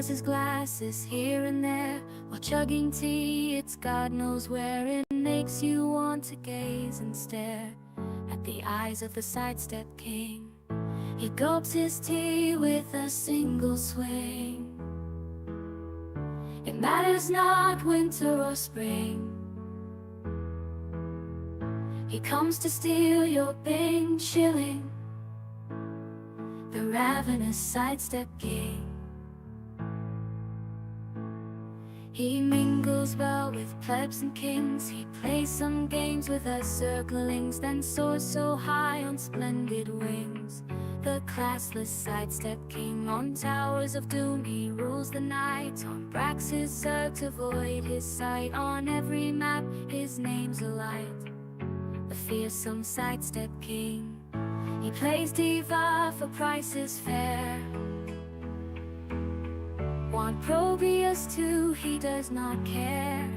wears his glasses here and there while chugging tea. It's God knows where. It makes you want to gaze and stare at the eyes of the sidestep king. He gulps his tea with a single swing. It matters not winter or spring. He comes to steal your Bing shilling, the ravenous sidestep king. He mingles well with plebs and kings. He plays some games with us circlings, then soars so high on splendid wings. The classless sidestep king on towers of doom. He rules the night on Brax's Zerg to void his sight. On every map his name's a light, the fearsome sidestep king. He plays diva for prices fair. Want Probius too, he does not care.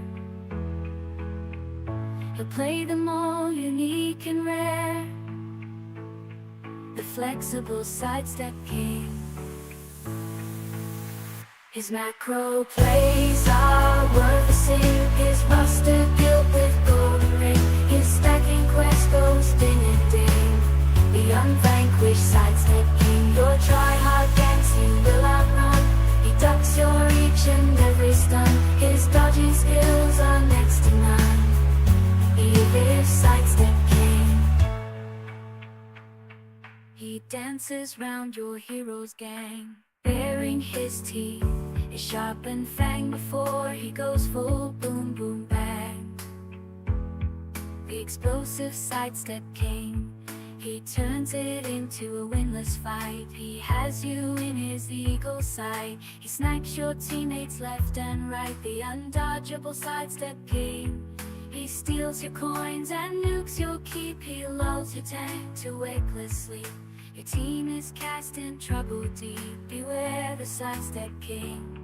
He'll play them all unique and rare, the flexible sidestep king. His macro plays are worth a sing. His mustard gilt with golden ring. His stacking quest goes ding and ding. The unvanquished sidestep king. Your try-hard gangs you will outrun. He ducks your each and every stun. His dodging skills are next to none. He is sidestep king. He dances round your hero's gang, baring his teeth, his sharpened fang before he goes full boom boom bang. The explosive sidestep king. He turns it into a winless fight. He has you in his eagle sight. He snipes your teammates left and right. The undodgeable sidestep king. He steals your coins and nukes your keep. He lulls your tank to wakeless sleep. Your team is cast in trouble deep. Beware the sidestep king.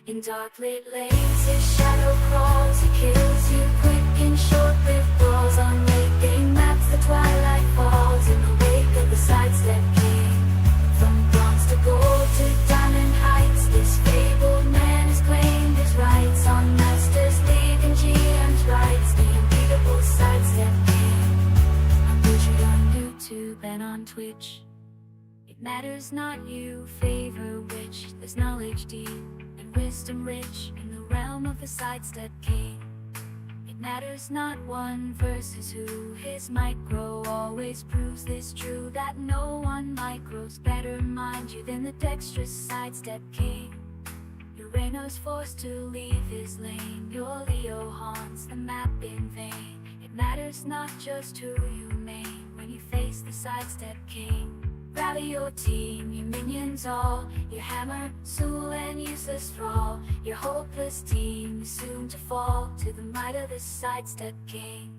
In dark lit lanes his shadow crawls. He kills you quick in short-lived brawls. On late game maps the twilight falls. In the wake of the sidestep king. From bronze to gold to diamond heights, this fabled man has claimed his rights. On Masters League and GM's rights, the unbeatable sidestep king. I'm butchered on YouTube and on Twitch. It matters not you favor which. There's knowledge deep and wisdom rich in the realm of the sidestep king. It matters not one versus who. His micro always proves this true, that no one micros better mind you than the dexterous sidestep king. Urano's forced to leave his lane. Your Leo haunts the map in vain. It matters not just who you main when you face the sidestep king. Rally your team, your minions all, your hammer, Soul and useless thrall. Your hopeless team is soon to fall to the might of the sidestep king.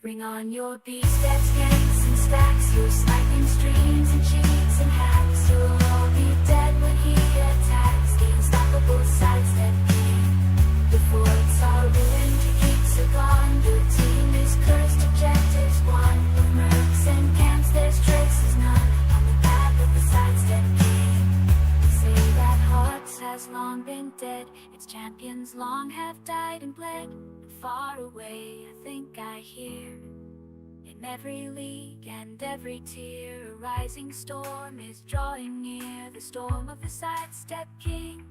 Bring on your B-steps, ganks and stacks, your sniping streams and cheats and hacks. You'll all be dead when he attacks, the unstoppable sidestep king. The forts are ruined, your keeps are gone. Your team is cursed, objectives won. With mercs and camps there's traces none. The sidestep king. They say that HOTS has long been dead. Its champions long have died and bled. But far away I think I hear, in every league and every tier, a rising storm is drawing near. The storm of the sidestep king.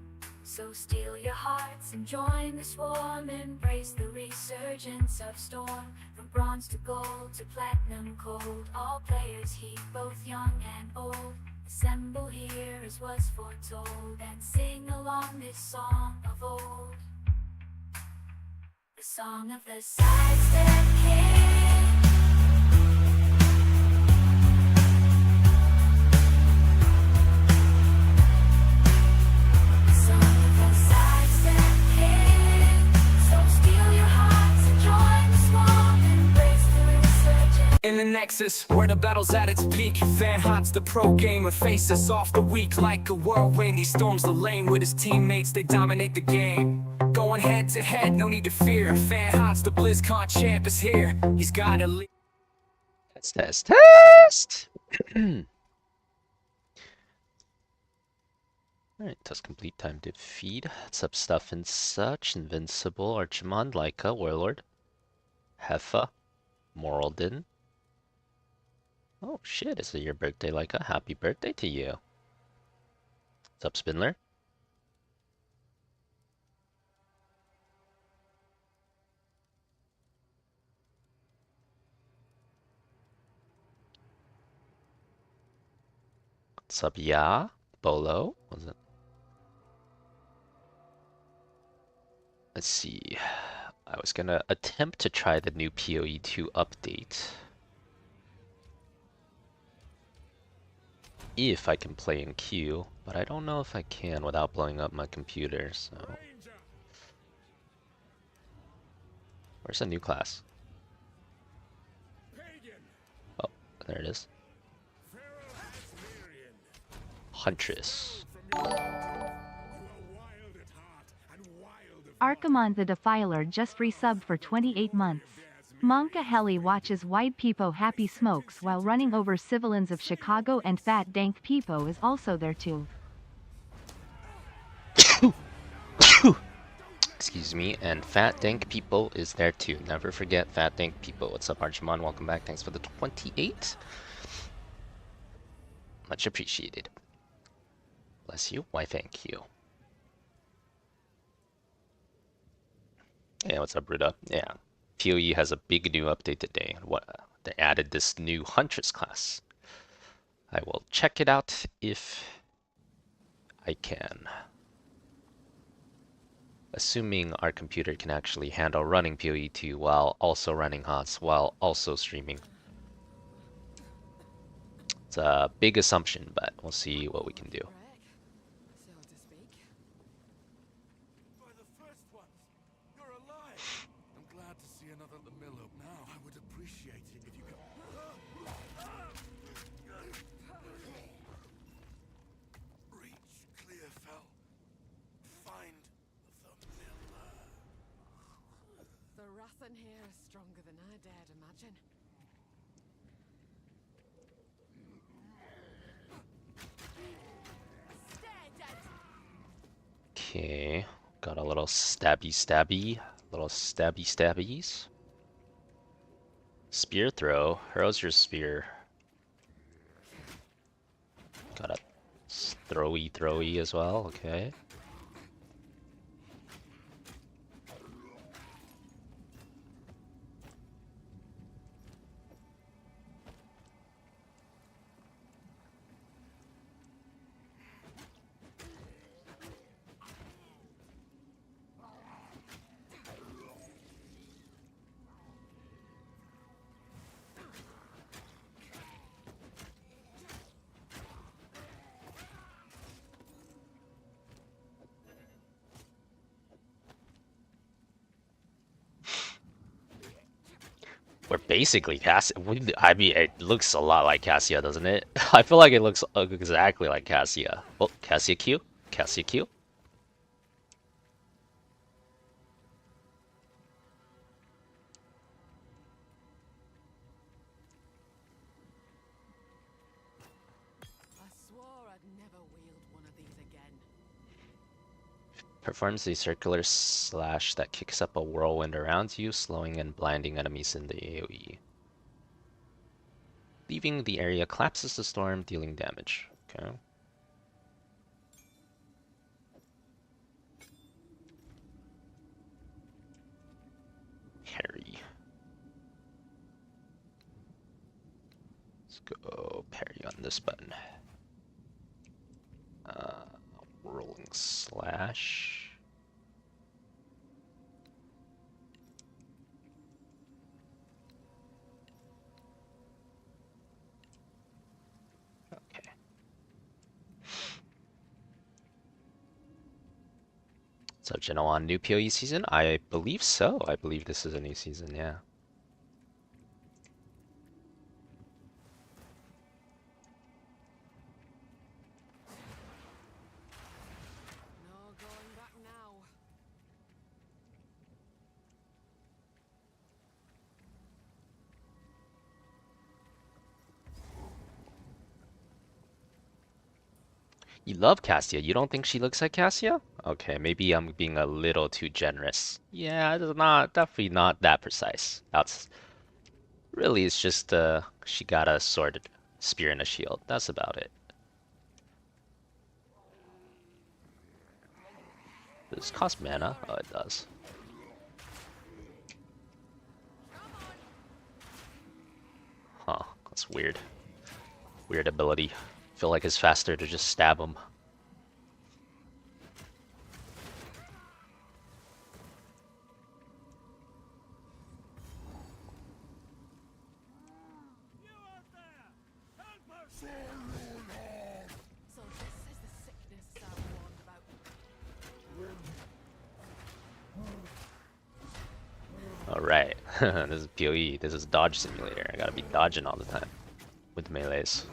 So steel your hearts and join the swarm. Embrace the resurgence of storm. From bronze to gold to platinum cold, all players heat, both young and old. Assemble here as was foretold, and sing along this song of old. The song of the sidestep king. In the Nexus, where the battle's at its peak, Fan HOTS the pro gamer faces off the weak like a whirlwind. He storms the lane with his teammates, they dominate the game. Going head to head, no need to fear. Fan HOTS the BlizzCon champ is here. He's got a lead. Test. Alright, test complete, time to feed. What's up, stuff and such? Invincible, Archimond, Laika, Warlord, Heffa, Moraldin. Oh shit, is it your birthday, Laika? Happy birthday to you. What's up, Spindler? What's up, Ya? Bolo? Was it? Let's see. I was gonna attempt to try the new PoE2 update. If I can play in queue, but I don't know if I can without blowing up my computer, so... Where's the new class? Oh, there it is. Huntress. Archimond the Defiler just resubbed for 28 months. Monka Heli watches White Peepo happy smokes while running over civilians of Chicago, and Fat Dank Peepo is also there too. Excuse me, and Fat Dank People is there too. Never forget Fat Dank People. What's up, Archimon? Welcome back. Thanks for the 28. Much appreciated. Bless you. Why, thank you. Yeah, what's up, Ruda? Yeah, PoE has a big new update today. What they added this new Huntress class. I will check it out if I can. Assuming our computer can actually handle running PoE2 while also running HOTS while also streaming. It's a big assumption, but we'll see what we can do. Here is stronger than I dared imagine. Okay, got a little stabby, little stabbies. Spear throw. Hurls your spear. Got a throwy as well. Okay. We're basically Cassia. I mean, it looks a lot like Cassia, doesn't it? I feel like it looks exactly like Cassia. Oh, Cassia Q? Cassia Q? I swore I'd never wield one of these again. Performs a circular slash that kicks up a whirlwind around you, slowing and blinding enemies in the AoE. Leaving the area collapses the storm, dealing damage. Okay. Parry. Let's go parry on this button. Rolling slash. Okay. So, Genoa, new PoE season? I believe so. I believe this is a new season, yeah. No going back now. You love Cassia. You don't think she looks like Cassia? Okay, maybe I'm being a little too generous. Yeah, it's not definitely not that precise. That's really it's just she got a sword, spear, and a shield. That's about it. Does this cost mana? Oh, it does. Huh, that's weird. Weird ability. Feel like it's faster to just stab him. So this is the sickness Sam warned about. Alright, this is PoE. This is dodge simulator. I gotta be dodging all the time with melees.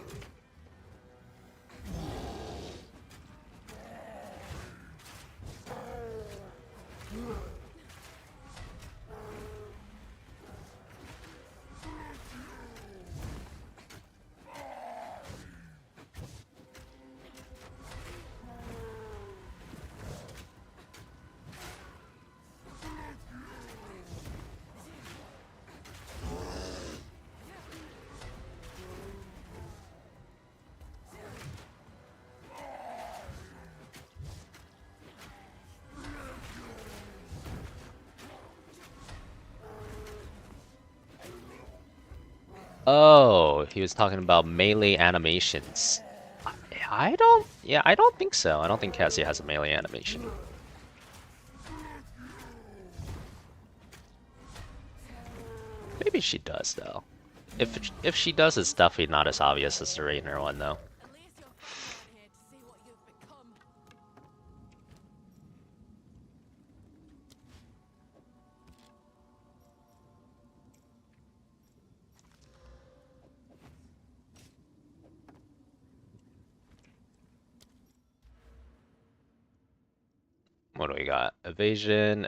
Oh, he was talking about melee animations. I don't think so. I don't think Cassie has a melee animation. Maybe she does though. If she does, it's definitely not as obvious as the Rainer one though. At least you're coming here to see what you've become. What do we got? Evasion,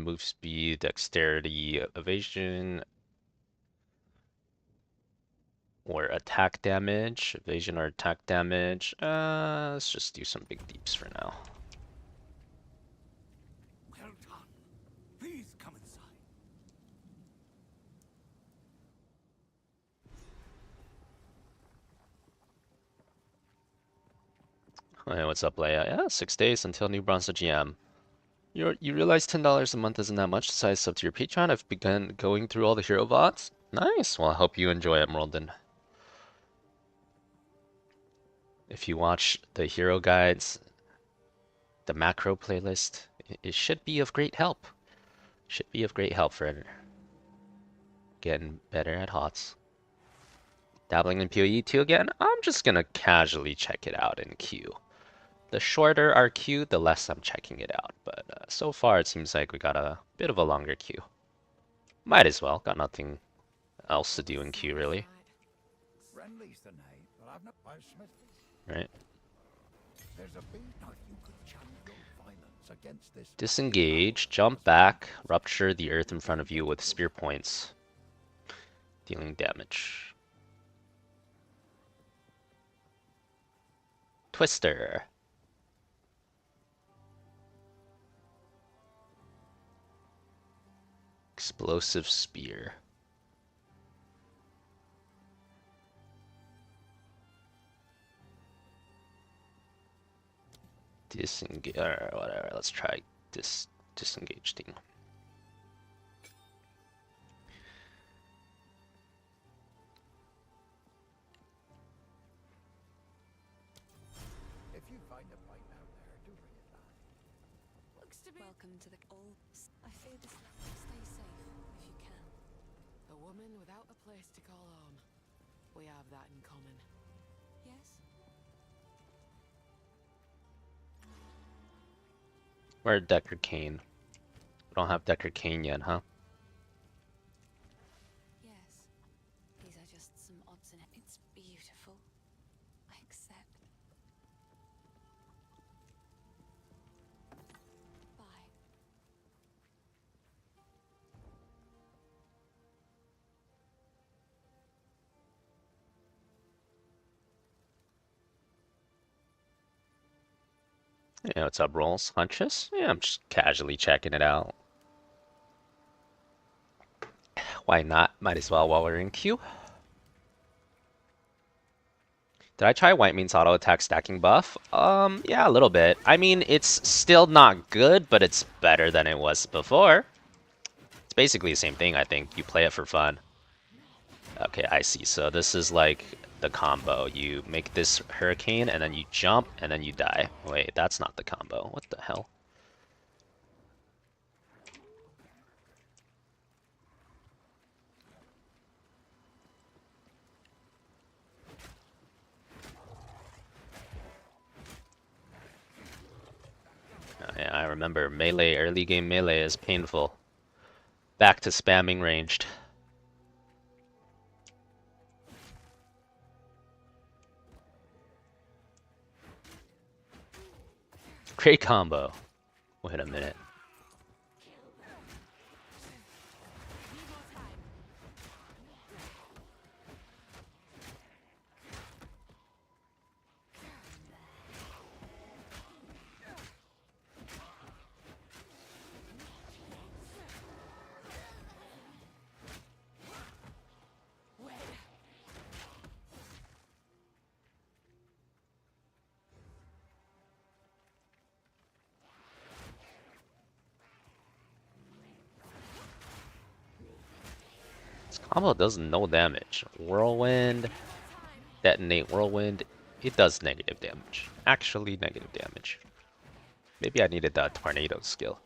move speed, dexterity, evasion, or attack damage. Evasion or attack damage. Let's just do some big deeps for now. Well done. Please come inside. Hey, what's up, Leia? Yeah, 6 days until new bronze GM. You realize $10 a month isn't that much. Decide to sub to your Patreon. I've begun going through all the hero bots. Nice. Well, I hope you enjoy it, Merlden. If you watch the hero guides, the macro playlist, it should be of great help. Should be of great help for getting better at HOTS. Dabbling in PoE 2 again? I'm just gonna casually check it out in queue. The shorter our queue, the less I'm checking it out. But so far, it seems like we got a bit of a longer queue. Might as well. Got nothing else to do in queue, really. Friendly's the name, but I've not by Smith. Right? There's a big knife you could channel violence against this. Disengage, jump back, rupture the earth in front of you with spear points, dealing damage. Twister. Explosive spear. Disengage, or whatever. Let's try this disengage thing. If you find a bite out there, do bring it back. Looks to be Welcome to the old. I fear this. Stay safe if you can. a woman without a place to call home. We have that in common. Yes. Where Decker Kane? We don't have Decker Kane yet, huh? Yes. These are just some odds in it. It's beautiful. I accept. Bye. Yeah, what's up, Rolls? Huntress? Yeah, I'm just casually checking it out. Why not? Might as well while we're in queue. Did I try White Means auto attack stacking buff? Yeah, a little bit. I mean, it's still not good, but it's better than it was before. It's basically the same thing, I think. You play it for fun. Okay, I see. So this is like the combo. You make this hurricane, and then you jump, and then you die. Wait, that's not the combo. What the hell? Oh, yeah, I remember melee, early game melee is painful. Back to spamming ranged. Great combo. Wait a minute. This combo does no damage. Whirlwind, detonate whirlwind. It does negative damage. Actually negative damage. Maybe I needed that tornado skill.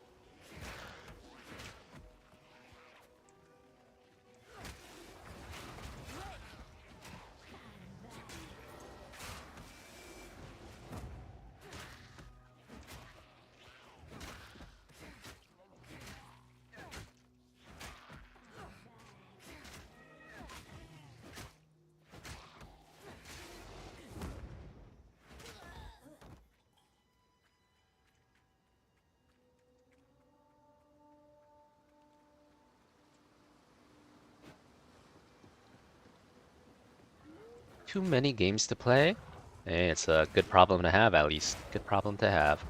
Too many games to play? Hey, it's a good problem to have, at least. Good problem to have.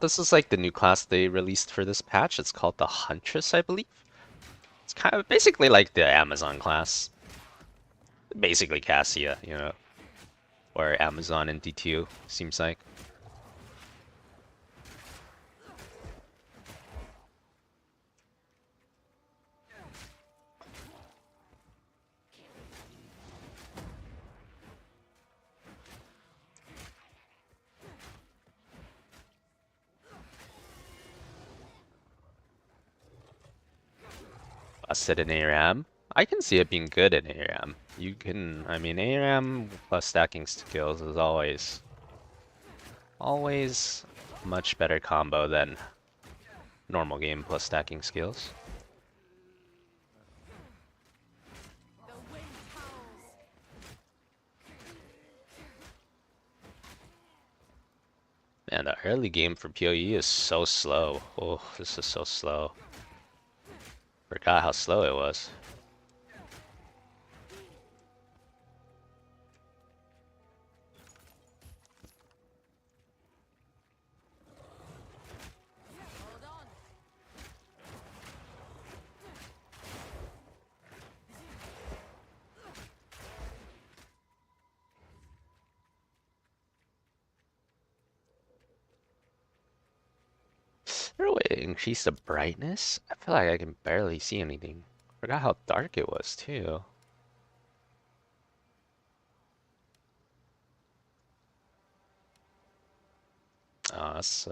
This is like the new class they released for this patch. It's called the Huntress, I believe. It's kind of basically like the Amazon class. Basically Cassia, you know. Or Amazon and D2, seems like. Busted in ARAM. I can see it being good in ARAM. You can, I mean, ARAM plus stacking skills is always much better combo than normal game plus stacking skills. The wind howls. Man, the early game for PoE is so slow. Oh, this is so slow. Forgot how slow it was. Hold on. Is there a way to increase the brightness? I feel like I can barely see anything. Forgot how dark it was too. This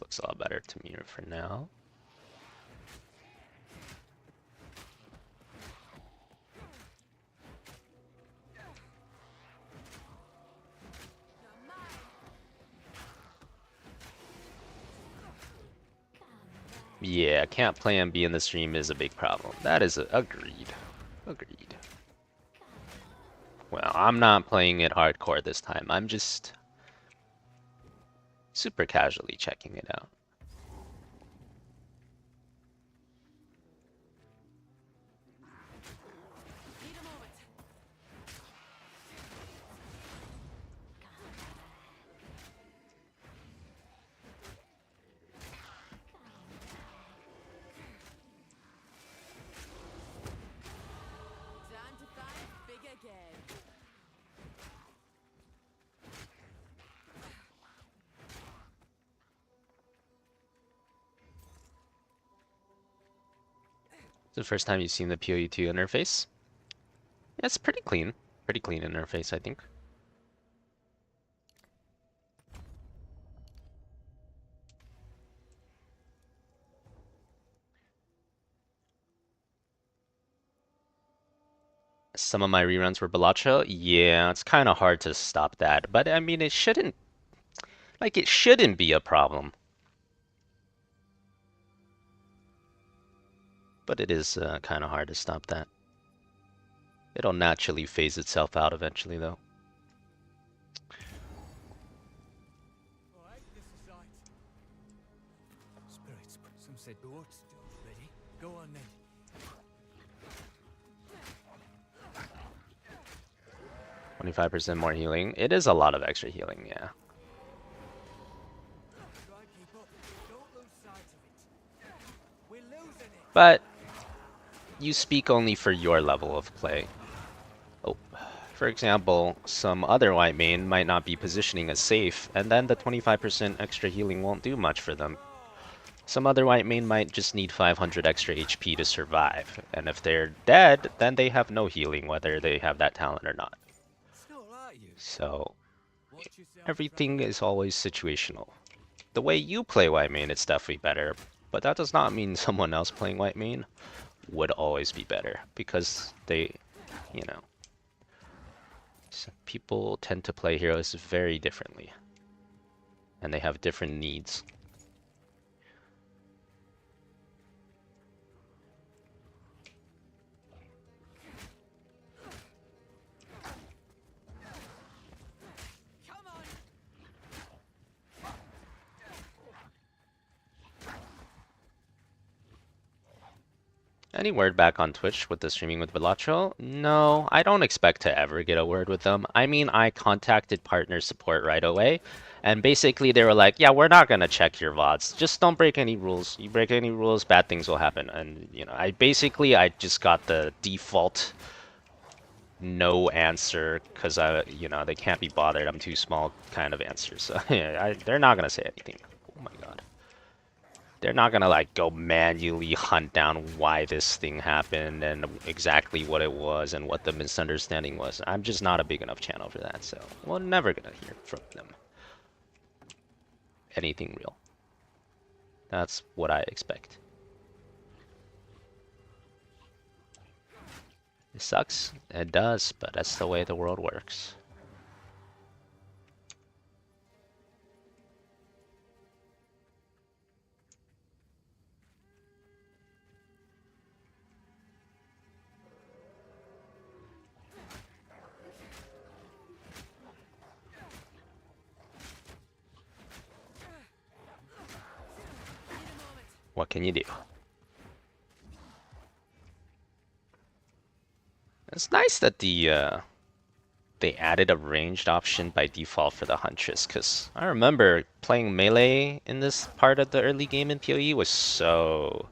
looks a lot better to me for now. Yeah, can't play and be in the stream is a big problem. That is agreed. Agreed. Well, I'm not playing it hardcore this time. I'm just super casually checking it out. Need a moment. the first time you've seen the PoE2 interface. Yeah, it's pretty clean. Pretty clean interface, I think. Some of my reruns were Balacho. Yeah, it's kind of hard to stop that. But I mean, it shouldn't be a problem. But it is kind of hard to stop that. It'll naturally phase itself out eventually, though. Alright, this is right. Spirits, some said the HOTS still ready. Go on then. 25% more healing. It is a lot of extra healing, yeah. Try keep up. Don't lose sight of it. We're losing it. But you speak only for your level of play. Oh, for example, some other white main might not be positioning as safe, and then the 25% extra healing won't do much for them. Some other white main might just need 500 extra HP to survive, and if they're dead, then they have no healing whether they have that talent or not. It's not like you. So Watch yourself. everything is always situational. The way you play white main, it's definitely better, but that does not mean someone else playing white main would always be better, because they, you know, people tend to play heroes very differently, and they have different needs. Come on. Any word back on Twitch with the streaming with Velacho? No, I don't expect to ever get a word with them. I mean, I contacted partner support right away, and basically they were like, yeah, we're not gonna check your VODs. Just don't break any rules. You break any rules, bad things will happen. And, you know, I just got the default no answer, because you know, they can't be bothered, I'm too small kind of answer. So, yeah, they're not gonna say anything. Oh my god. They're not gonna like go manually hunt down why this thing happened and exactly what it was and what the misunderstanding was. I'm just not a big enough channel for that, so we're never gonna hear from them anything real. That's what I expect. It sucks. It does, but that's the way the world works. What can you do? It's nice that they added a ranged option by default for the Huntress, because I remember playing melee in this part of the early game in PoE was so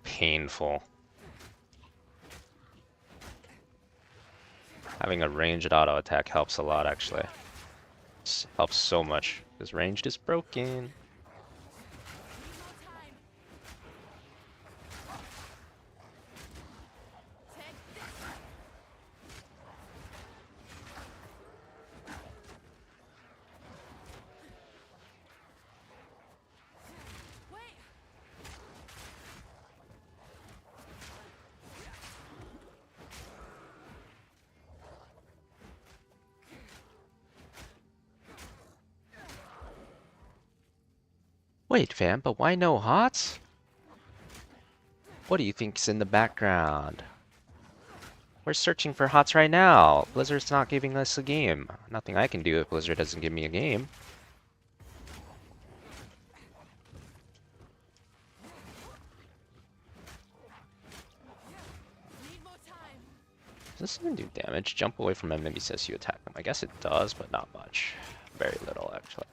painful. Having a ranged auto attack helps a lot, actually. It helps so much, because ranged is broken. Wait, fam, but why no HOTS? What do you think's in the background? We're searching for HOTS right now. Blizzard's not giving us a game. Nothing I can do if Blizzard doesn't give me a game. Does this even do damage? Jump away from enemy says you attack them. I guess it does, but not much. Very little, actually.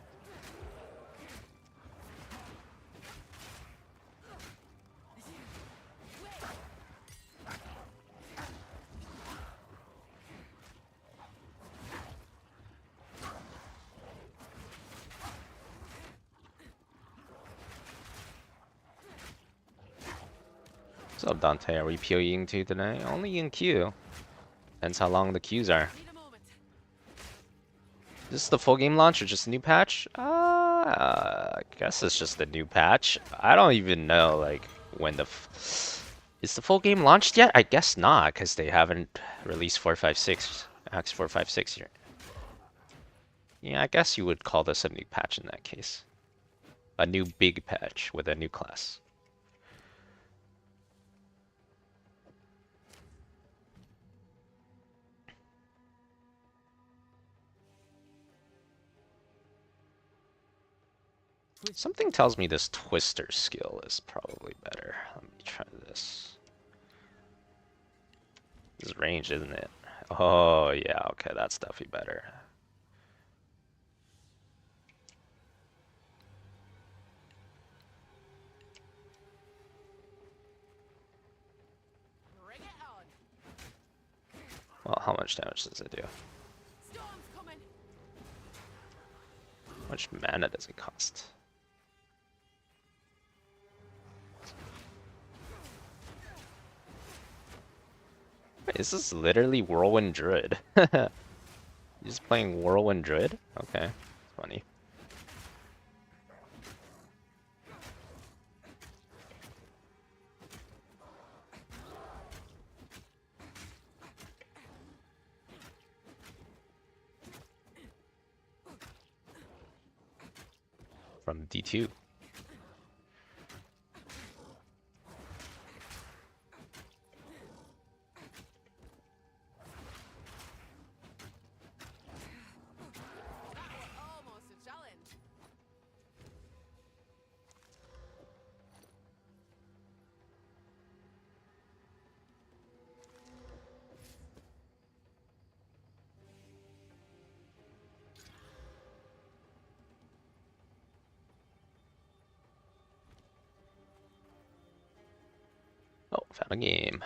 What's up, Dante? Are we PoEing to today? Only in queue. Depends how long the queues are. Need a moment. Is this the full game launch or just a new patch? I guess it's just a new patch. I don't even know, like, when the... Is the full game launched yet? I guess not, because they haven't released 456, Acts 456 yet. Yeah, I guess you would call this a new patch in that case. A new big patch with a new class. Something tells me this Twister skill is probably better. Let me try this. This is range, isn't it? Oh, yeah, okay, that's definitely better. Bring it on. Well, how much damage does it do? Storm's coming. How much mana does it cost? Wait, is this literally Whirlwind Druid? You're just playing Whirlwind Druid? Okay, funny. From D2. Almost a challenge. Oh, found a game.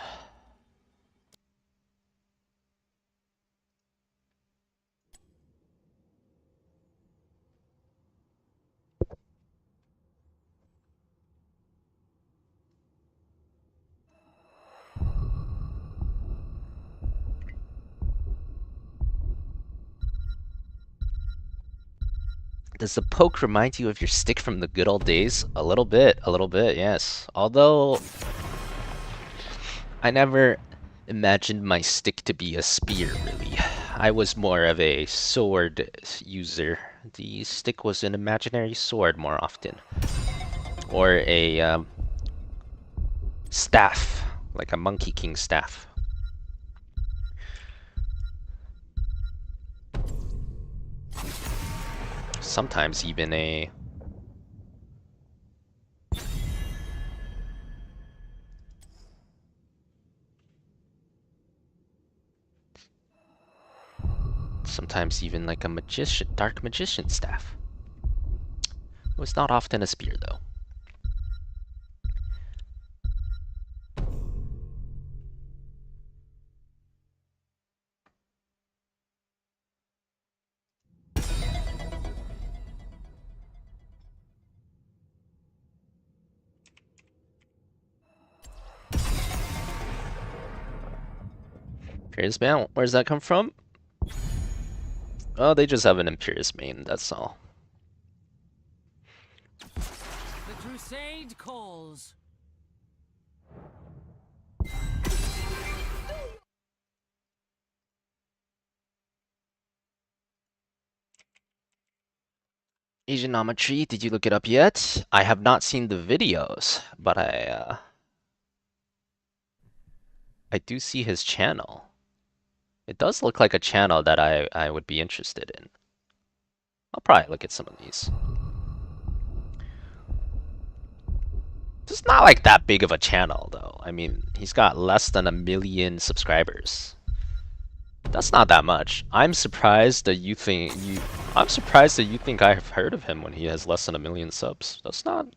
Does the poke remind you of your stick from the good old days? A little bit, yes. Although, I never imagined my stick to be a spear, really. I was more of a sword user. The stick was an imaginary sword more often. Or a staff, like a Monkey King staff. Sometimes even a... Sometimes even like a magician, dark magician staff. It was not often a spear, though. Imperious Mount, where does that come from? Oh, they just have an Imperious main, that's all. The crusade calls. Asianometry, did you look it up yet? I have not seen the videos, but I do see his channel. It does look like a channel that I would be interested in. I'll probably look at some of these. It's not like that big of a channel, though. I mean, he's got less than 1 million subscribers. That's not that much. I'm surprised that you think I've heard of him when he has less than 1 million subs. It's not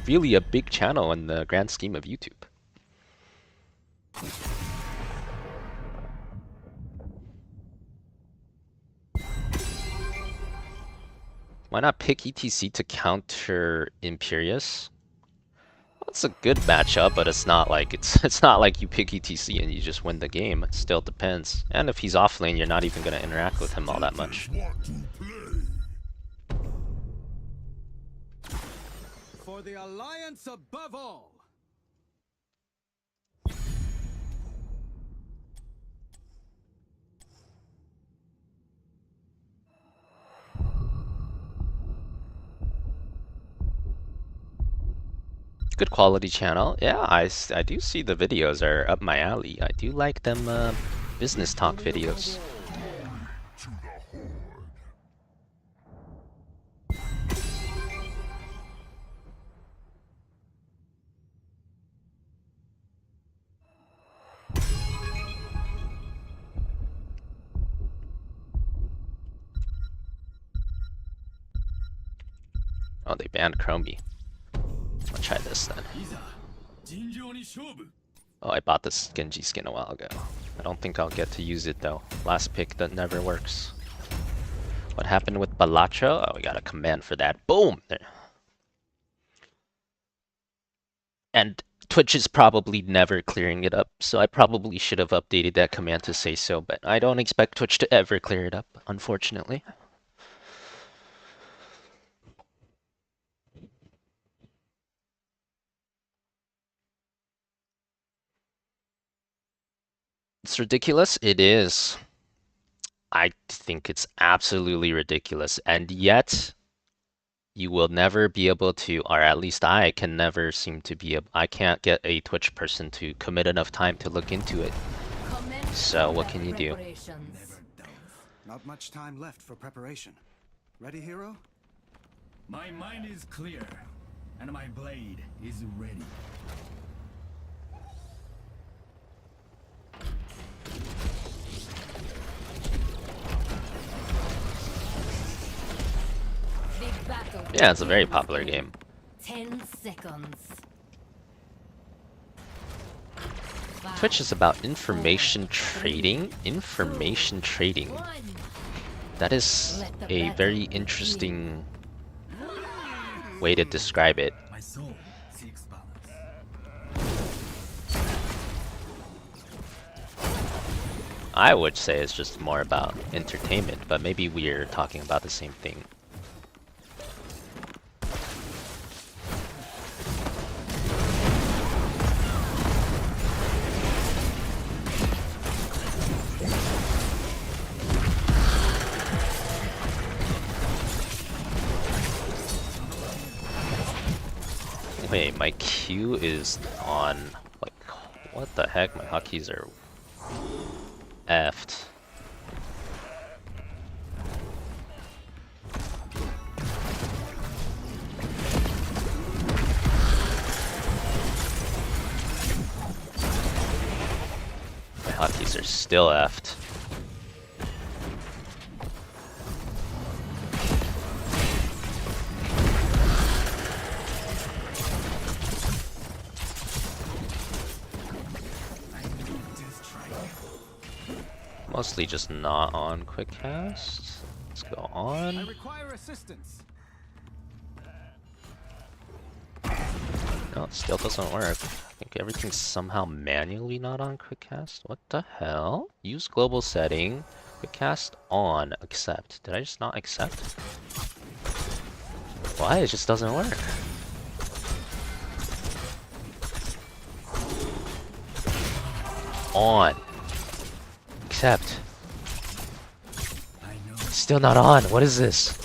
really a big channel in the grand scheme of YouTube. Why not pick ETC to counter Imperious? It's a good matchup, but it's not like it's not like you pick ETC and you just win the game. It still depends. And if he's off lane, you're not even gonna interact with him all that much. For the Alliance above all. Good quality channel. Yeah, I do see the videos are up my alley. I do like them business talk videos. Oh, they banned Chromie. I'll try this then. Oh, I bought this Genji skin a while ago. I don't think I'll get to use it though. Last pick that never works. What happened with Balacho? Oh, we got a command for that. Boom! There. And Twitch is probably never clearing it up, so I probably should have updated that command to say so, but I don't expect Twitch to ever clear it up, unfortunately. It's ridiculous? It is. I think it's absolutely ridiculous, and yet you will never be able to, or at least I can never seem to be able, I can't get a Twitch person to commit enough time to look into it. So what can you do? Not much time left for preparation. Ready, hero? My mind is clear, and my blade is ready. Yeah, it's a very popular game. 10 seconds. Twitch is about information trading. Information trading. That is a very interesting way to describe it. My soul seeks balance. I would say it's just more about entertainment, but maybe we're talking about the same thing. Wait, my Q is on, like, what the heck? My hotkeys are effed. My hotkeys are still effed. Mostly just not on quick cast. Let's go I on. require assistance. No, it still doesn't work. I think everything's somehow manually not on quick cast. What the hell? Use global setting. Quick cast on. Accept. Did I just not accept? Why? It just doesn't work. On. Accept. Still not on. What is this?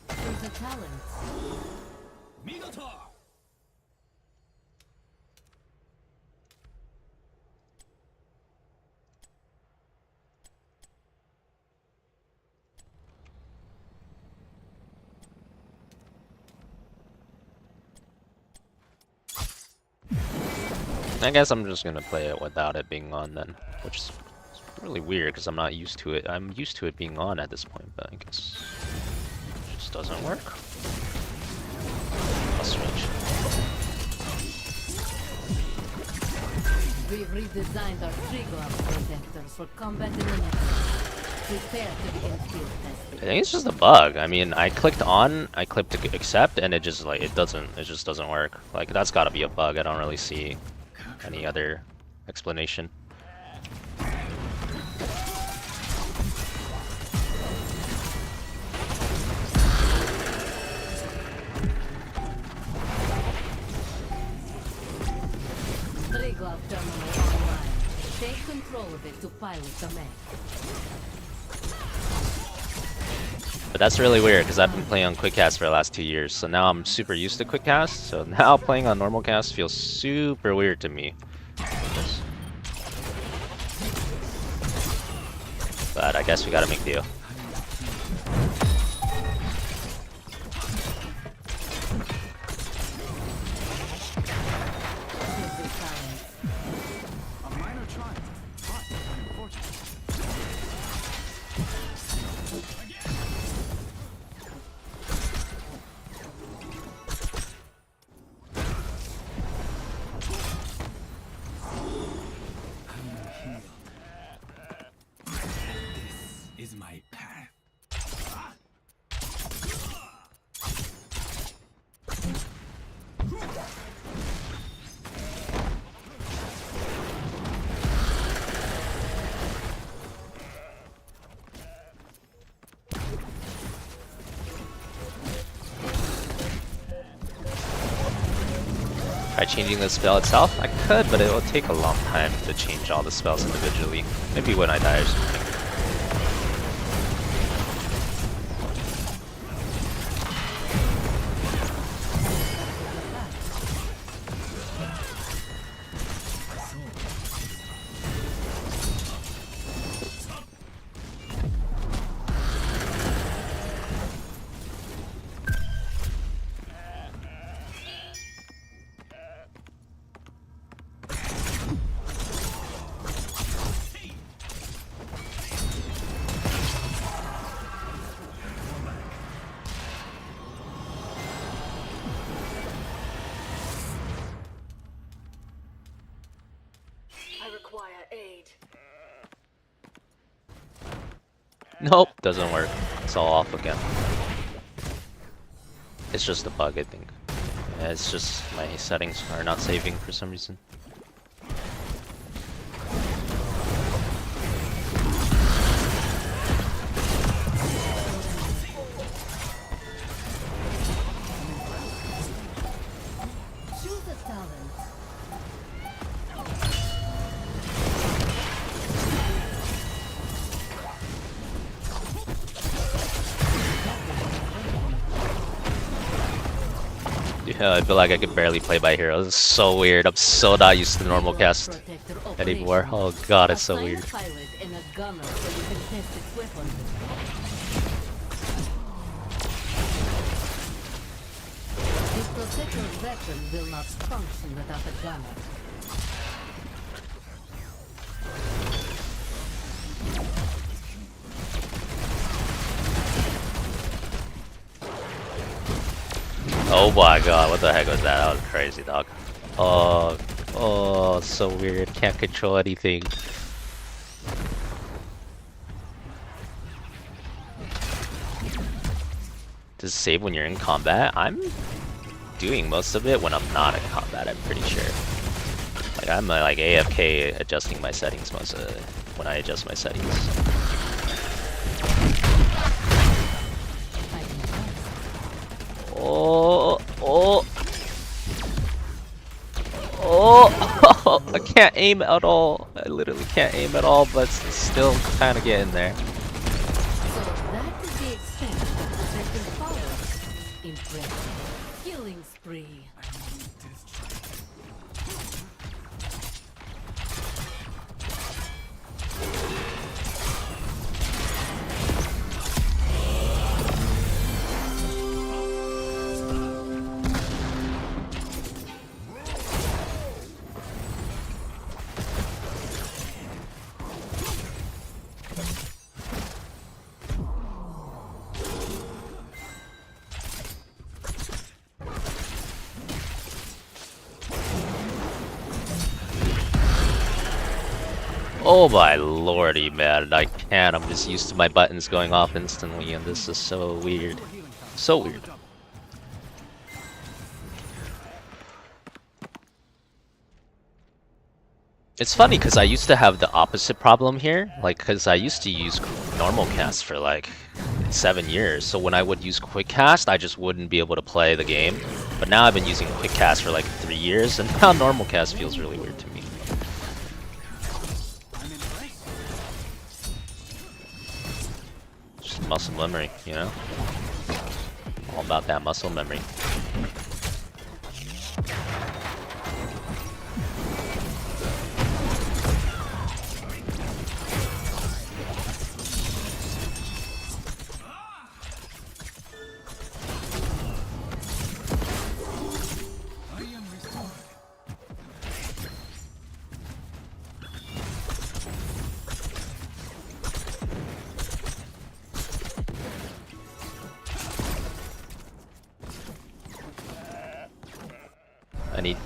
There's a talent. I guess I'm just gonna play it without it being on then, which is really weird because I'm not used to it. I'm used to it being on at this point, but I guess it just doesn't work. I'll switch. We've redesigned our trigger protectors for combat in the next. I think it's just a bug. I mean, I clicked accept, and it just doesn't work. Like, that's gotta be a bug. I don't really see any other explanation. Take control of it to pilot the mech. But that's really weird because I've been playing on quick cast for the last 2 years, so now I'm super used to quick cast. So now playing on normal cast feels super weird to me. But I guess we gotta make do. A minor triumph, but unfortunate. Is my path. Try changing the spell itself? I could, but it will take a long time to change all the spells individually. Maybe when I die or something. I require aid. Nope, doesn't work. It's all off again. It's just a bug, I think. Yeah, it's just my settings are not saving for some reason. Choose a talent. Yeah, I feel like I can barely play by heroes. It's so weird. I'm so not used to the normal cast anymore. Oh god, it's so weird. Pilot and a gunner so you can test its weapons. This protector's weapon will not function without a gunner. Oh my god, what the heck was that? That was crazy, dog. Oh, it's so weird. Can't control anything. Does it save when you're in combat? I'm doing most of it when I'm not in combat, I'm pretty sure. Like, I'm like AFK adjusting my settings most of it when I adjust my settings. Oh, I can't aim at all. I literally can't aim at all, but still kind of getting there. So that is the extent of the protector's power. Impressive. Killing spree. Oh my lordy, man. I can't. I'm just used to my buttons going off instantly, and this is so weird. So weird. It's funny because I used to have the opposite problem here, like because I used to use normal cast for like 7 years, so when I would use quick cast I just wouldn't be able to play the game. But now I've been using quick cast for like 3 years, and now normal cast feels really weird to me. Just muscle memory, you know? All about that muscle memory.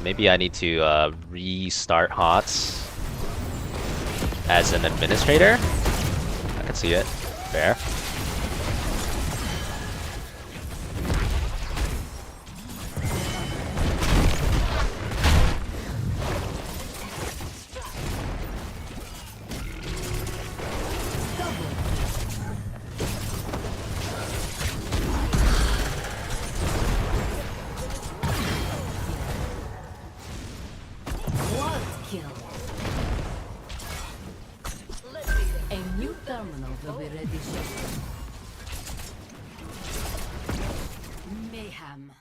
Maybe I need to restart HOTS as an administrator. I can see it. Fair. A new terminal will be ready shortly. Mayhem.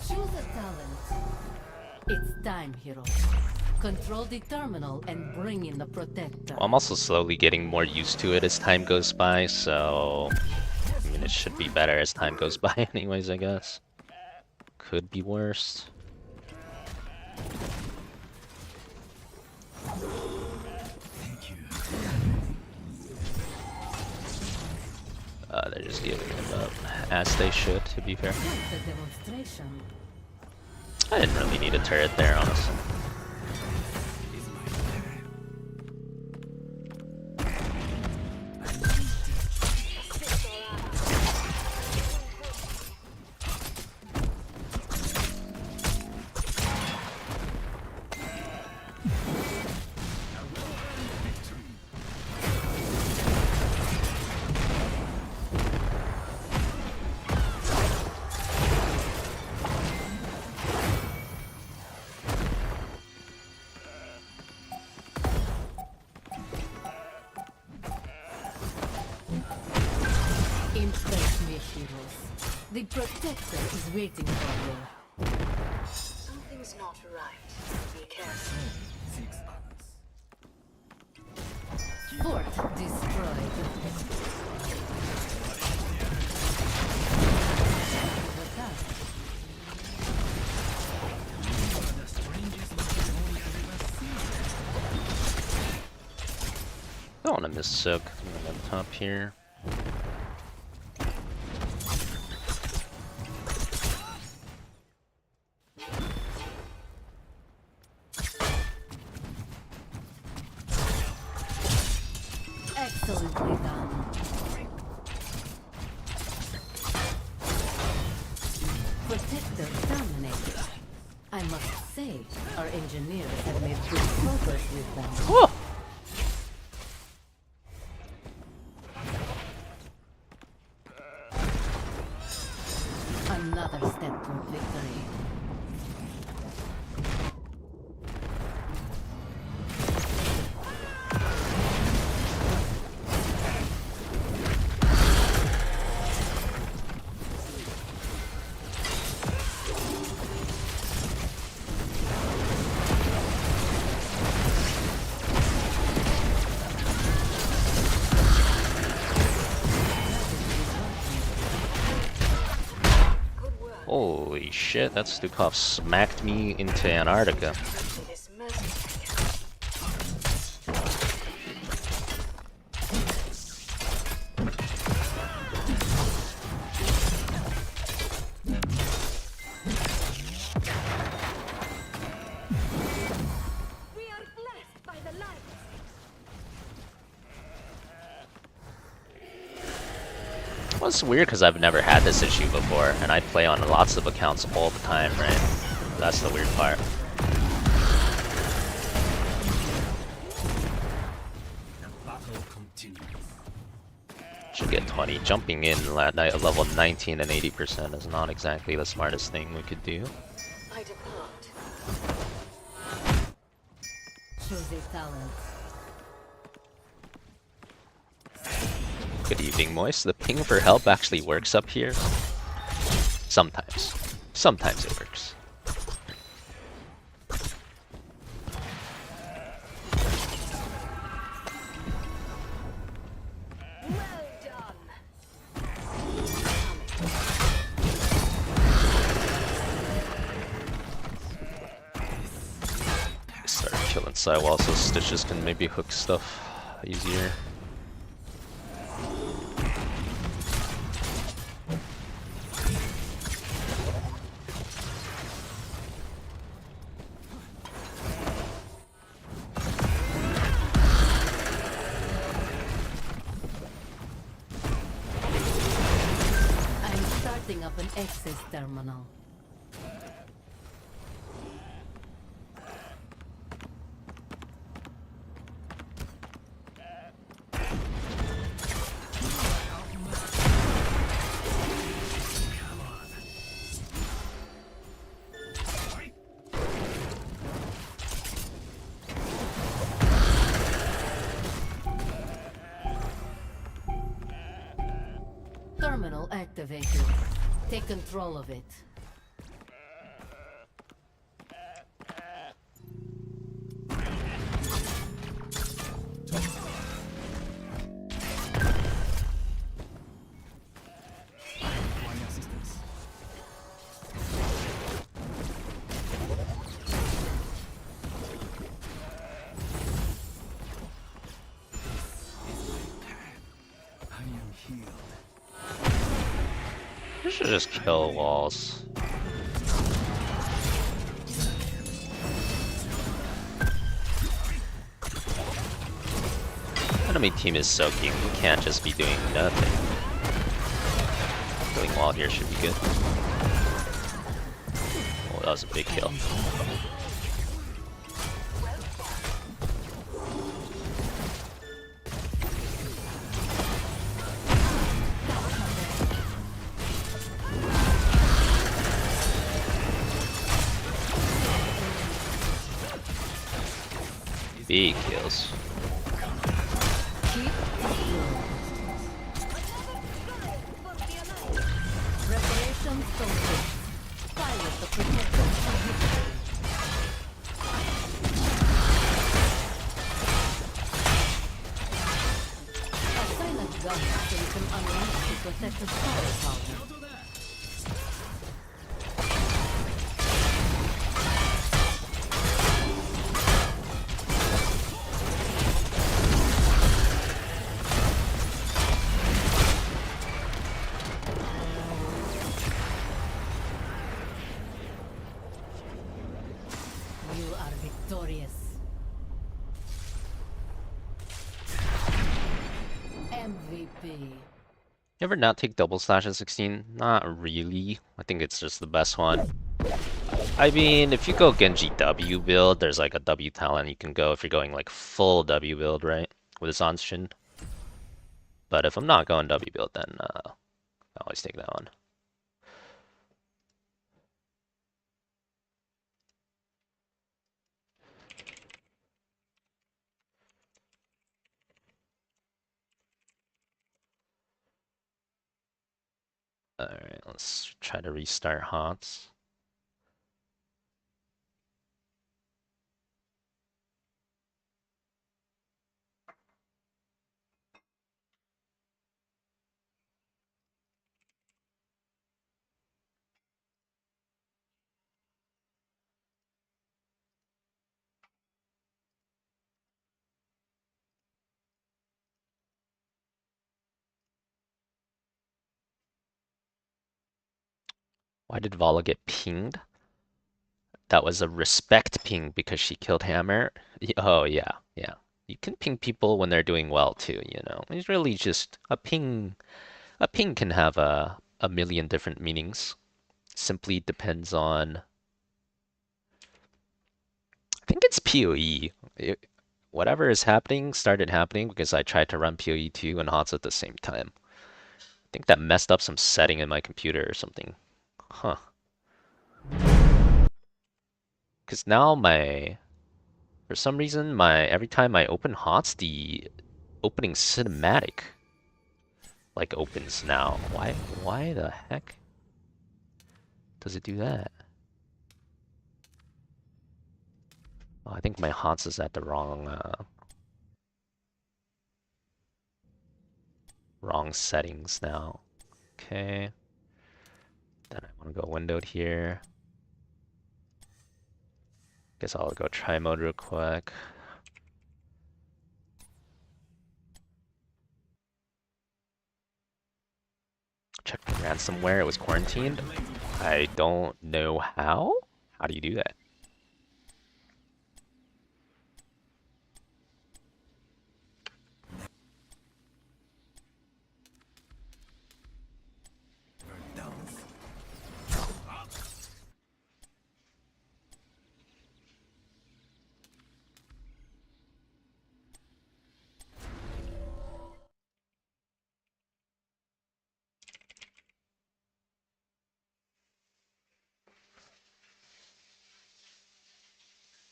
Choose a talent. It's time, hero. Control the terminal and bring in the protector. I'm also slowly getting more used to it as time goes by, so I mean it should be better as time goes by anyways, I guess. Could be worse. Thank you. They're just giving it up, as they should, to be fair. The demonstration. I didn't really need a turret there, honestly. Impress me, heroes. The protector is waiting for you. Something's not right. Be careful. 6 buttons. Fort destroyed. The strangest Macedonia I've ever seen. I don't want to miss Soak. I'm gonna go top here. Excellently done. Protector terminated. I must say, our engineers have made good progress with them. Whoa! Another step toward victory. shit, that Stukov smacked me into Antarctica. Well, it's weird because I've never had this issue before, and I play on lots of accounts all the time, right? That's the weird part. Should get 20. Jumping in at level 19 and 80% is not exactly the smartest thing we could do. I depart. Choose a talent. Good evening, Moist. The ping for help actually works up here. Sometimes. Sometimes it works. Start killing sidewalls so Stitches can maybe hook stuff easier. Up an access terminal. Terminal activated. Take control of it. You should just kill walls. Enemy team is soaking. We can't just be doing nothing. Killing wall here should be good. Oh, that was a big kill. Big kills. Reparations complete. Pilot the protector. A silent gun so you can unleash the protector's firepower. You are victorious. MVP. You ever not take double slash at 16? Not really. I think it's just the best one. I mean, if you go Genji W build, there's like a W talent you can go if you're going like full W build, right? With his Zanshin. But if I'm not going W build, then I always take that one. Alright, let's try to restart HOTS. Why did Vala get pinged? That was a respect ping because she killed Hammer. Oh yeah, yeah. You can ping people when they're doing well too, you know. It's really just a ping. A ping can have a million different meanings. Simply depends on. I think it's PoE. Whatever is happening started happening because I tried to run PoE 2 and HOTS at the same time. I think that messed up some setting in my computer or something. Huh. Because now for some reason, every time I open HOTS, the opening cinematic like opens now. Why the heck does it do that? Oh, I think my HOTS is at the wrong settings now. Okay. Then I want to go windowed here. Guess I'll go try mode real quick. Check the ransomware. It was quarantined. I don't know how. How do you do that?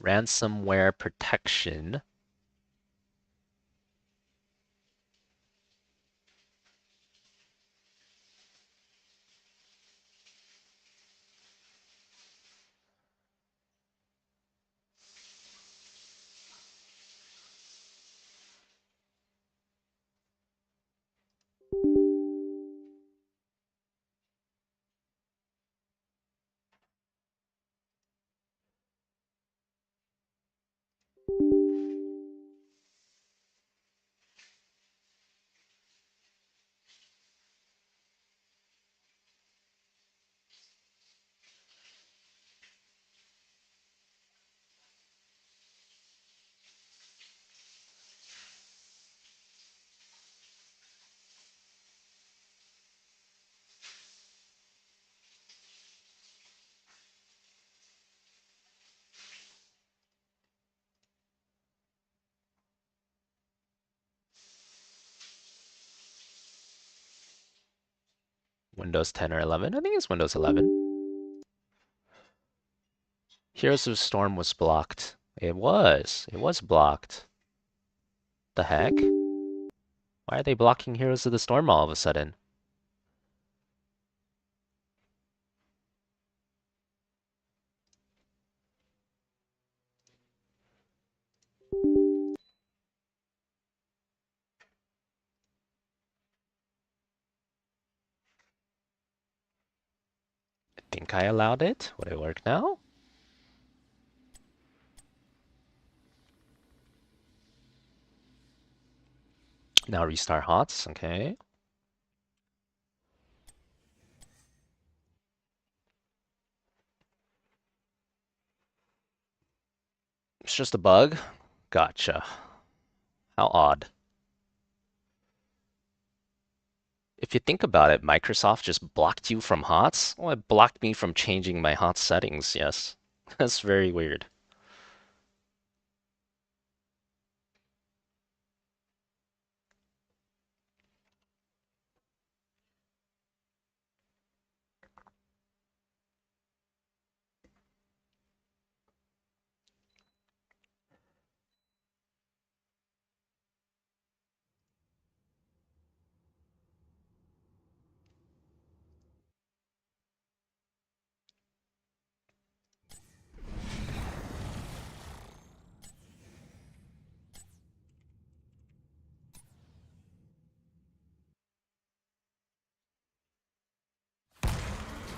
Ransomware protection. Windows 10 or 11? I think it's Windows 11. Heroes of Storm was blocked. It was. It was blocked. The heck? Why are they blocking Heroes of the Storm all of a sudden? I think I allowed it. Would it work now? Now restart HOTS, okay. It's just a bug? Gotcha. How odd. If you think about it, Microsoft just blocked you from HOTS? Well, it blocked me from changing my HOTS settings, yes. That's very weird.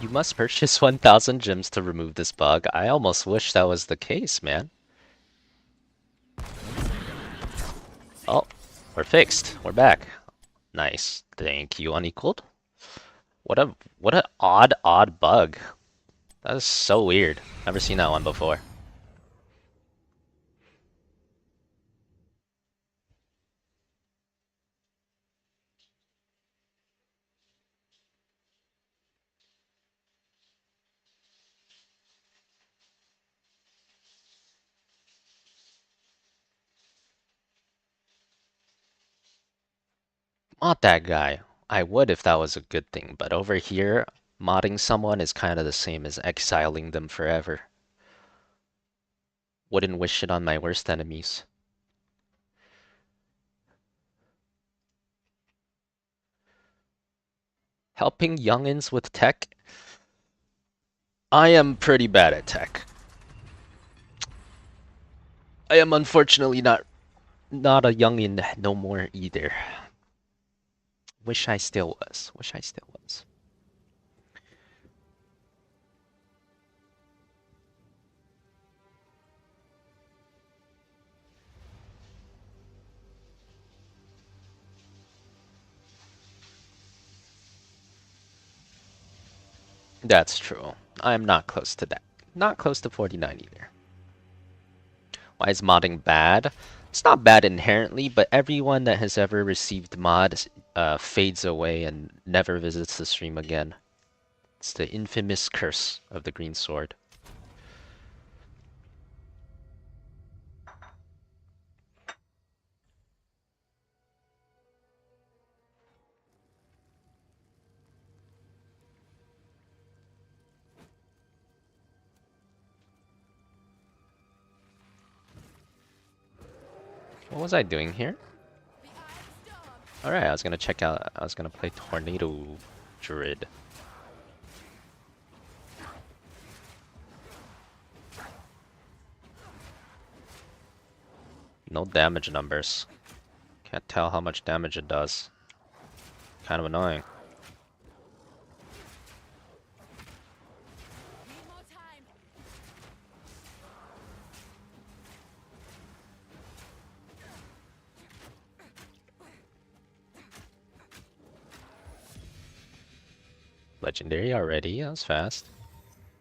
You must purchase 1,000 gems to remove this bug. I almost wish that was the case, man. Oh, we're fixed. We're back. Nice. Thank you, Unequaled. What a odd bug. That is so weird. Never seen that one before. Not that guy. I would if that was a good thing, but over here, modding someone is kind of the same as exiling them forever. Wouldn't wish it on my worst enemies. Helping youngins with tech? I am pretty bad at tech. I am unfortunately not a youngin no more either. Wish I still was. Wish I still was. That's true. I'm not close to that. Not close to 49 either. Why is modding bad? It's not bad inherently, but everyone that has ever received mods fades away and never visits the stream again. It's the infamous curse of the green sword. What was I doing here? Alright, I was gonna play Tornado Druid. No damage numbers. Can't tell how much damage it does. Kind of annoying. Legendary already, that was fast.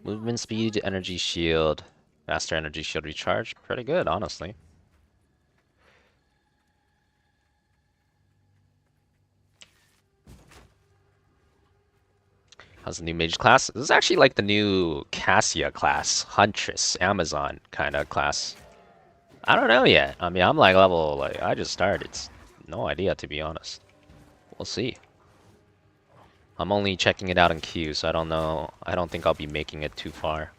Movement speed, energy shield, faster energy shield recharge. Pretty good, honestly. How's the new mage class? This is actually like the new Cassia class, Huntress, Amazon kind of class. I don't know yet. I mean, I'm like level, like, I just started. It's no idea, to be honest. We'll see. I'm only checking it out in queue, so I don't know. I don't think I'll be making it too far.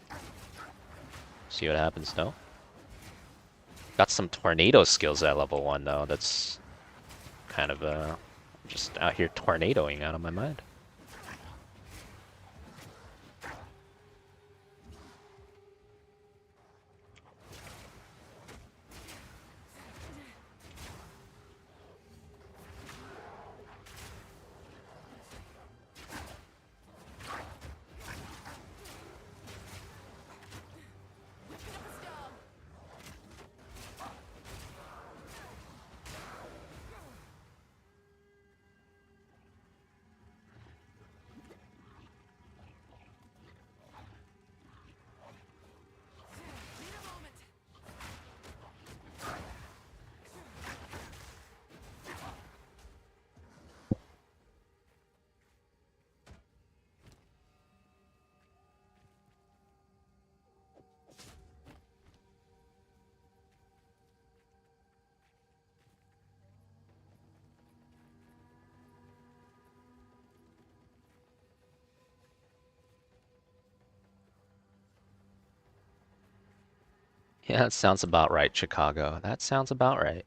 See what happens, though. Got some tornado skills at level 1, though. That's kind of, just out here tornadoing out of my mind. Yeah, that sounds about right, Chicago. That sounds about right.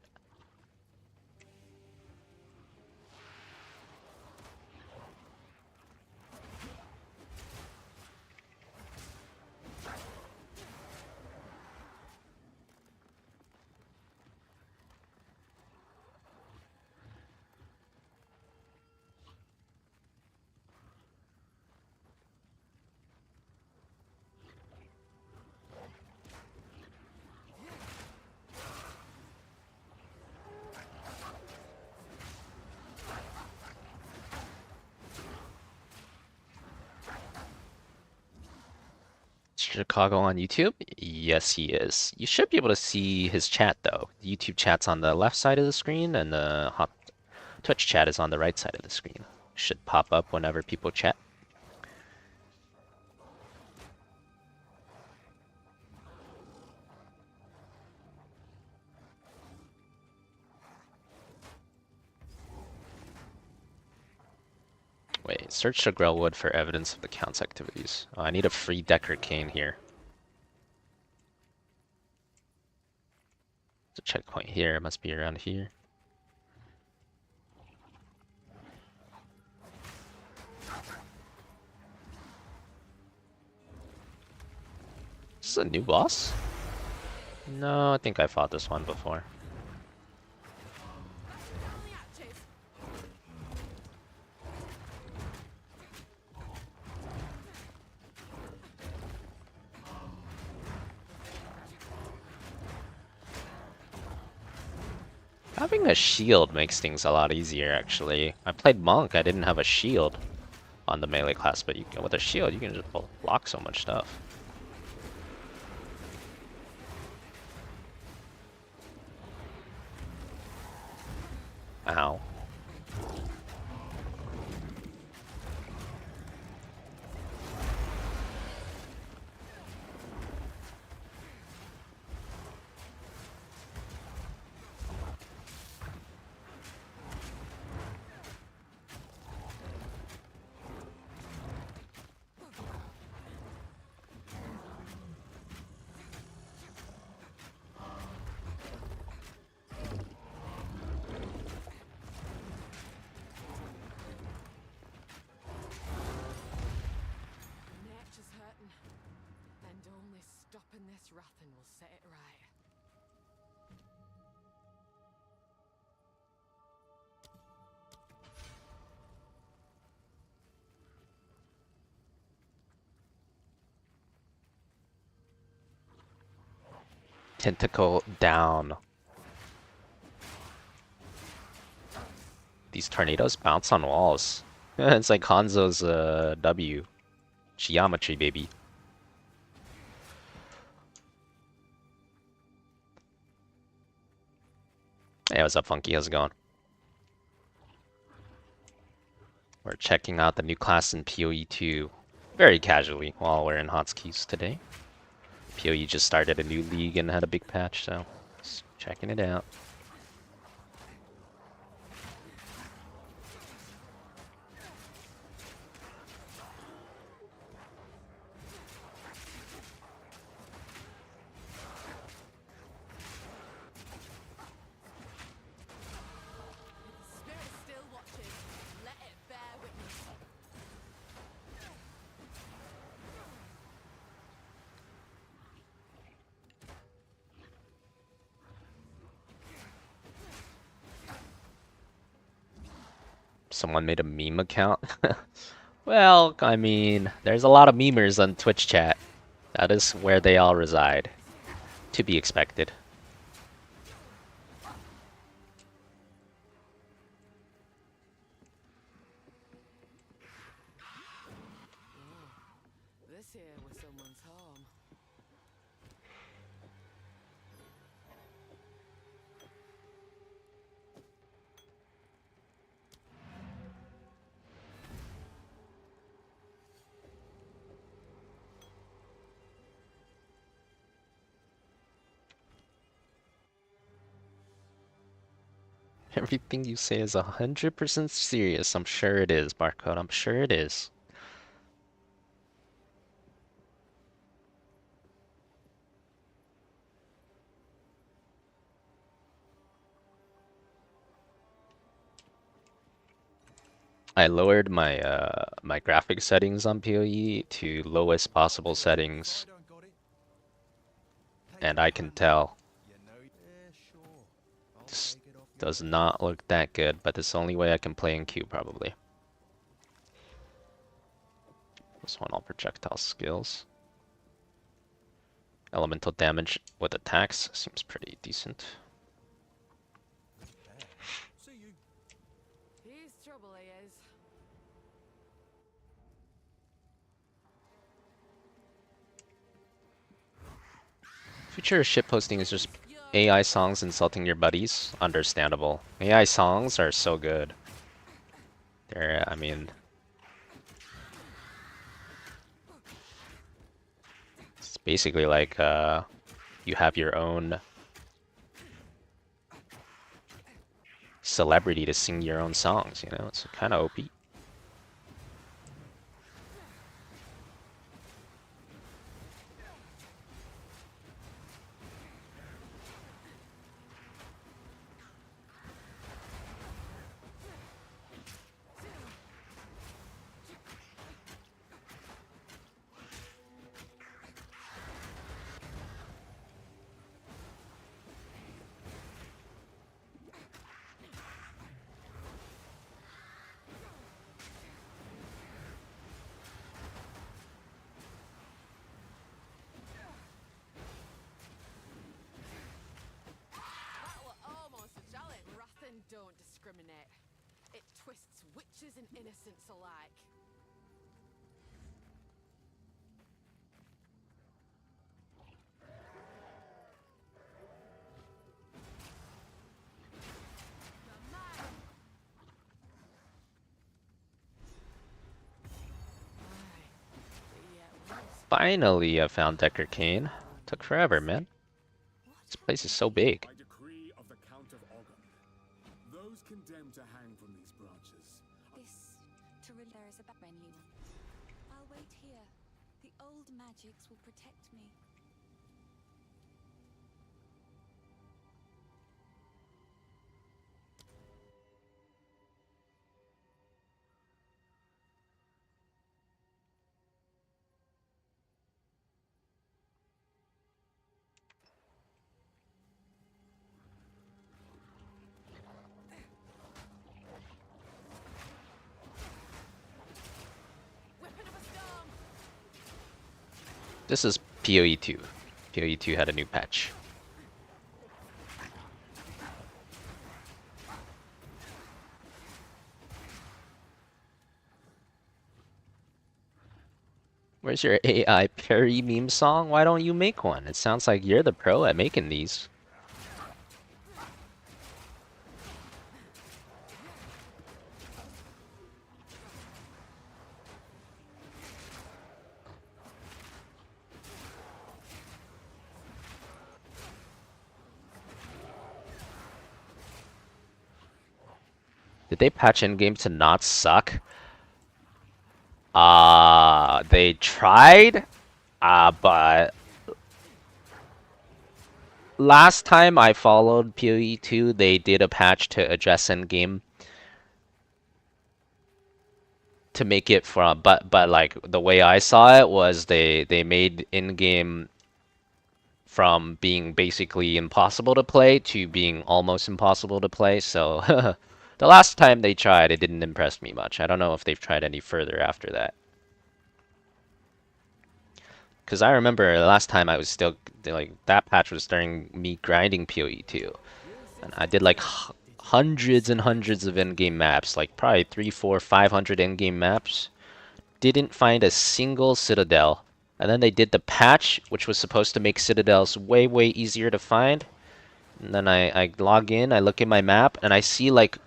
Chicago on YouTube? Yes, he is. You should be able to see his chat though. The YouTube chat's on the left side of the screen, and the Twitch chat is on the right side of the screen. Should pop up whenever people chat. Wait, search the Grellwood for evidence of the Count's activities. Oh, I need a free Decker cane here. There's a checkpoint here, it must be around here. This is a new boss? No, I think I fought this one before. Having a shield makes things a lot easier, actually. I played Monk, I didn't have a shield on the melee class, but with a shield, you can just block so much stuff. Ow. Nature's hurting, and only stopping this wrathing will set it right. Tentacle down. These tornadoes bounce on walls. It's like Hanzo's W. Geometry, baby. Hey, what's up, Funky? How's it going? We're checking out the new class in PoE 2 very casually while we're in hotkeys today. PoE just started a new league and had a big patch, so just checking it out. The spirit still watches. Let it bear witness. Someone made a meme account? Well, I mean, there's a lot of memers on Twitch chat. That is where they all reside. To be expected. This here was someone's home. Everything you say is 100% serious. I'm sure it is, Barcode. I'm sure it is. I lowered my my graphic settings on PoE to lowest possible settings, and I can tell this does not look that good, but it's the only way I can play in queue probably. This one, all projectile skills. Elemental damage with attacks seems pretty decent. He's trouble, he is. Future shitposting is just AI songs insulting your buddies. Understandable. AI songs are so good. They're, I mean, it's basically like you have your own celebrity to sing your own songs, you know? It's kind of OP. That were almost a challenge. Rathan don't discriminate. It twists witches and innocents alike. Finally, I found Decker Kane. Took forever, man. This place is so big. By decree of the Count of Ogden, those condemned to hang from these branches. This Tarilla is a friendly one. I'll wait here. The old magics will protect me. Weapon of a storm. This is PoE 2. PoE 2 had a new patch. Where's your AI parry meme song? Why don't you make one? It sounds like you're the pro at making these. Did they patch in-game to not suck? They tried, but last time I followed PoE 2, they did a patch to address in-game to make it from, but like the way I saw it was they made in-game from being basically impossible to play to being almost impossible to play. So the last time they tried, it didn't impress me much. I don't know if they've tried any further after that. Because I remember the last time I was still, like, that patch was during me grinding PoE 2. And I did like hundreds and hundreds of in-game maps, like probably 300, 400, 500 in-game maps. Didn't find a single citadel. And then they did the patch, which was supposed to make citadels way, way easier to find. And then I log in, I look at my map, and I see like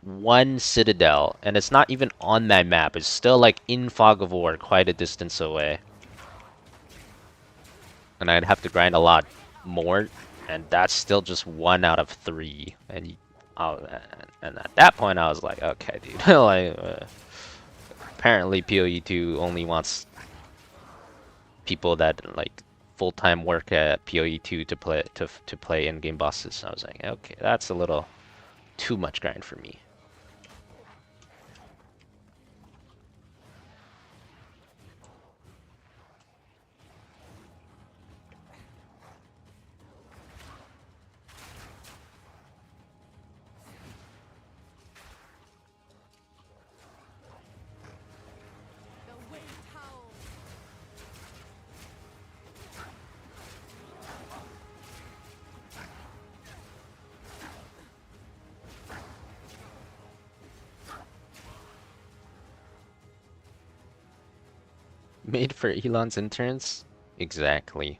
one citadel. And it's not even on my map. It's still like in Fog of War, quite a distance away. And I'd have to grind a lot more. And that's still just 1 out of 3. And at that point, I was like, okay, dude. Like, apparently, PoE 2 only wants people that like full-time work at PoE 2 to play in-game bosses. So I was like, okay, that's a little too much grind for me. The wind howls. Made for Elon's interns? Exactly.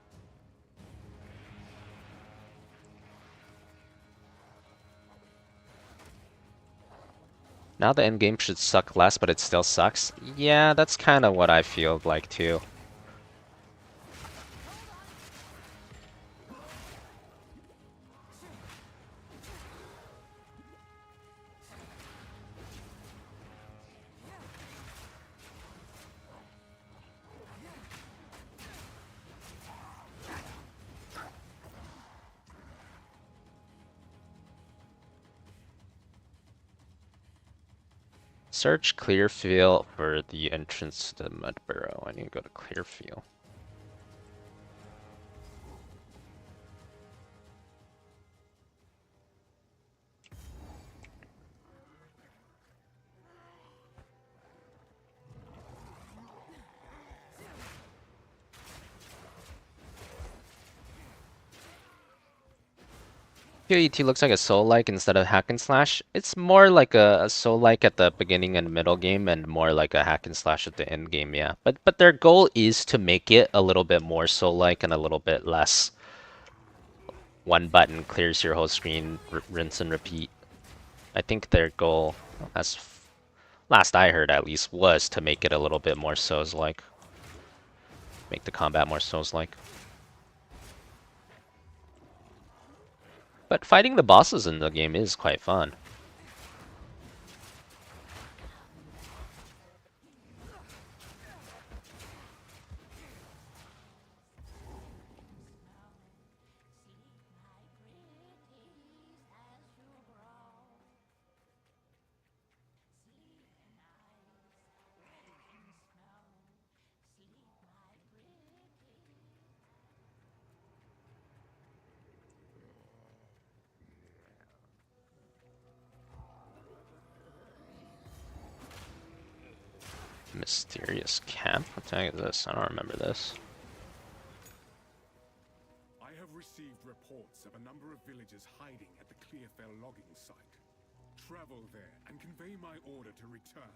Now the end game should suck less, but it still sucks. Yeah, that's kind of what I feel like too. Search Clearfield for the entrance to the Mud Burrow. I need to go to Clearfield. PoE2 looks like a soul-like instead of hack and slash. It's more like a soul-like at the beginning and middle game, and more like a hack and slash at the end game. Yeah, but their goal is to make it a little bit more soul-like and a little bit less. One button clears your whole screen, rinse and repeat. I think their goal, as last I heard at least, was to make it a little bit more Souls-like. Make the combat more Souls-like. But fighting the bosses in the game is quite fun. Mysterious camp? What the heck is this? I don't remember this. I have received reports of a number of villagers hiding at the Clearfell logging site. Travel there and convey my order to return.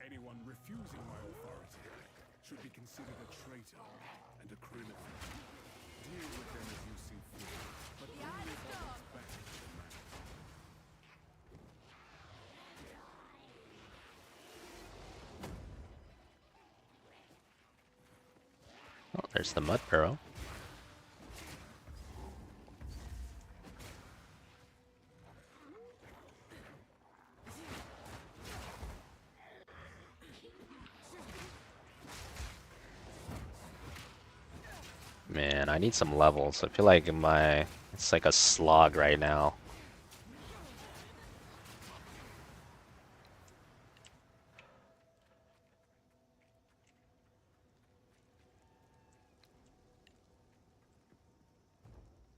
Anyone refusing my authority should be considered a traitor and a criminal. Deal with them as you see fit, but bring your bodies back to the man. Oh, there's the Mud Burrow. Man, I need some levels. I feel like it's like a slog right now.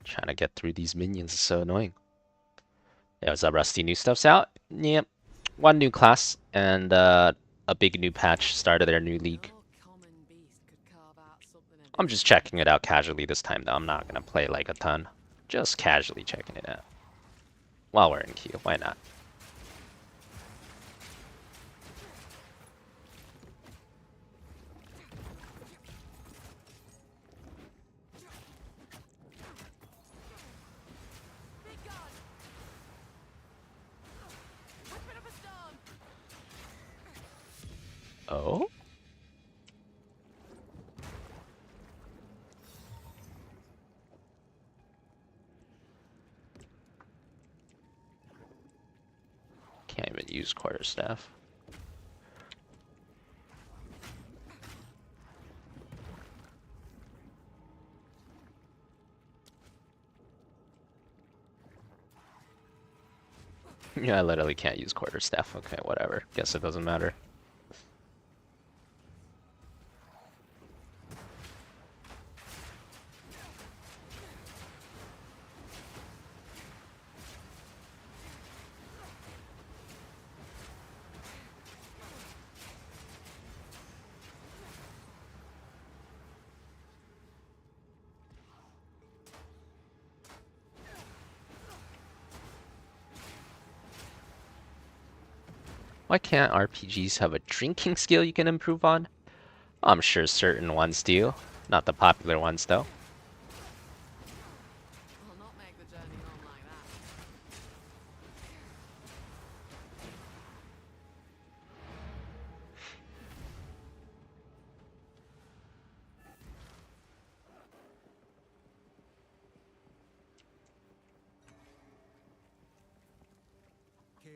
Trying to get through these minions is so annoying. Yeah, was that Rusty new stuff's out? Yep. One new class and a big new patch started their new league. I'm just checking it out casually this time though. I'm not gonna play like a ton. Just casually checking it out. While we're in queue, why not? Oh? Can't even use quarterstaff. Yeah, I literally can't use quarterstaff. Okay, whatever. Guess it doesn't matter. Why can't RPGs have a drinking skill you can improve on? I'm sure certain ones do. Not the popular ones, though. Will not make the journey home like that.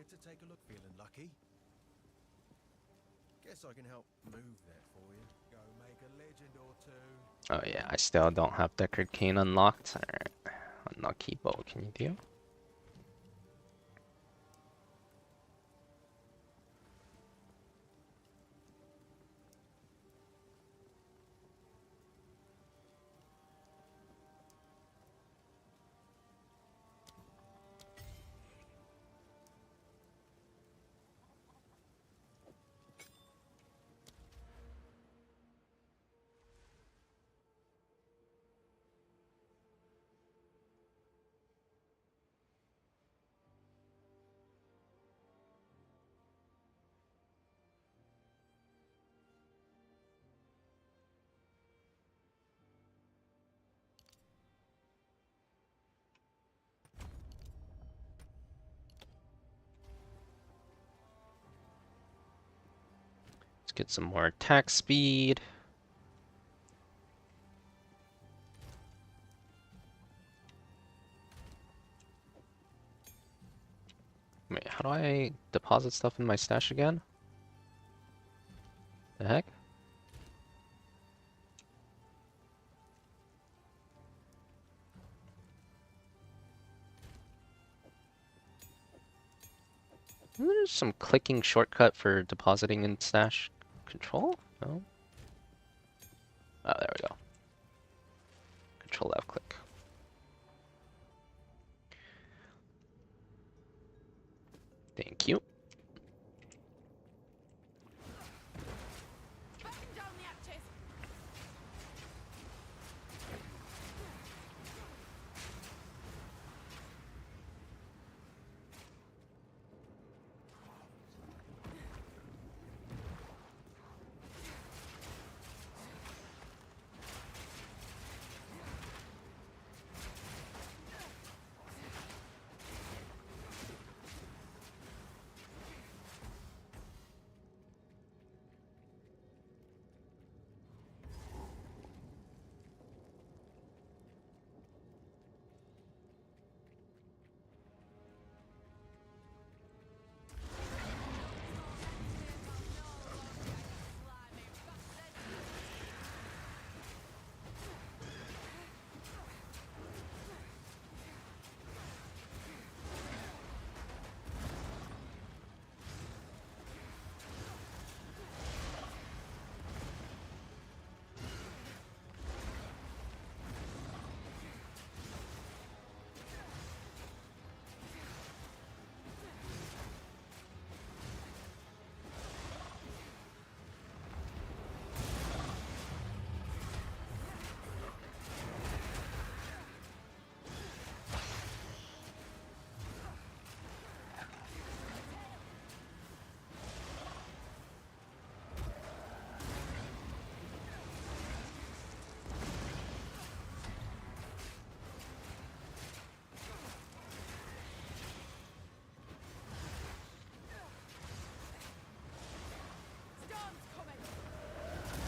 here to take a look. Feeling lucky? Guess I can help move that for you. Go make a legend or two. Oh yeah, I still don't have Deckard Cain unlocked. Alright. Unlucky bow, can you do? Let's get some more attack speed. Wait, how do I deposit stuff in my stash again? The heck? There's some clicking shortcut for depositing in stash control? No? Oh, there we go. Control left click. Thank you. Batten down the hatches.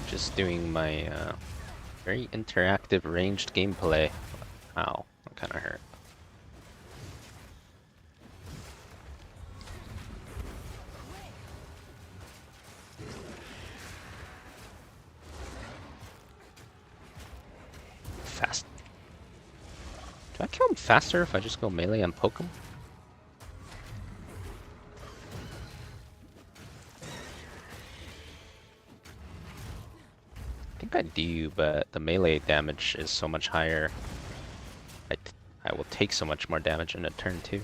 Just doing my very interactive ranged gameplay. Ow, that kind of hurt. Fast. Do I kill him faster if I just go melee and poke him? I think I do, but the melee damage is so much higher. I will take so much more damage in a turn too.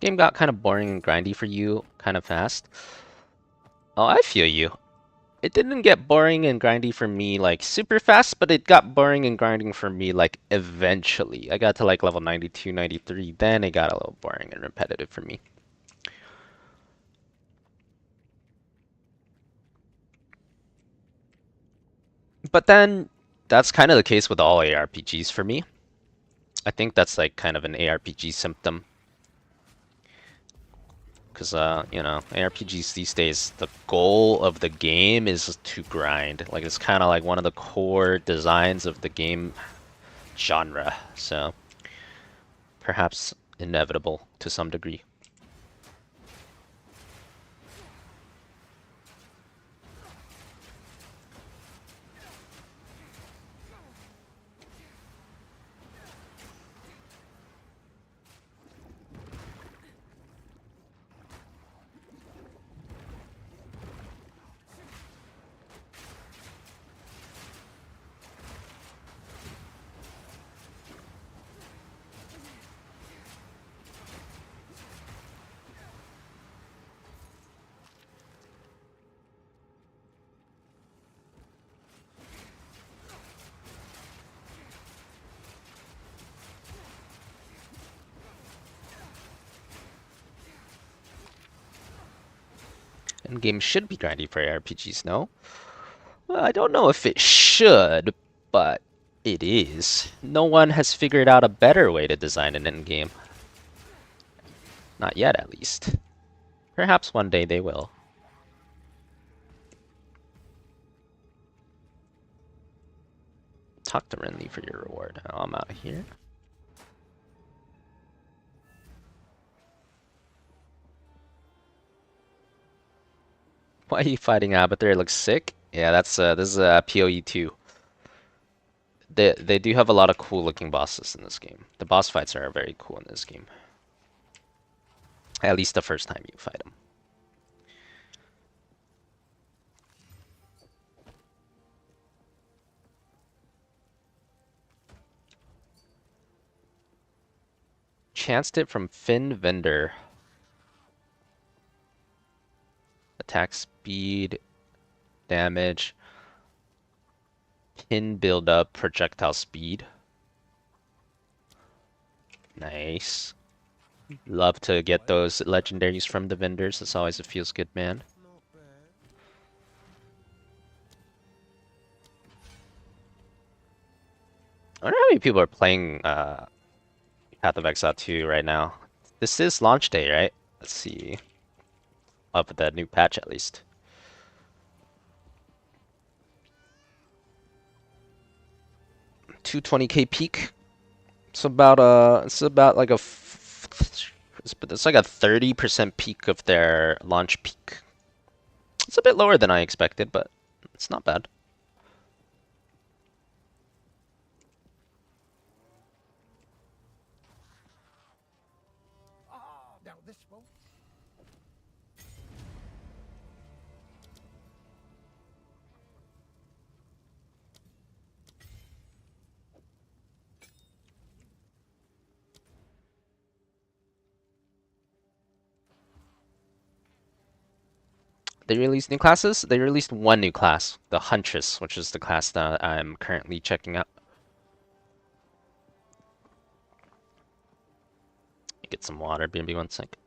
game got kind of boring and grindy for you kind of fast. Oh, I feel you. It didn't get boring and grindy for me like super fast, but it got boring and grinding for me like eventually. I got to like level 92, 93, then it got a little boring and repetitive for me. But then that's kind of the case with all ARPGs for me. I think that's like kind of an ARPG symptom. Because, you know, ARPGs these days, the goal of the game is to grind. Like, it's kind of like one of the core designs of the game genre. So, perhaps inevitable to some degree. And games should be grindy for RPGs, no? Well, I don't know if it should, but it is. No one has figured out a better way to design an endgame. Not yet, at least. Perhaps one day they will. Talk to Renly for your reward. Oh, I'm out of here. Why are you fighting Abathur? It looks sick. Yeah, that's this is PoE 2. They do have a lot of cool looking bosses in this game. The boss fights are very cool in this game. At least the first time you fight them. Chanced it from Finn Vendor. Attack speed, damage, pin build up, projectile speed. Nice. Love to get those legendaries from the vendors. It's always a feels good, man. I wonder how many people are playing Path of Exile 2 right now. This is launch day, right? Let's see. Up with that new patch at least. $220K peak. It's about like a it's like a 30% peak of their launch peak. It's a bit lower than I expected, but it's not bad. Now this one. They released new classes? They released one new class, the Huntress, which is the class that I'm currently checking out. Get some water, BNB 1 sec.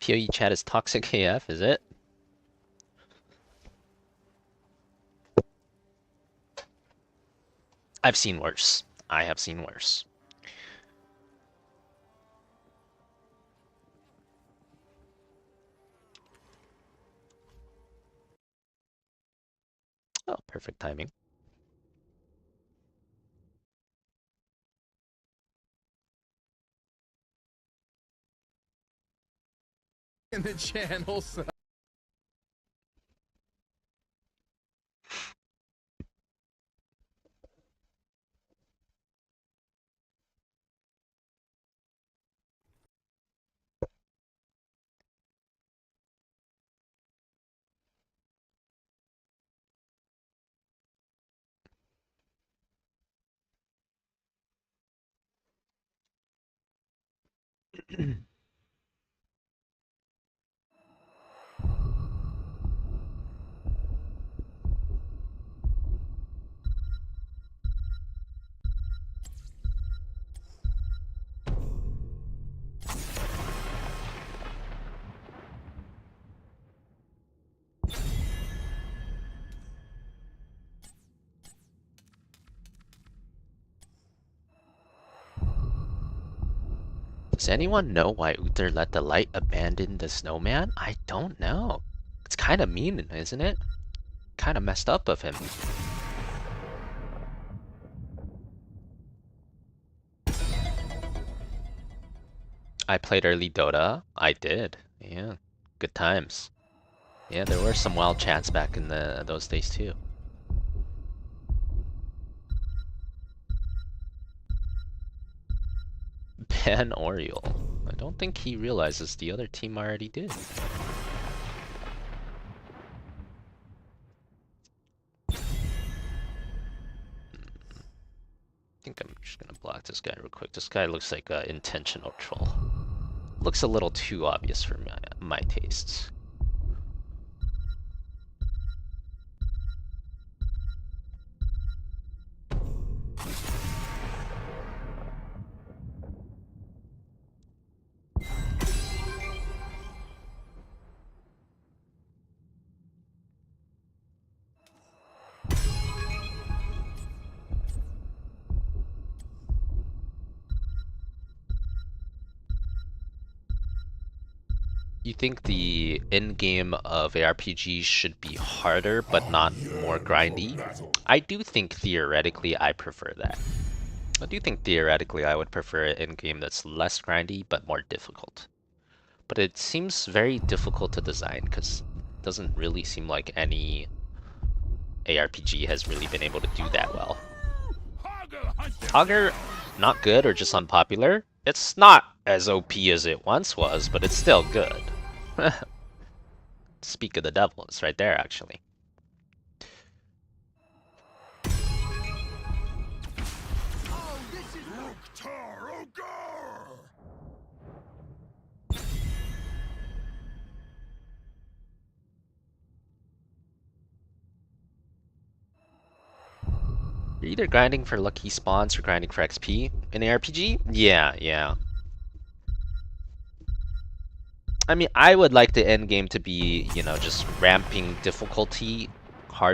PoE chat is toxic AF, is it? I've seen worse. I have seen worse. Oh, perfect timing. In the channel, so. Does anyone know why Uther let the light abandon the snowman? I don't know. It's kind of mean, isn't it? Kind of messed up of him. I played early Dota. I did. Yeah. Good times. Yeah, there were some wild chats back in those days too. Ban Oriole. I don't think he realizes the other team already did. I think I'm just gonna block this guy real quick. This guy looks like an intentional troll. Looks a little too obvious for my tastes. You think the end game of ARPGs should be harder but not more grindy? I do think theoretically I prefer that. I do think theoretically I would prefer an end game that's less grindy but more difficult. But it seems very difficult to design because it doesn't really seem like any ARPG has really been able to do that well. Augur, not good or just unpopular? It's not as OP as it once was, but it's still good. Speak of the devil, it's right there actually. Oh, this is Mukhtar Ogar! You're either grinding for lucky spawns or grinding for XP in ARPG? Yeah. I mean, I would like the end game to be, you know, just ramping difficulty,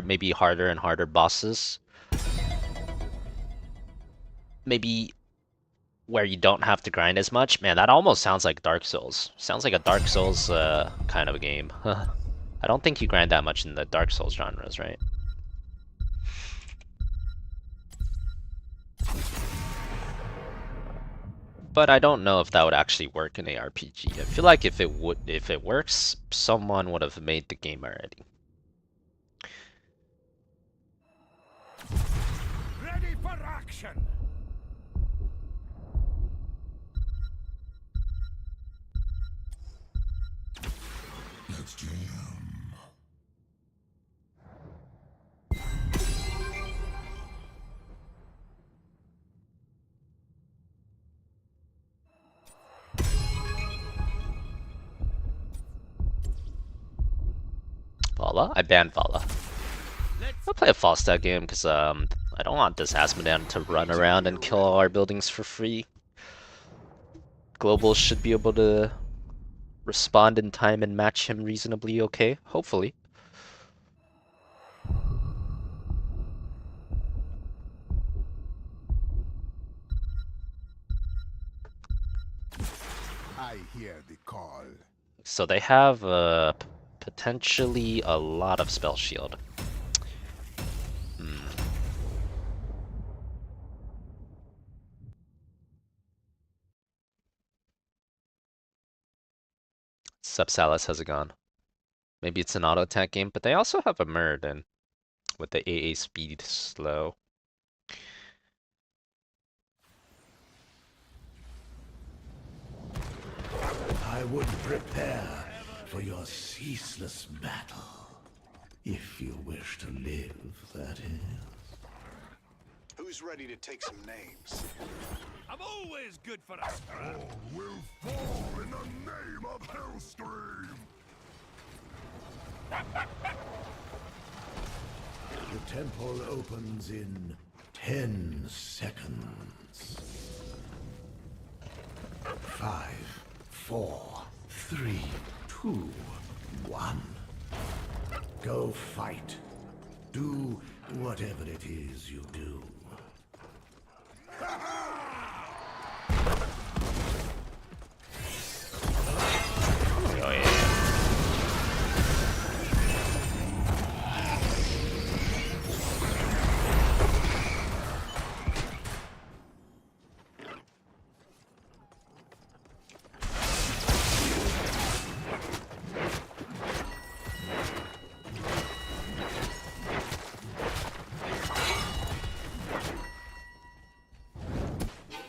maybe harder and harder bosses. Maybe where you don't have to grind as much. Man, that almost sounds like Dark Souls. Sounds like a Dark Souls kind of a game. I don't think you grind that much in the Dark Souls genres, right? But I don't know if that would actually work in ARPG. I feel like if it works, someone would have made the game already. Ready for action! Let's jam. Vala? I banned Vala. I'll play a Falstad game because I don't want this Asmodan to run around and kill all our buildings for free. Globals should be able to respond in time and match him reasonably okay, hopefully. I hear the call. So they have potentially a lot of spell shield. Subsalis has it gone. Maybe it's an auto attack game, but they also have a Muradin with the AA speed slow. I would prepare for your ceaseless battle. If you wish to live, that is. Who's ready to take some names? I'm always good for a scrap. All will fall in the name of Hellstream! The temple opens in 10 seconds. 5, 4, 3, 2, 1. Go fight. Do whatever it is you do. Oh yeah.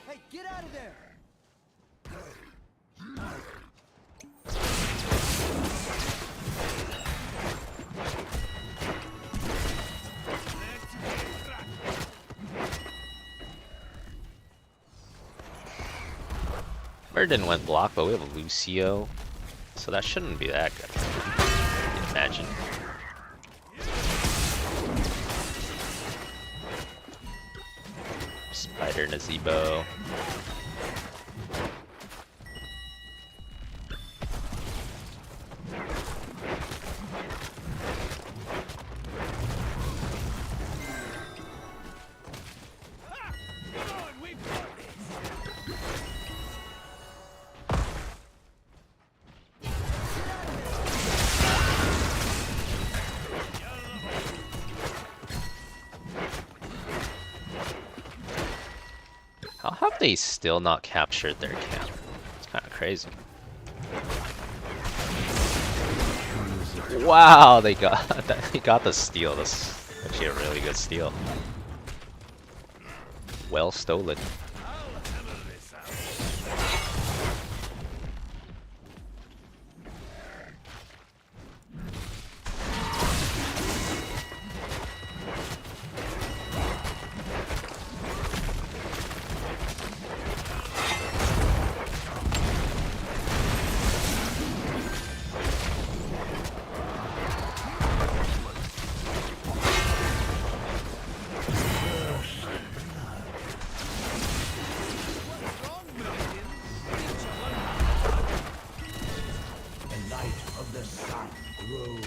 Hey, get out of there! Muradin went block, but we have a Lucio, so that shouldn't be that good. Imagine. Spider Nazebo. Come on, we've got this! How have they still not captured their camp? It's kind of crazy. Wow, they got they got the steal. That's actually a really good steal. Well stolen.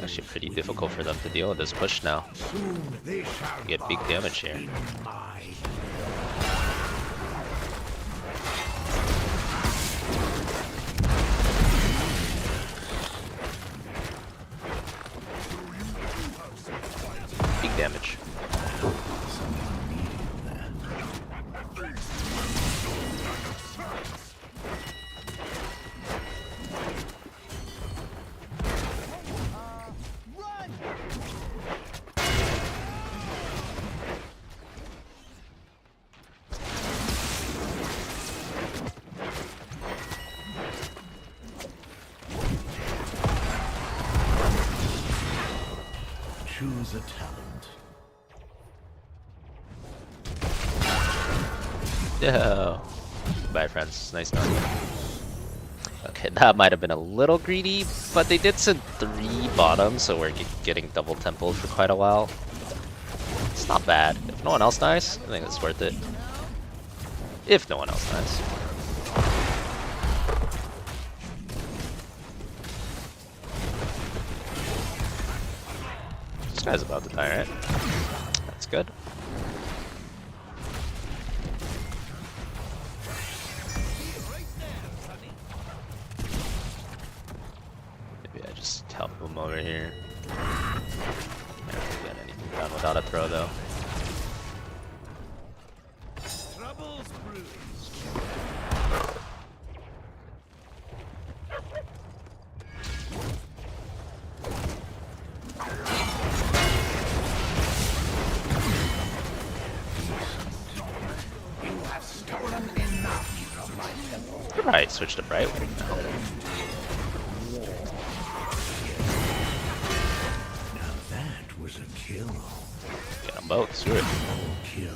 Actually pretty difficult for them to deal with this push now. You get big damage here. Big damage. Choose a talent. Yeah. Bye, friends. Nice knowing you. Okay, that might have been a little greedy, but they did send 3 bottoms, so we're getting double templed for quite a while. It's not bad. If no one else dies, I think it's worth it. If no one else dies. guy's about to die, right? That's good. Maybe I just help him over here. Can't get anything done without a throw, though. Trouble's brewing. Right, switch to bright wing now. Now that was a kill. Get them both, screw it. Kill.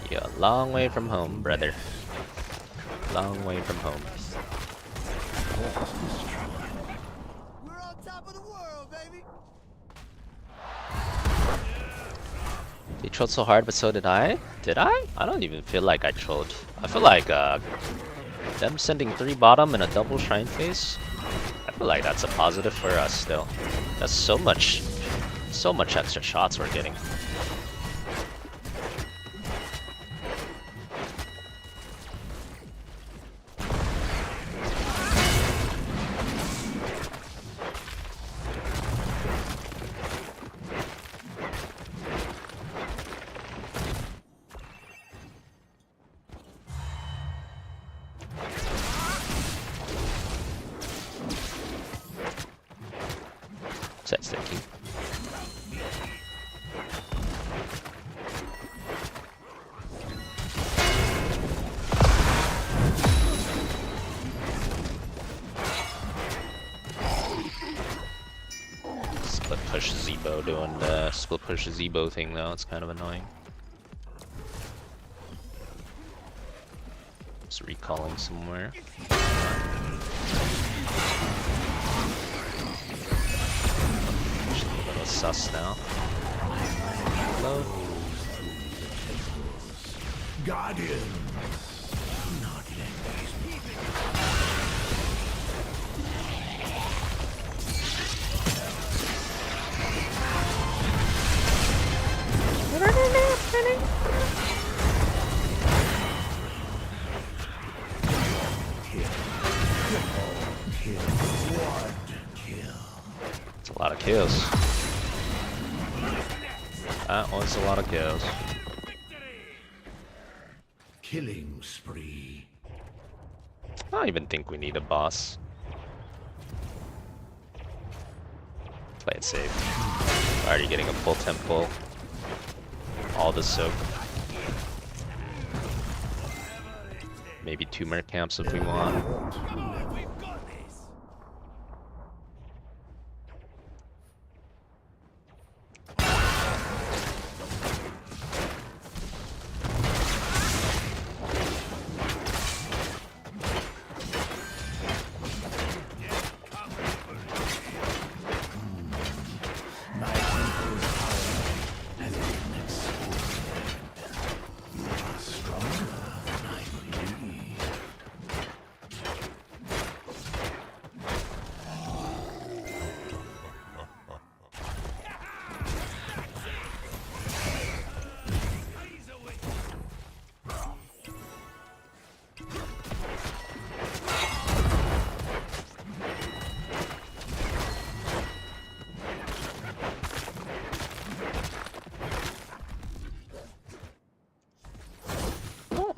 You're a long way from home, brother. Long way from home. We're on top of the world, baby. They trolled so hard, but so did I? Did I? I don't even feel like I trolled. I feel like them sending 3 bottom and a double shrine face. I feel like that's a positive for us still. That's so much extra shots we're getting. Set thinking. Split push Zebo doing the split push Zebo thing though, it's kind of annoying. Just recalling somewhere. A little sus now. Hello? Guardian. Not let these It's a lot of kills. That was a lot of kills. killing spree. I don't even think we need a boss. Play it safe. Already getting a full tempo. All the soak. Maybe 2 mer camps if we want.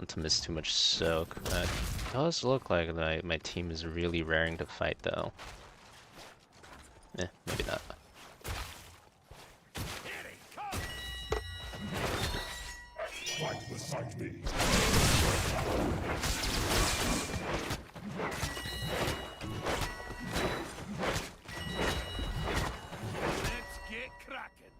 To miss too much soak. That does look like my team is really raring to fight though. Maybe not. Fight beside me. Let's get cracking.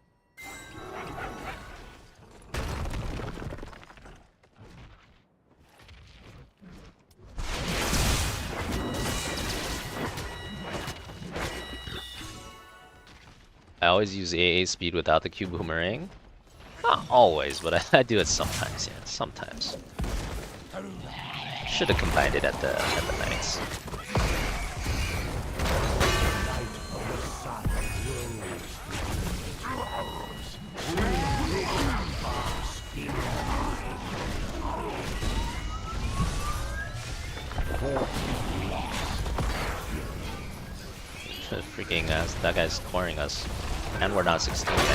I always use AA speed without the Q boomerang. Not always, but I do it sometimes, yeah, sometimes. Should have combined it at the knights. Freaking us, that guy's scoring us. And we're not 16 yet.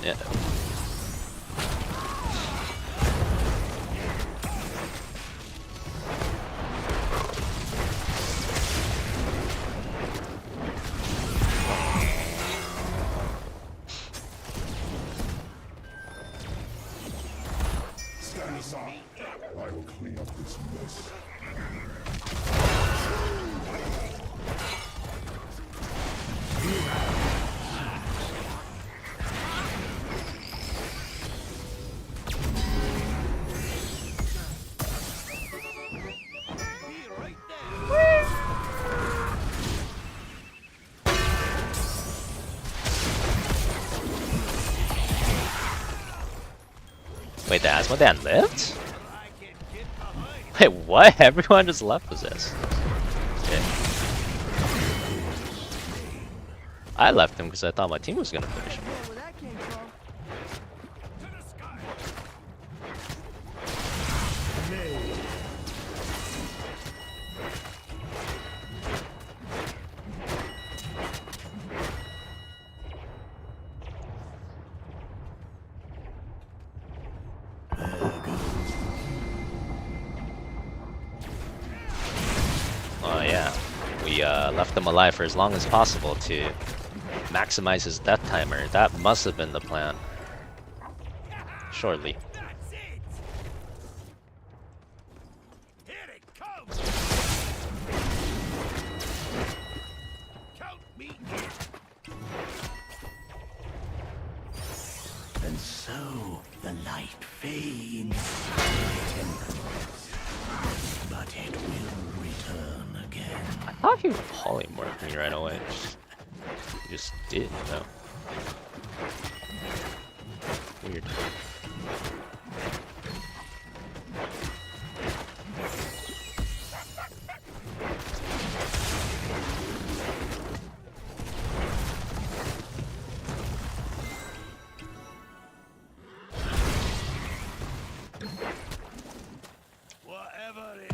Yeah. I will clean up this mess. Wait, the Asmodan lived? Wait, what? Everyone just left possessed. Okay. I left him because I thought my team was gonna finish him. Oh yeah, we left him alive for as long as possible to maximize his death timer. That must have been the plan. Surely. And so the light fades, but it will return again. I thought he would polymorph me right away. He just did, no. Weird. Whatever it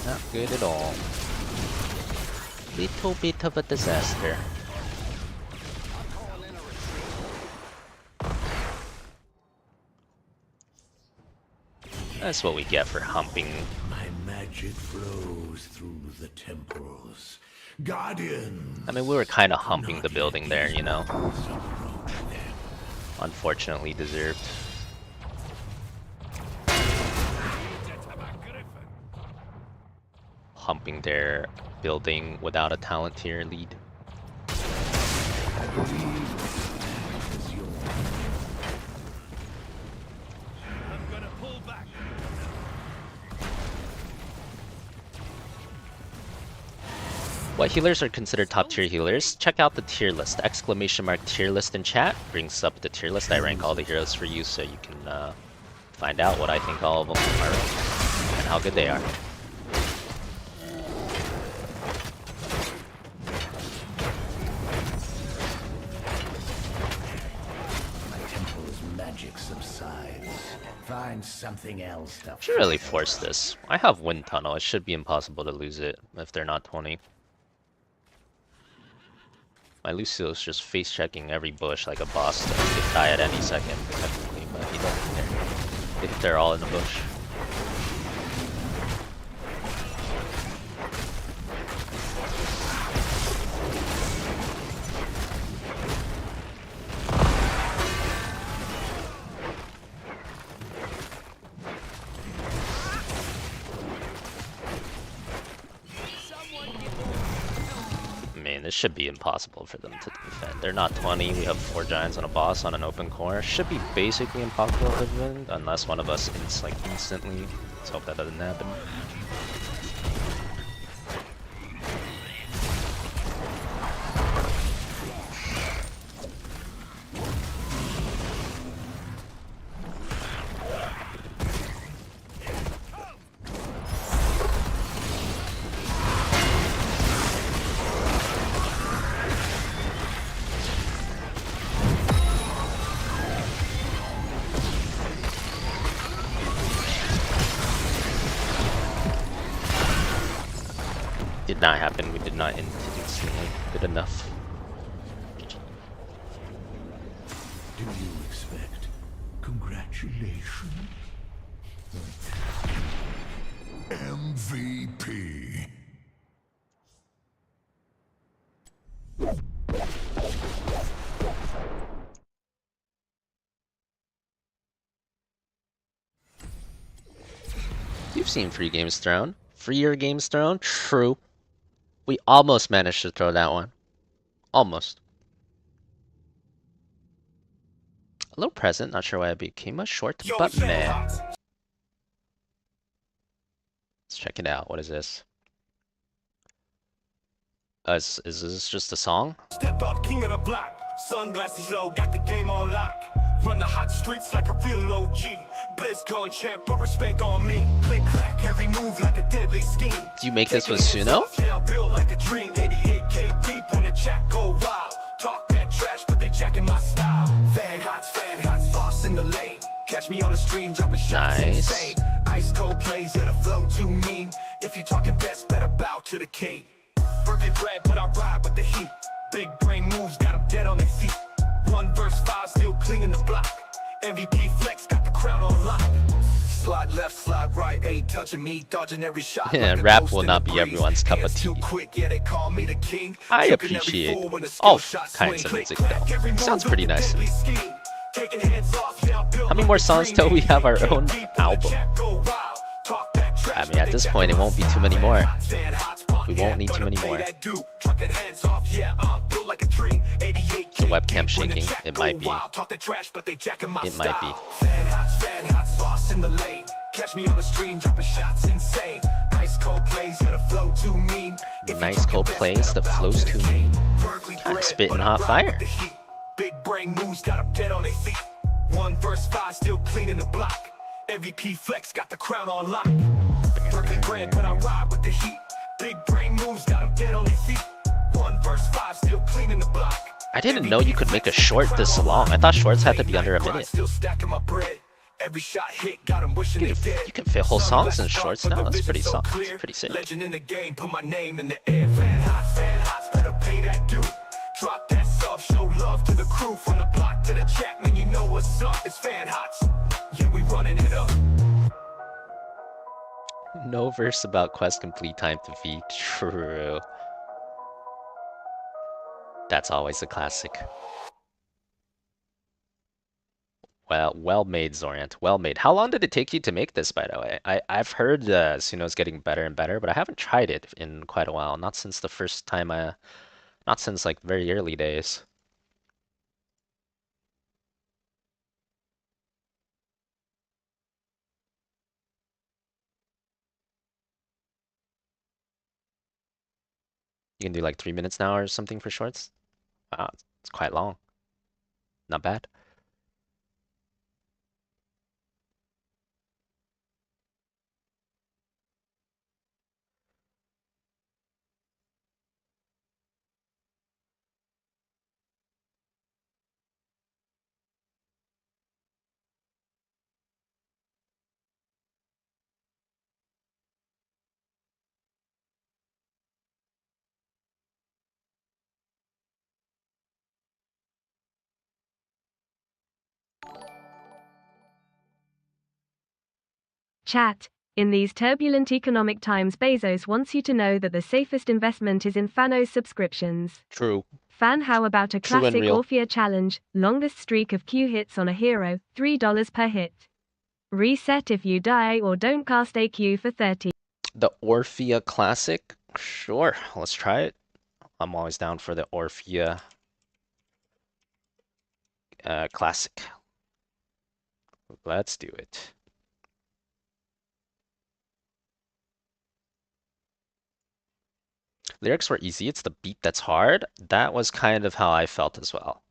Not good at all. Little bit of a disaster. That's what we get for humping. My magic flows through the temples. Guardians! I mean, we were kind of humping the building there, you know? Unfortunately deserved. Humping their building without a talent tier lead. What healers are considered top tier healers? Check out the tier list. Exclamation mark tier list in chat brings up the tier list. I rank all the heroes for you so you can find out what I think all of them are and how good they are. My temple's magic subsides. Find something else to Should really force this. I have Wind Tunnel. It should be impossible to lose it if they're not 20. My Lucio's just face checking every bush like a boss that could die at any second, technically, but he doesn't care. If they're all in the bush. This should be impossible for them to defend. They're not 20, we have 4 giants on a boss on an open core. Should be basically impossible to defend, unless one of us instantly. Let's hope that doesn't happen. Did not happen. We did not instantly. Good enough. Do you expect congratulations? MVP. You've seen free games thrown. Freer games thrown? True. We almost managed to throw that one. Almost. A little present, not sure why I became a short, but meh. Let's check it out. What is this? Is this just a song? Step up, king of the block. Sunglasses low, got the game on lock. Run the hot streets like a real OG. Blitz going champ, put respect on me. Click clack, every move like a deadly scheme. Do you make this with Suno? Build like a dream, 88K deep when the chat go wild. Talk that trash, but they jacking my style. Fan hots, boss in the lane. Catch me on the stream, jumping shots insane. Ice cold plays that a flow too mean. If you talking best, better bow to the king. Burger bread, but I ride with the heat. Big brain moves, got them dead on their feet. 1 verse 5, still cleaning the block. MVP flex, got the crowd on lock. Slide left, slide right, ain't touching me, dodging every shot. Yeah, rap will not be everyone's cup of tea. Yeah, they call me the king. I appreciate all kinds of music though. Sounds pretty nice. How many more songs till we have our own album? I mean, at this point, it won't be too many more. We won't need too many more. The webcam shaking. It might be. It might be. Catch me on the stream, dropping shots insane. Nice cold plays that flow too mean. Nice cold plays that flows too mean. I'm spitting hot fire. Big brain moves, got them dead on their feet. 1 verse 5, still cleaning the block. MVP flex, got the crown on lock. Berkeley brand, but I ride with the heat. Big brain moves, got them dead on their feet. 1 verse 5, still cleaning the block. I didn't know you could make a short this long. I thought shorts had to be under a minute. Still stacking my bread. Every shot hit, got them wishing they dead. You can fit whole songs in shorts now. That's pretty soft. Pretty sick. Legend in the game, put my name in the air. Fan hots, better pay that due. Drop that sub, show love to the crew. From the block to the chat, man, you know what's up. It's fan hots. Yeah, we running it up. No verse about quest complete time to feed. True. That's always a classic. Well made, Zoriant. Well made. How long did it take you to make this, by the way? I've heard Suno's getting better and better, but I haven't tried it in quite a while. Not since the first time not since like very early days. You can do like 3 minutes now or something for shorts. Wow, it's quite long. Not bad. Chat. In these turbulent economic times, Bezos wants you to know that the safest investment is in Fanos subscriptions. True. Fan, how about a True and classic real. Orphea challenge? Longest streak of Q hits on a hero, $3 per hit. Reset if you die or don't cast a Q for 30. The Orphea Classic? Sure, let's try it. I'm always down for the Orphea Classic. Let's do it. Lyrics were easy, it's the beat that's hard. That was kind of how I felt as well.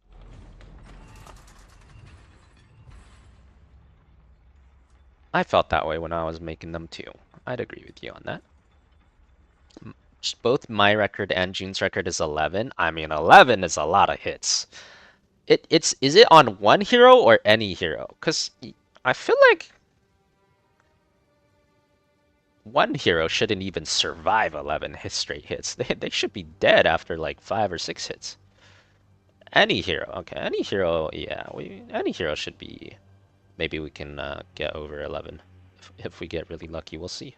I felt that way when I was making them too. I'd agree with you on that. Both my record and June's record is 11. I mean, 11 is a lot of hits. Is it on one hero or any hero? Because I feel like one hero shouldn't even survive 11 straight hits. They should be dead after like 5 or 6 hits. Any hero, okay, any hero, yeah, any hero should be. Maybe we can get over 11 if we get really lucky. We'll see.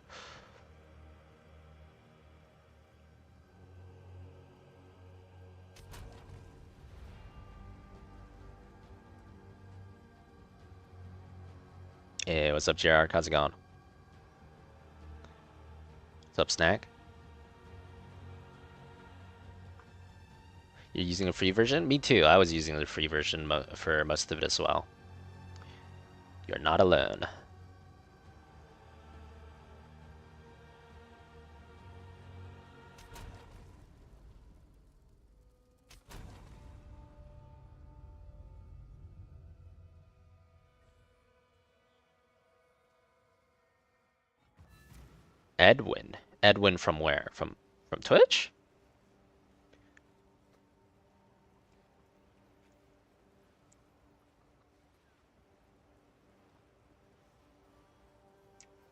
Hey, what's up, JR? How's it going? What's up, Snack? You're using a free version? Me too. I was using the free version for most of it as well. You're not alone. Edwin. Edwin from where? From Twitch?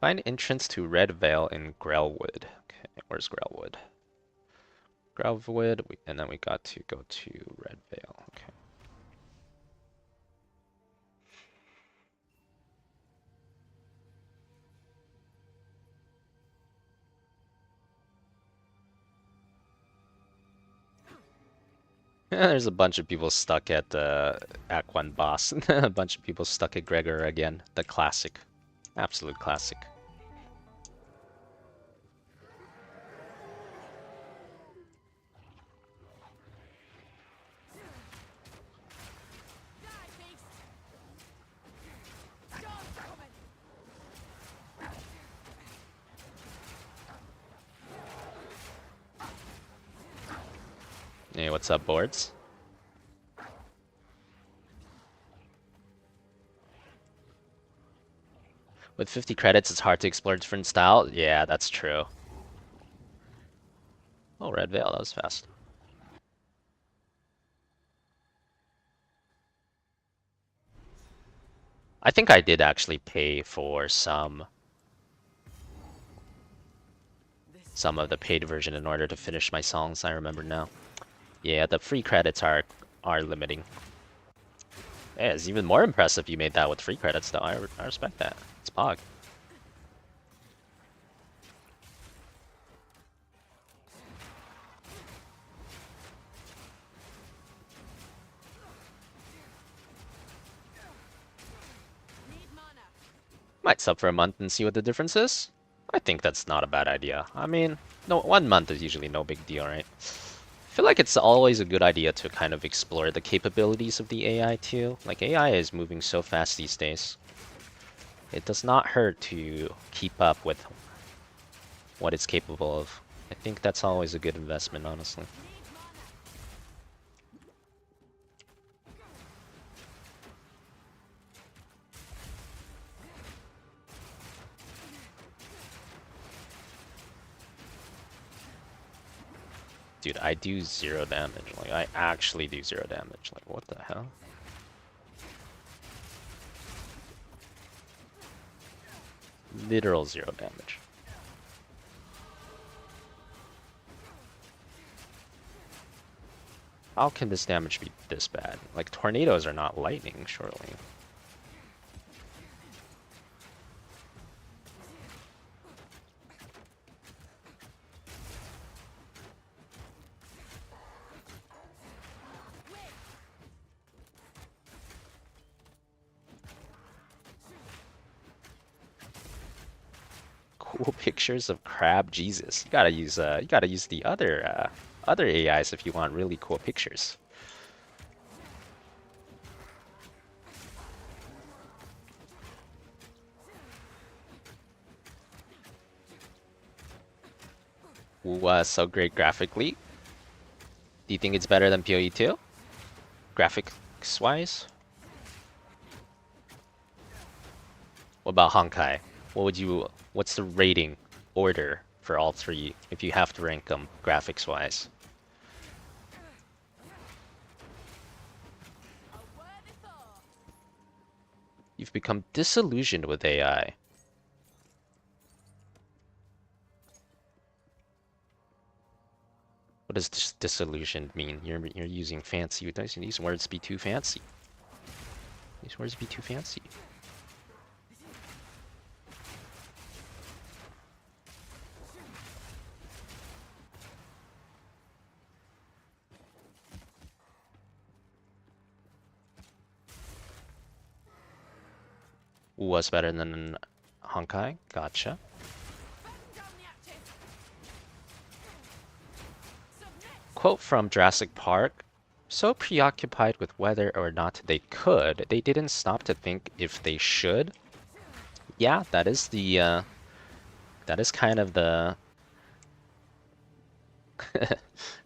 Find entrance to Red Vale in Grellwood. Okay, where's Grellwood? Grellwood, and then we got to go to Red Vale. Okay. There's a bunch of people stuck at Act 1 boss. A bunch of people stuck at Gregor again. The classic. Absolute classic. Hey, what's up, boards? With 50 credits, it's hard to explore different styles. Yeah, that's true. Oh, Red Veil, that was fast. I think I did actually pay for some of the paid version in order to finish my songs. I remember now. Yeah, the free credits are limiting. Yeah, it's even more impressive you made that with free credits, though. I respect that. It's pog. Might sub for a month and see what the difference is. I think that's not a bad idea. I mean, no, 1 month is usually no big deal, right? I feel like it's always a good idea to kind of explore the capabilities of the AI too. Like, AI is moving so fast these days. It does not hurt to keep up with what it's capable of I think that's always a good investment, honestly. Dude, I do 0 damage. Like, I actually do 0 damage. Like, what the hell? Literal 0 damage. How can this damage be this bad? Like, tornadoes are not lightning, surely. Cool pictures of crab Jesus. You gotta use the other AIs if you want really cool pictures. Ooh, so great graphically. Do you think it's better than PoE 2? Graphics wise? What about Honkai? What's the rating order for all three if you have to rank them graphics wise? You've become disillusioned with AI. What does disillusioned mean? You're using fancy. These words be too fancy. These words be too fancy. Was better than Honkai. Gotcha. Quote from Jurassic Park: so preoccupied with whether or not they could, they didn't stop to think if they should. Yeah, that is the that is kind of the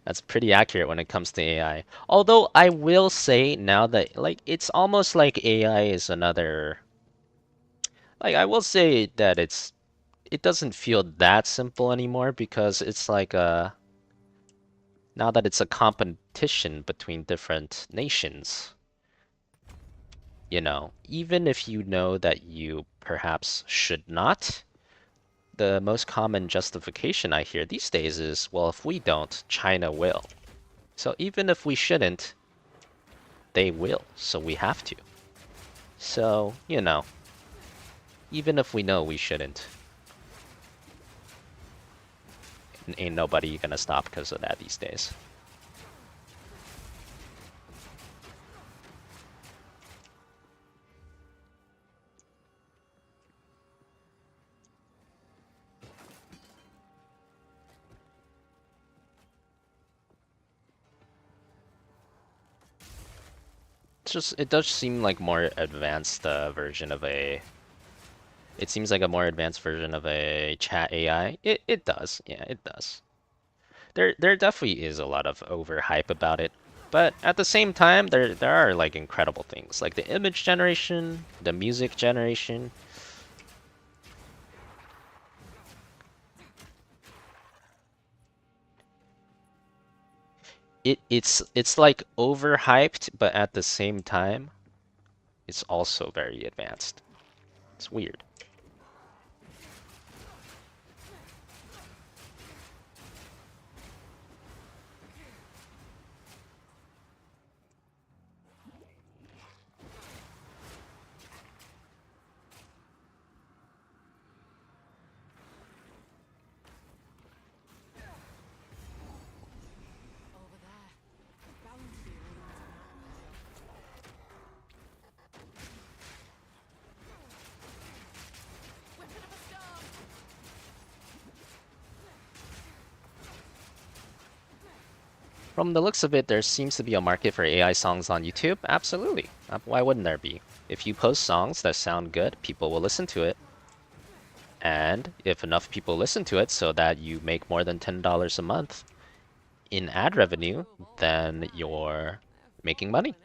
that's pretty accurate when it comes to AI. Although I will say now that like it's almost like AI is another, like I will say that it doesn't feel that simple anymore because it's like now that it's a competition between different nations. You know, even if you know that you perhaps should not, the most common justification I hear these days is, well, if we don't, China will. So even if we shouldn't, they will, so we have to. So, you know, even if we know we shouldn't, ain't nobody gonna stop because of that these days. It does seem like more advanced version of a. It seems like a more advanced version of a chat AI. It does, yeah, it does. There definitely is a lot of overhype about it, but at the same time, there are like incredible things, like the image generation, the music generation. It's like overhyped, but at the same time, it's also very advanced. It's weird. From the looks of it, there seems to be a market for AI songs on YouTube. Absolutely. Why wouldn't there be? If you post songs that sound good, people will listen to it. And if enough people listen to it so that you make more than $10 a month in ad revenue, then you're making money.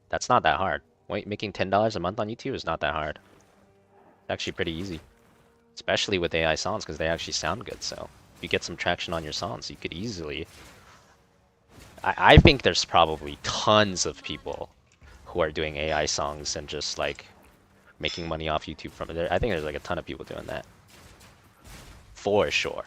That's not that hard. Wait, making $10 a month on YouTube is not that hard. It's actually pretty easy. Especially with AI songs, because they actually sound good. So if you get some traction on your songs, you could easily... I think there's probably tons of people who are doing AI songs and just like making money off YouTube from it. I think there's like a ton of people doing that. For sure.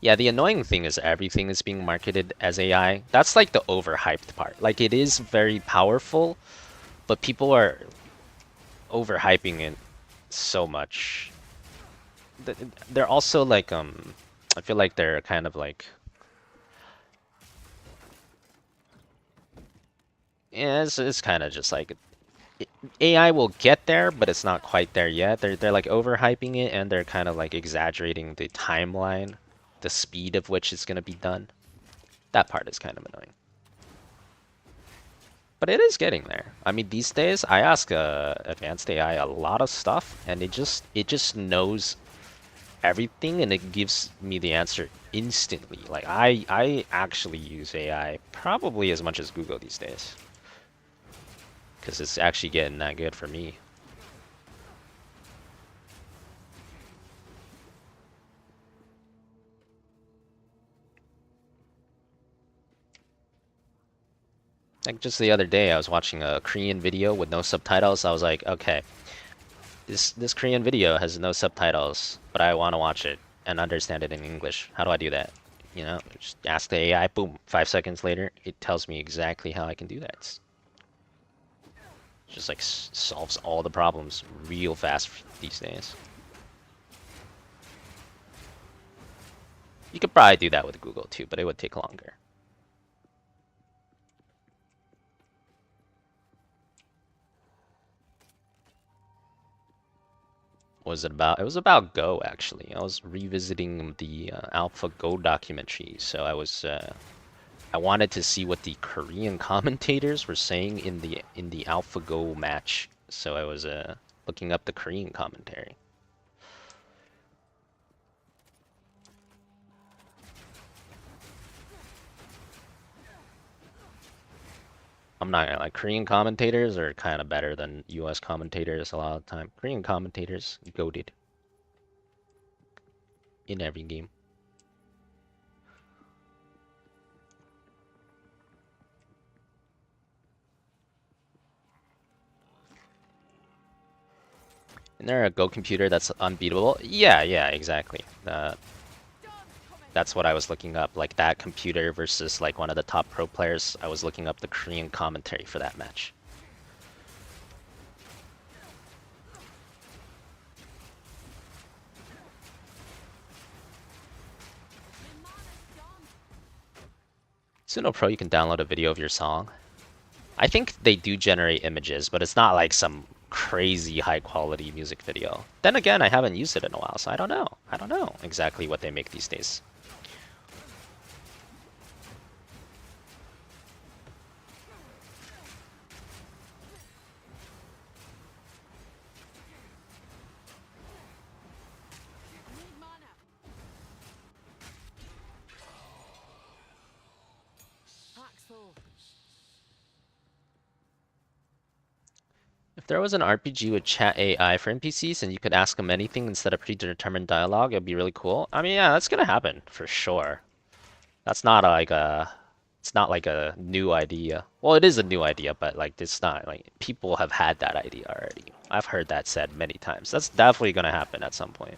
Yeah, the annoying thing is everything is being marketed as AI. That's like the overhyped part. Like it is very powerful, but people are overhyping it so much. They're also like I feel like they're kind of like, yeah, it's kind of just like AI will get there, but it's not quite there yet. They're like overhyping it, and they're kind of like exaggerating the timeline, the speed of which it's gonna be done. That part is kind of annoying. But it is getting there. I mean, these days I ask advanced AI a lot of stuff, and it just knows everything, and it gives me the answer instantly. Like I actually use AI probably as much as Google these days, because it's actually getting that good for me. Like just the other day, I was watching a Korean video with no subtitles. I was like, okay, this Korean video has no subtitles, but I want to watch it and understand it in English. How do I do that? You know, just ask the AI. Boom, 5 seconds later, it tells me exactly how I can do that. It's just like solves all the problems real fast these days. You could probably do that with Google too, but it would take longer. What was it about? It was about Go, actually. I was revisiting the AlphaGo documentary, so I wanted to see what the Korean commentators were saying in the AlphaGo match, so I was looking up the Korean commentary. I'm not gonna lie, Korean commentators are kind of better than US commentators a lot of the time. Korean commentators, goated in every game. Isn't there a Go computer that's unbeatable? Yeah, exactly. That's what I was looking up, like that computer versus like one of the top pro players. I was looking up the Korean commentary for that match. Suno Pro, you can download a video of your song. I think they do generate images, but it's not like some crazy high quality music video. Then again, I haven't used it in a while, so I don't know. I don't know exactly what they make these days. If there was an RPG with chat AI for NPCs and you could ask them anything instead of predetermined dialogue, it'd be really cool. I mean, yeah, that's gonna happen for sure. That's not like it's not like a new idea. Well, it is a new idea, but like it's not like people have had that idea already. I've heard that said many times. That's definitely gonna happen at some point.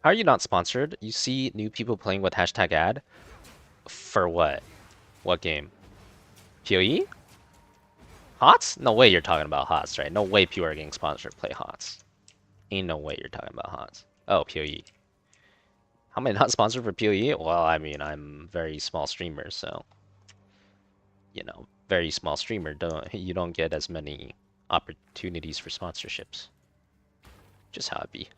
How are you not sponsored? You see new people playing with hashtag ad? For what? What game? PoE? HOTS? No way you're talking about HOTS, right? No way people are getting sponsored to play HOTS. Ain't no way you're talking about HOTS. Oh, PoE. How am I not sponsored for PoE? Well, I mean, I'm very small streamer, so you know, very small streamer. You don't get as many opportunities for sponsorships. Just how it be.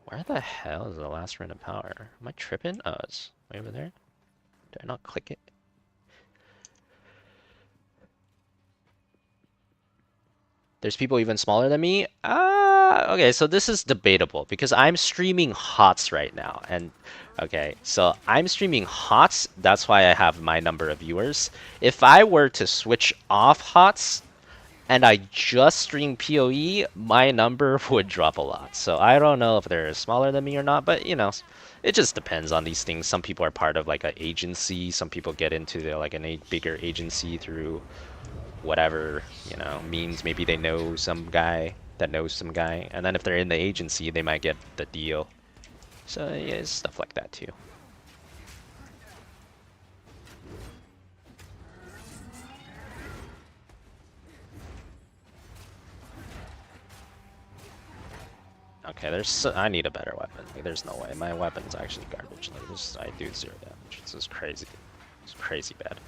Where the hell is the last run of power? Am I tripping? Oh, it's way over there. Did I not click it? There's people even smaller than me? Okay, so this is debatable because I'm streaming HOTS right now. And okay, so I'm streaming HOTS. That's why I have my number of viewers. If I were to switch off HOTS and I just stream PoE, my number would drop a lot. So I don't know if they're smaller than me or not, but you know, it just depends on these things. Some people are part of like an agency. Some people get into the, like a bigger agency through whatever, you know, means. Maybe they know some guy that knows some guy, and then if they're in the agency, they might get the deal. So yeah, it's stuff like that too. Okay, I need a better weapon. Like, there's no way. My weapon's actually garbage. Like this, I do 0 damage. This is crazy. It's crazy bad.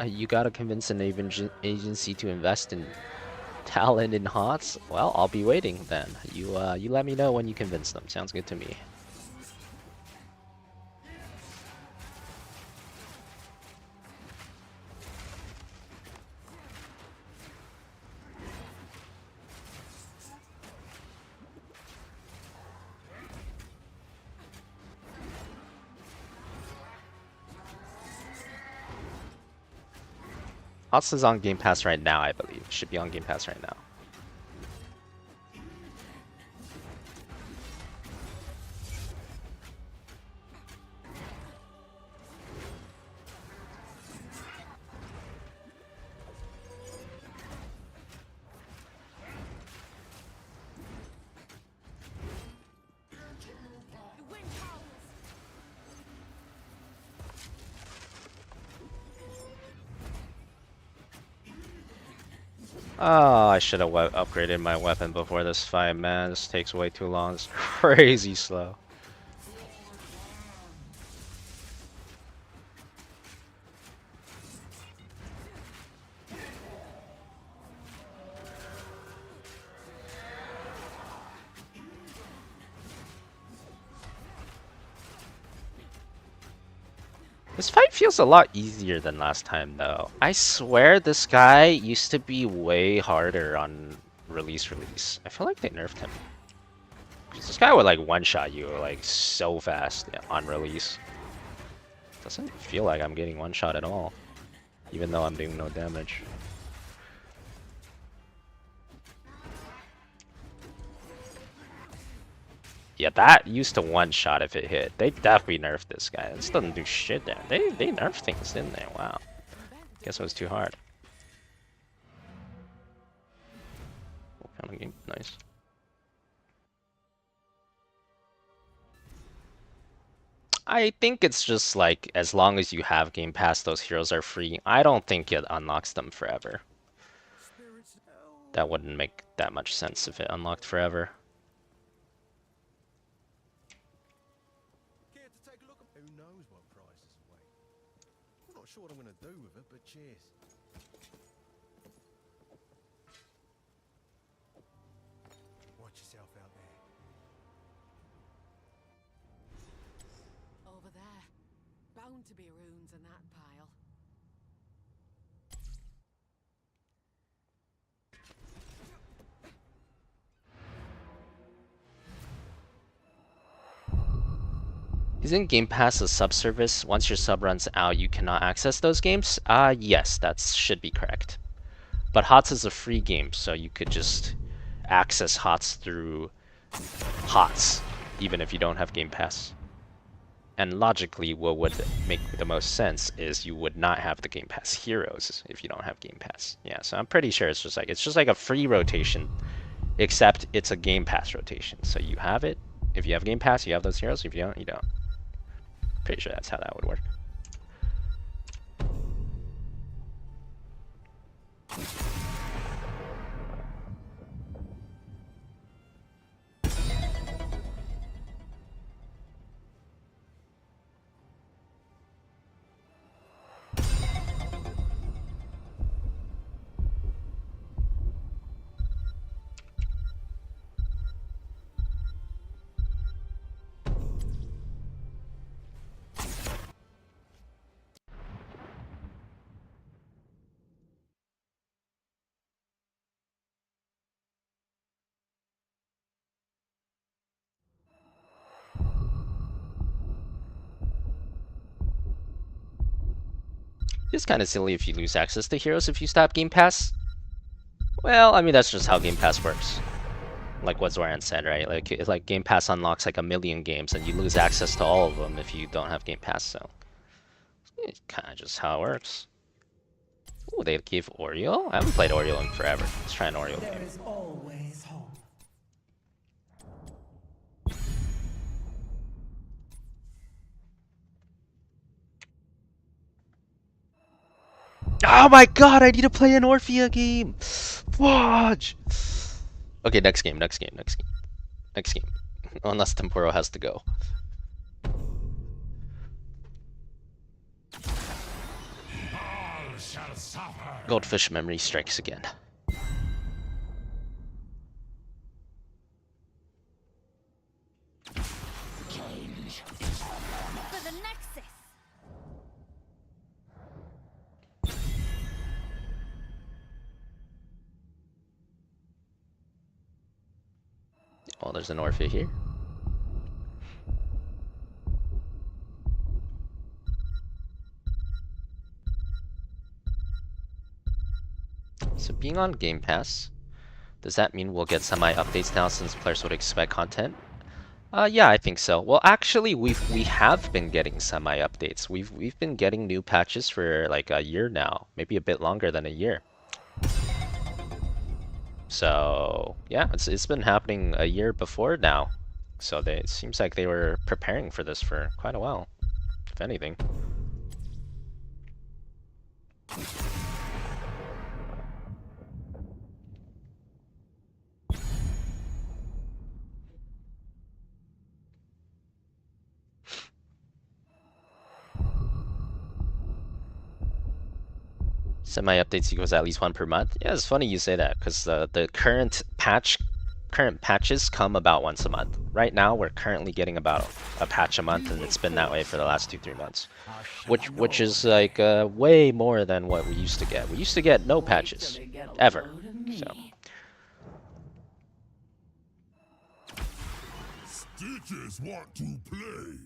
You gotta convince an agency to invest in talent in HOTS? Well, I'll be waiting then. You let me know when you convince them. Sounds good to me. HOTS is on Game Pass right now, I believe. Should be on Game Pass right now. Oh, I should have upgraded my weapon before this fight, man. This takes way too long. It's crazy slow. This fight feels a lot easier than last time, though. I swear this guy used to be way harder on release. I feel like they nerfed him. 'Cause this guy would like one-shot you like so fast on release. Doesn't feel like I'm getting one-shot at all, even though I'm doing no damage. Yeah, that used to one-shot if it hit. They definitely nerfed this guy. This doesn't do shit there. They nerfed things, didn't they? Wow. Guess it was too hard. Found a game. Nice. I think it's just like, as long as you have Game Pass, those heroes are free. I don't think it unlocks them forever. That wouldn't make that much sense if it unlocked forever. Sure what I'm gonna do with it, but cheers. Watch yourself out there. Over there. Bound to be runes in that pile. Isn't Game Pass a sub-service? Once your sub runs out, you cannot access those games? Yes, that should be correct. But HOTS is a free game, so you could just access HOTS through HOTS, even if you don't have Game Pass. And logically, what would make the most sense is you would not have the Game Pass heroes if you don't have Game Pass. Yeah, so I'm pretty sure it's just like a free rotation, except it's a Game Pass rotation. So you have it. If you have Game Pass, you have those heroes. If you don't, you don't. Pretty sure that's how that would work. It's kind of silly if you lose access to heroes if you stop Game Pass. Well, I mean, that's just how Game Pass works. Like what Zoran said, right? Like Game Pass unlocks like a million games and you lose access to all of them if you don't have Game Pass, so it's kind of just how it works. Ooh, they gave Oreo? I haven't played Oreo in forever. Let's try an Oreo game. There is always hope. Oh my god, I need to play an Orphea game! Watch! Okay, next game. Unless Temporo has to go. Goldfish memory strikes again. For the Nexus. Oh, there's an Orphea here. So being on Game Pass, does that mean we'll get semi-updates now since players would expect content? Yeah, I think so. Well, actually, we have been getting semi-updates. We've been getting new patches for like a year now, maybe a bit longer than a year. So yeah, it's been happening a year before now. So it seems like they were preparing for this for quite a while, if anything. Semi-updates equals at least one per month. Yeah, it's funny you say that because the current patches come about once a month. Right now, we're currently getting about a patch a month, and it's been that way for the last 2-3 months, which is like way more than what we used to get. We used to get no patches ever. So. Stitches want to play.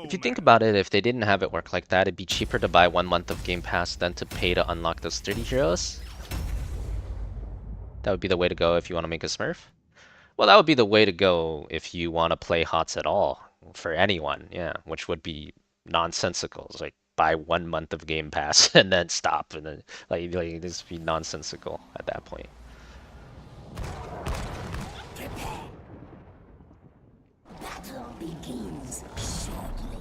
If you think about it, if they didn't have it work like that, it'd be cheaper to buy 1 month of Game Pass than to pay to unlock those 30 heroes. That would be the way to go if you want to make a Smurf. Well, that would be the way to go if you want to play HOTS at all, for anyone, yeah, which would be nonsensical. It's like buy 1 month of Game Pass and then stop, and then like this would be nonsensical at that point. Battle begins shortly.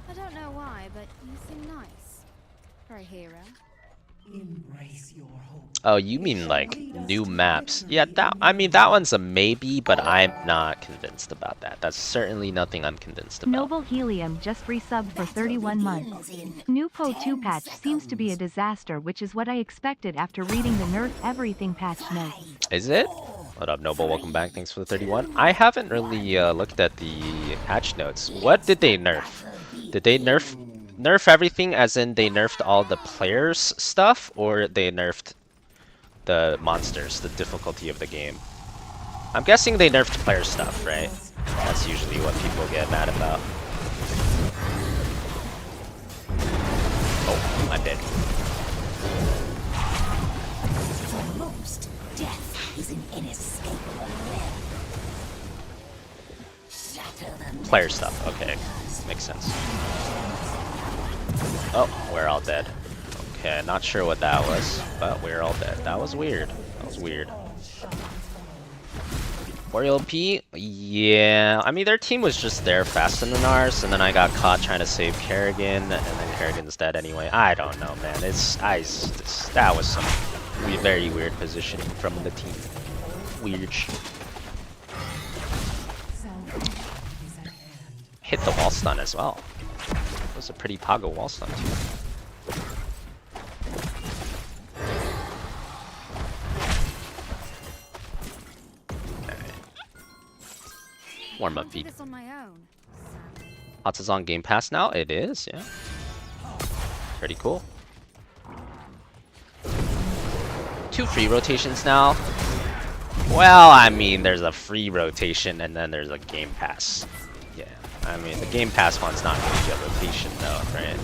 I don't know why, but you seem nice for a hero. Embrace your hope. Oh, you mean like new maps? Yeah, I mean that one's a maybe, but I'm not convinced about that. That's certainly nothing I'm convinced about. Noble Helium just resubbed for 31 months. New Po 2 patch seems to be a disaster, which is what I expected after reading the Nerf Everything patch notes. Is it? What up, Noble? Welcome back. Thanks for the 31. I haven't really looked at the patch notes. What did they nerf? Did they nerf nerf everything as in they nerfed all the players stuff, or they nerfed the monsters, the difficulty of the game? I'm guessing they nerfed player stuff, right? That's usually what people get mad about. Oh, I'm dead. For most, death is an inescapable web. Shatter them. Player stuff, okay. Makes sense. Oh, we're all dead. Okay, not sure what that was, but we're all dead. That was weird. That was weird. Oriole P? Yeah, I mean their team was just there faster than ours, and then I got caught trying to save Kerrigan, and then Kerrigan's dead anyway. I don't know, man. That was some very weird positioning from the team. Weird. Hit the wall stun as well. It was a pretty pogo wall stun too. Warm up feed. HOTS is on Game Pass now? It is, yeah. Pretty cool. 2 free rotations now. Well, I mean, there's a free rotation and then there's a Game Pass. Yeah, I mean, the Game Pass one's not really a rotation though, right?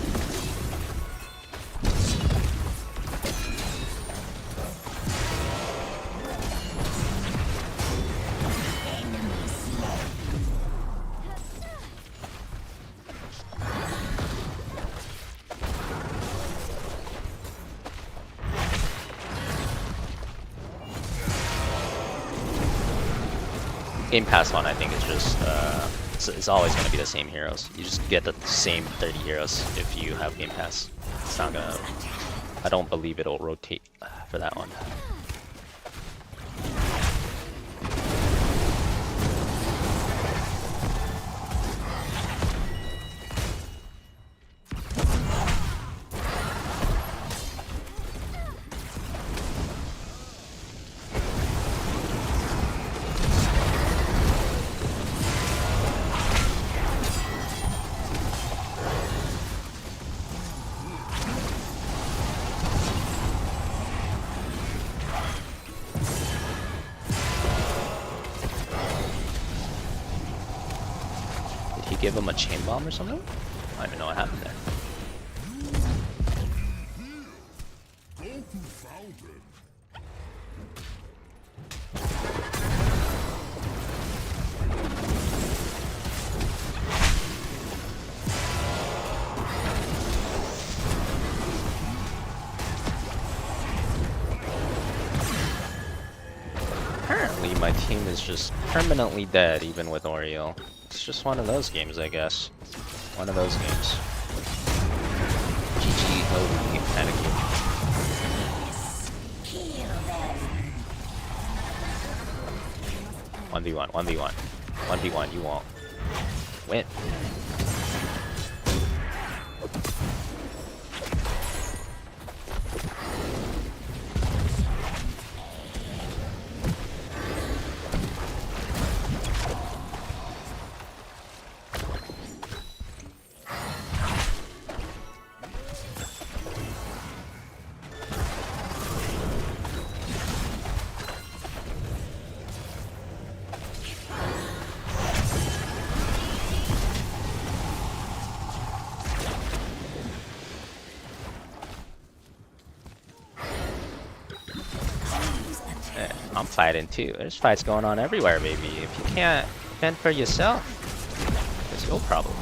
Game Pass one, I think, is just it's always going to be the same heroes. You just get the same 30 heroes if you have Game Pass. It's not gonna. I don't believe it'll rotate for that one. Give him a chain bomb or something? I don't even know what happened there. Apparently my team is just permanently dead even with Oriole. It's just one of those games, I guess. One of those games. GG, holy panic. 1v1, 1v1. 1v1, you won't win. I'm fighting too. There's fights going on everywhere, baby. If you can't fend for yourself, it's your problem.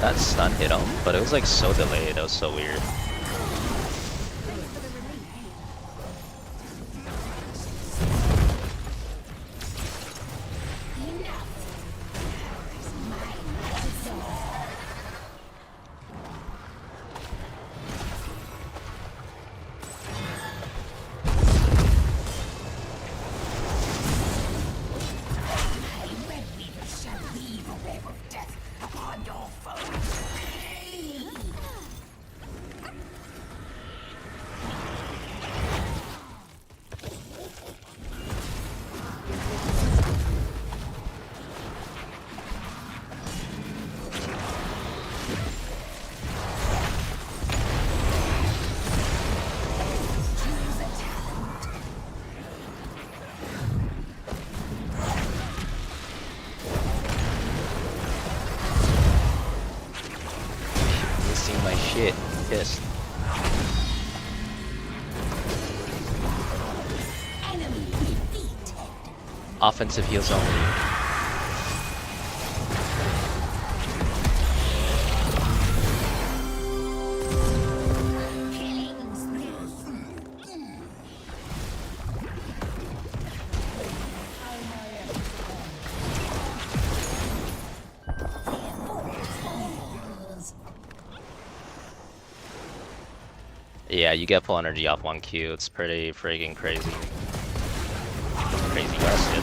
That stun hit him, but it was like so delayed. It was so weird. Offensive heals only. Yeah, you get full energy off 1Q. It's pretty friggin' crazy. Crazy bastard.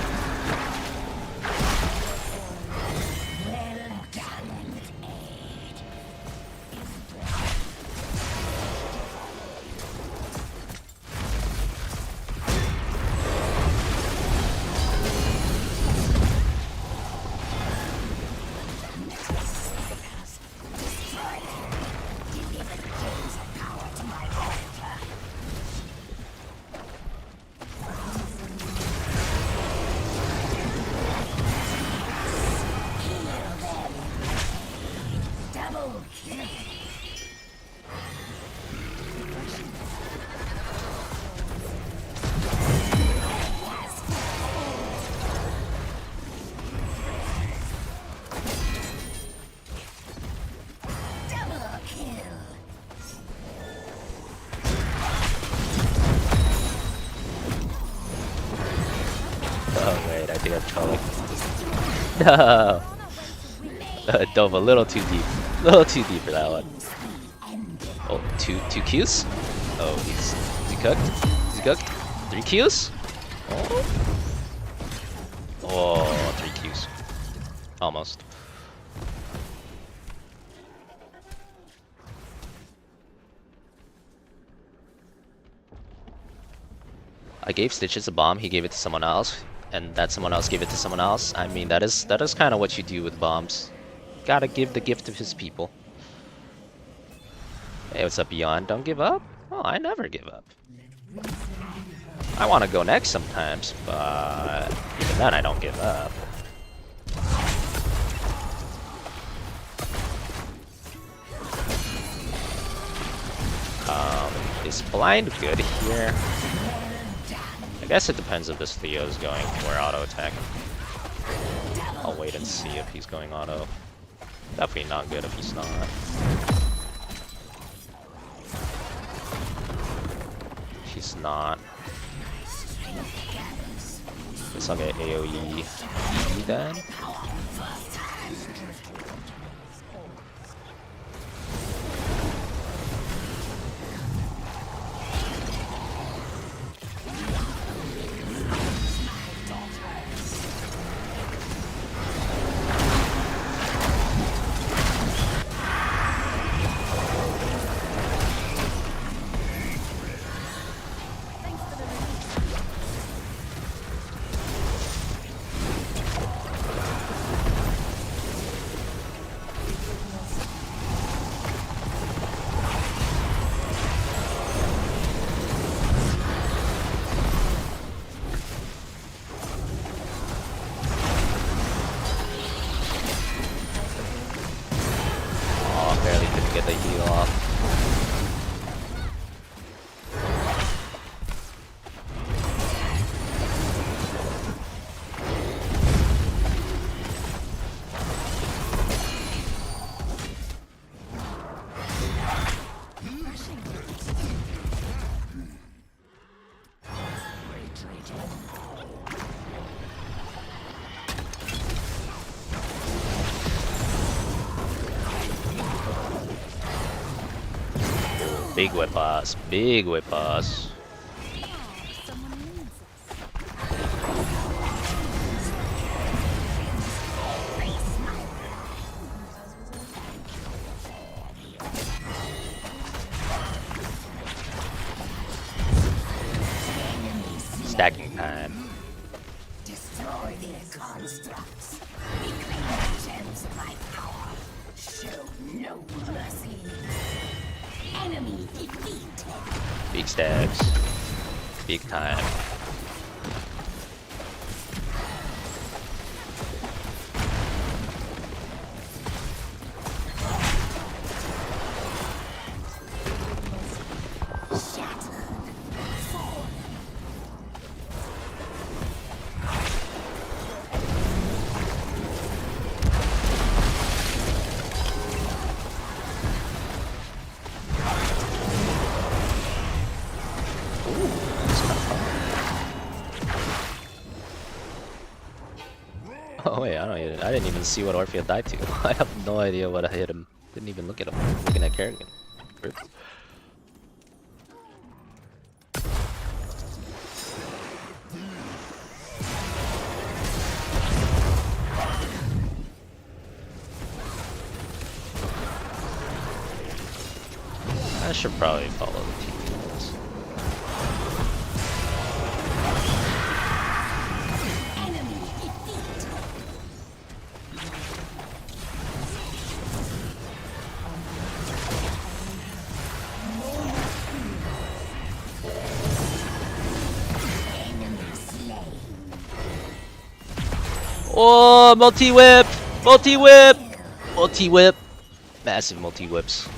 Oh wait, I think I'm trolling. No! Dove a little too deep. A little too deep for that one. Oh, two Qs? Oh, is he cooked? Is he cooked? 3 Qs? Oh, 3 Qs. Almost. I gave Stitches a bomb, he gave it to someone else, and that someone else gave it to someone else. I mean, that is kind of what you do with bombs. Gotta give the gift of his people. Hey, what's up, Beyond? Don't give up? Oh, I never give up. I want to go next sometimes, but even then I don't give up. Is blind good here? I guess it depends if this Theo is going for auto attack. I'll wait and see if he's going auto. Definitely not good if he's not. He's not. Guess I'll get AoE then. Get the heal off. Big whip us, big whip us. Stacking time. Destroy their constructs. Reclaim the gems of my power. Show no mercy. Enemy defeated. Big stacks. Big time. That's kind of fun. Oh wait, I didn't even see what Orpheus died to. I have no idea what I hit him. Didn't even look at him. Looking at Kerrigan. I should probably follow the team. Oh, multi-whip! Multi-whip! Multi-whip! Massive multi-whips.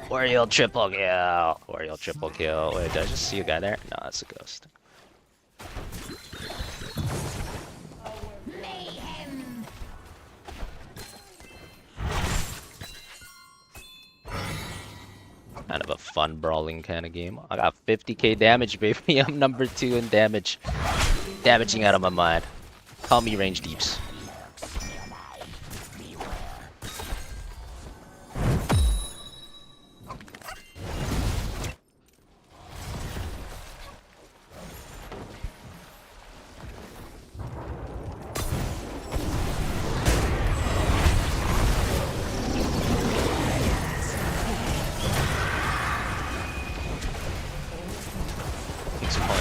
Wario triple kill! Wario triple kill. Wait, did I just see a guy there? No, that's a ghost. Kind of a fun brawling kind of game. I got 50k damage, baby. I'm number 2 in damage. Damaging out of my mind. Call me range deeps.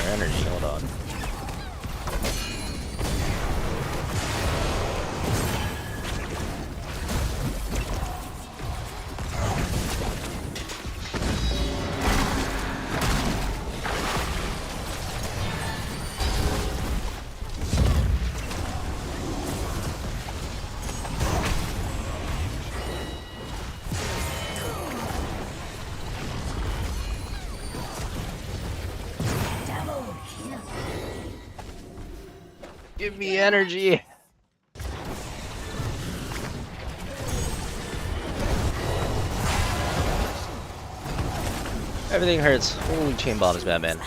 Energy, hold on. Give me energy. Everything hurts. Holy chain bombs, Batman.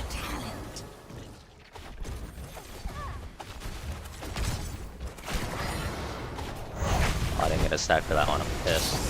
Oh, I didn't get a stack for that one. I'm pissed.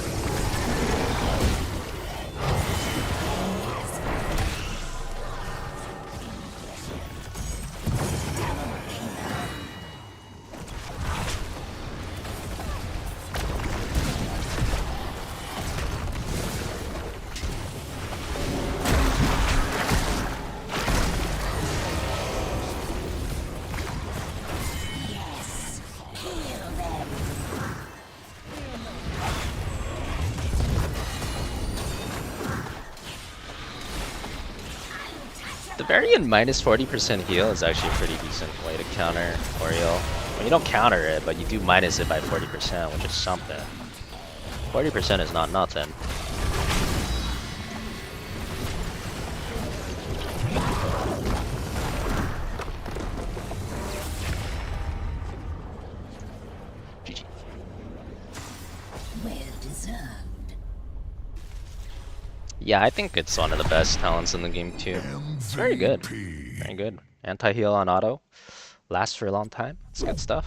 The Varian minus 40% heal is actually a pretty decent way to counter Oriole. Well, you don't counter it, but you do minus it by 40%, which is something. 40% is not nothing. GG. Well deserved. Yeah, I think it's one of the best talents in the game too. It's very good. Very good. Anti-heal on auto. Lasts for a long time. It's good stuff.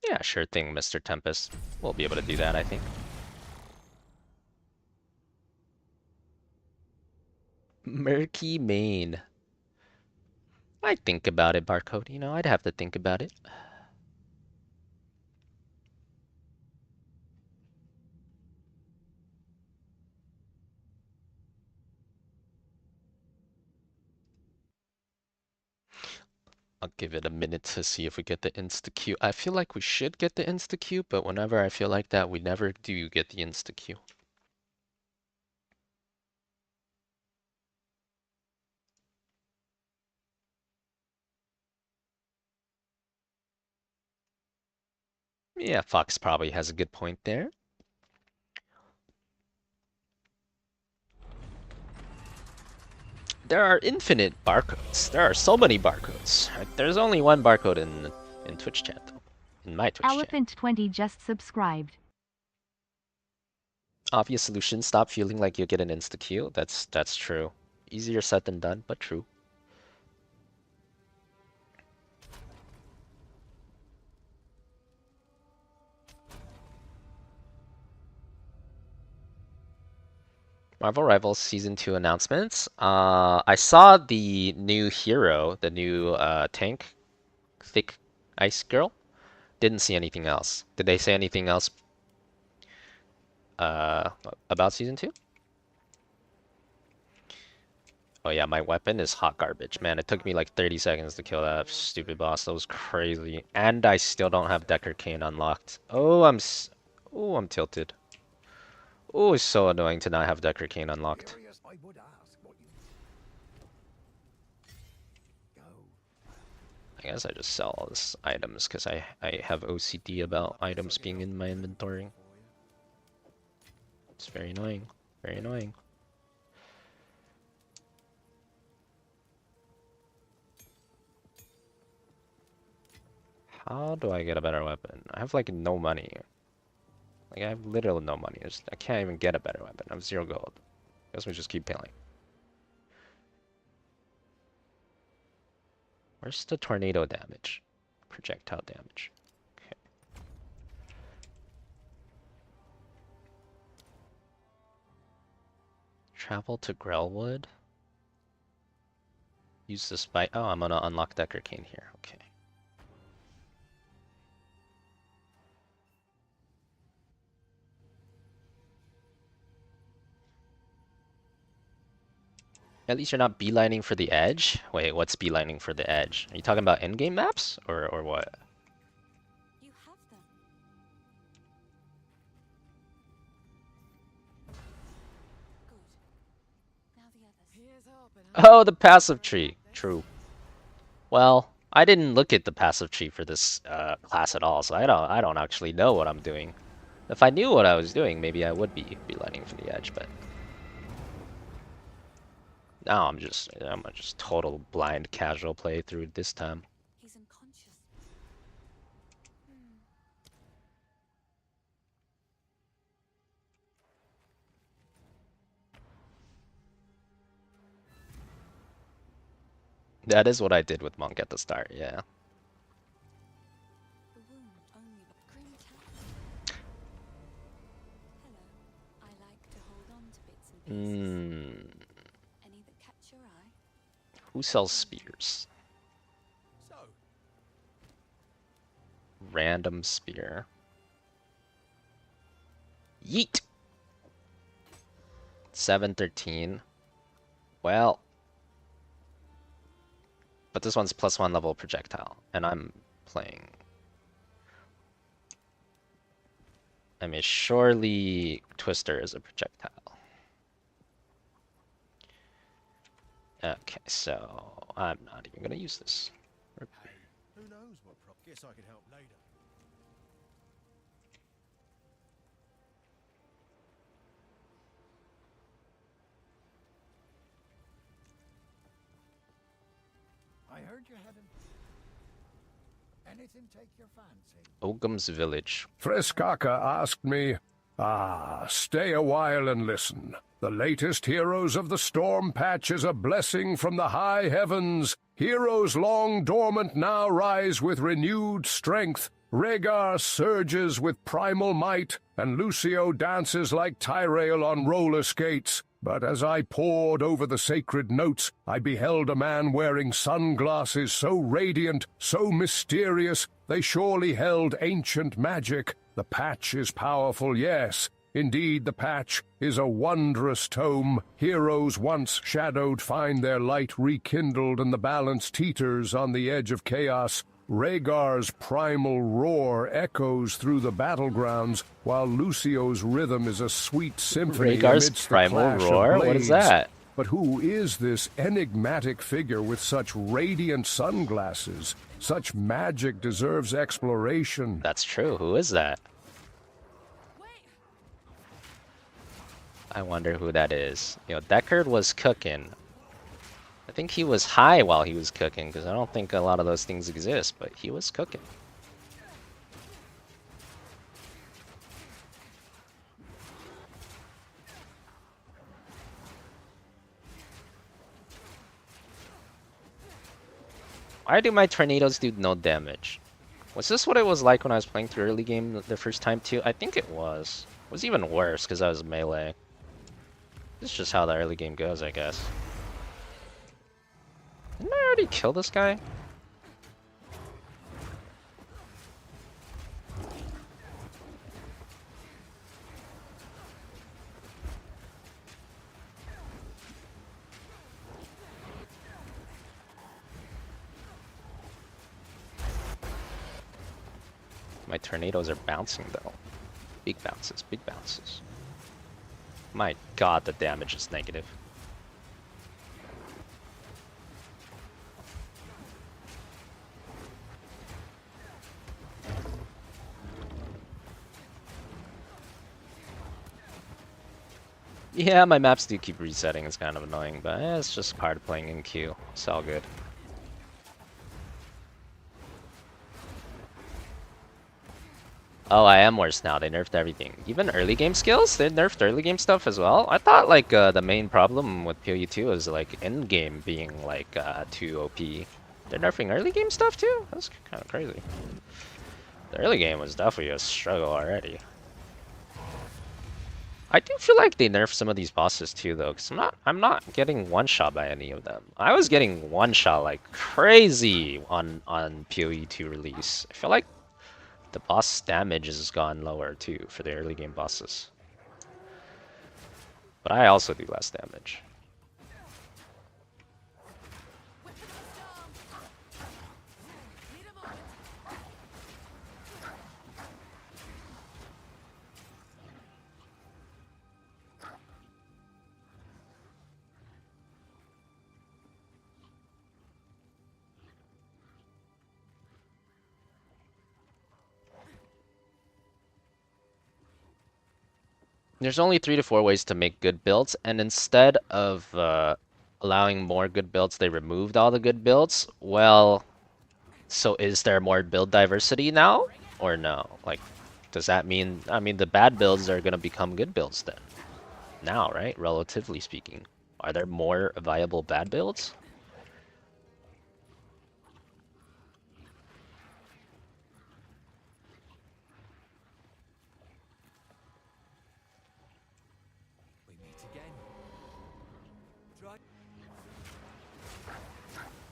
Yeah, sure thing, Mr. Tempest. We'll be able to do that, I think. Murky Main. I'd think about it, Barcode. You know, I'd have to think about it. I'll give it a minute to see if we get the insta-Q. I feel like we should get the insta-Q, but whenever I feel like that, we never do get the insta-Q. Yeah, Fox probably has a good point there. There are infinite barcodes. There are so many barcodes. There's only one barcode in Twitch chat though. In my Twitch channel. Elephant20 just subscribed. Obvious solution, stop feeling like you get an insta-kill. That's true. Easier said than done, but true. Marvel Rivals Season 2 announcements. I saw the new hero, the new tank, thick ice girl. Didn't see anything else. Did they say anything else about Season 2? Oh yeah, my weapon is hot garbage. Man, it took me like 30 seconds to kill that stupid boss. That was crazy. And I still don't have Decker Cane unlocked. Oh, I'm tilted. Oh, it's so annoying to not have Decker Cane unlocked. I guess I just sell all these items because I have OCD about items being in my inventory. It's very annoying. Very annoying. How do I get a better weapon? I have like no money. Like I have literally no money. I can't even get a better weapon. I have 0 gold. Guess we just keep paying. Where's the tornado damage? Projectile damage. Okay. Travel to Grellwood. Use the spike. Oh, I'm gonna unlock Decker Cane here. Okay. At least you're not beelining for the edge? Wait, what's beelining for the edge? Are you talking about in-game maps? Or what? You have them. Good. Now the others. Here's hoping. Oh, the passive tree. True. Well, I didn't look at the passive tree for this class at all, so I don't actually know what I'm doing. If I knew what I was doing, maybe I would be beelining for the edge, but now I'm just total blind casual play through this time. He's unconscious. That is what I did with Monk at the start, yeah. The wound only Grim Hello. I like to hold on to bits and pieces. Any that catch your eye? Who sells spears? Random spear. Yeet! 713. Well. But this one's +1 level projectile, and I'm playing. I mean, surely Twister is a projectile. Okay, so I'm not even gonna use this. Hey, who knows what prop? Guess I could help later. I heard you had anything take your fancy. Ogum's village. Freskaka asked me, stay a while and listen. The latest Heroes of the Storm patch is a blessing from the high heavens. Heroes long dormant now rise with renewed strength. Rhaegar surges with primal might, and Lucio dances like Tyrell on roller skates. But as I pored over the sacred notes, I beheld a man wearing sunglasses so radiant, so mysterious, they surely held ancient magic. The patch is powerful, yes. Indeed, the patch is a wondrous tome. Heroes once shadowed find their light rekindled, and the balance teeters on the edge of chaos. Rhaegar's primal roar echoes through the battlegrounds, while Lucio's rhythm is a sweet symphony Rhaegar's amidst primal the clash roar? of What is blades. that? But who is this enigmatic figure with such radiant sunglasses? Such magic deserves exploration. That's true. Who is that? I wonder who that is. You know, Deckard was cooking. I think he was high while he was cooking, because I don't think a lot of those things exist, but he was cooking. Why do my tornadoes do no damage? Was this what it was like when I was playing through early game the first time too? I think it was. It was even worse because I was melee. This is just how the early game goes, I guess. Didn't I already kill this guy? My tornadoes are bouncing though. Big bounces, big bounces. My god, the damage is negative. Yeah, my maps do keep resetting, it's kind of annoying, but it's just part of playing in queue. It's all good. Oh, I am worse now. They nerfed everything. Even early game skills? They nerfed early game stuff as well? I thought like the main problem with PoE2 is like end game being like too OP. They're nerfing early game stuff too? That's kind of crazy. The early game was definitely a struggle already. I do feel like they nerfed some of these bosses too though, because I'm not getting one shot by any of them. I was getting one shot like crazy on PoE2 release. I feel like the boss damage has gone lower too for the early game bosses. But I also do less damage. There's only 3 to 4 ways to make good builds, and instead of allowing more good builds, they removed all the good builds. Well, so is there more build diversity now, or no? Like, does that mean, I mean, the bad builds are gonna become good builds then? Now, right? Relatively speaking. Are there more viable bad builds?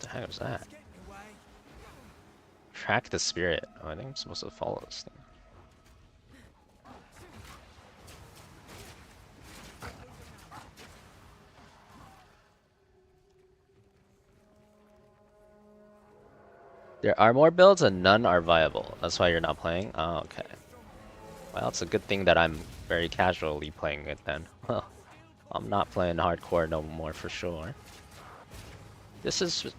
What the heck was that? Track the spirit. Oh, I think I'm supposed to follow this thing. There are more builds and none are viable. That's why you're not playing? Oh, okay. Well, it's a good thing that I'm very casually playing it then. Well, I'm not playing hardcore no more for sure. This is...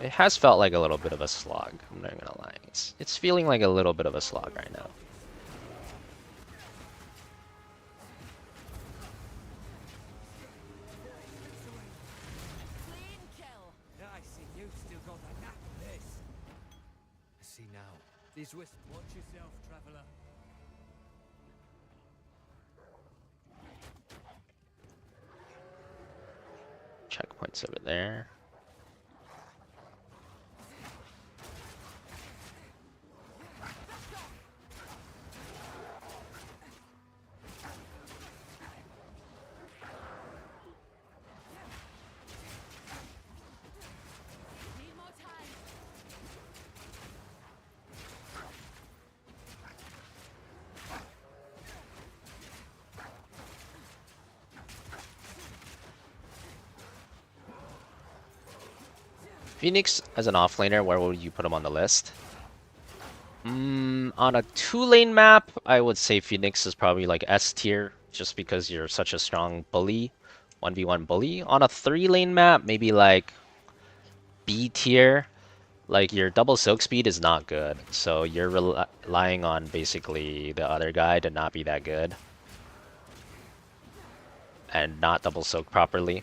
It has felt like a little bit of a slog, I'm not gonna lie. It's feeling like a little bit of a slog right now. These wisps. Watch yourself, traveler. Checkpoints over there. Phoenix as an offlaner, where would you put him on the list? On a 2-lane map, I would say Phoenix is probably like S tier, just because you're such a strong bully, 1v1 bully. On a 3-lane map, maybe like B tier. Like your double soak speed is not good, so you're relying on basically the other guy to not be that good and not double soak properly.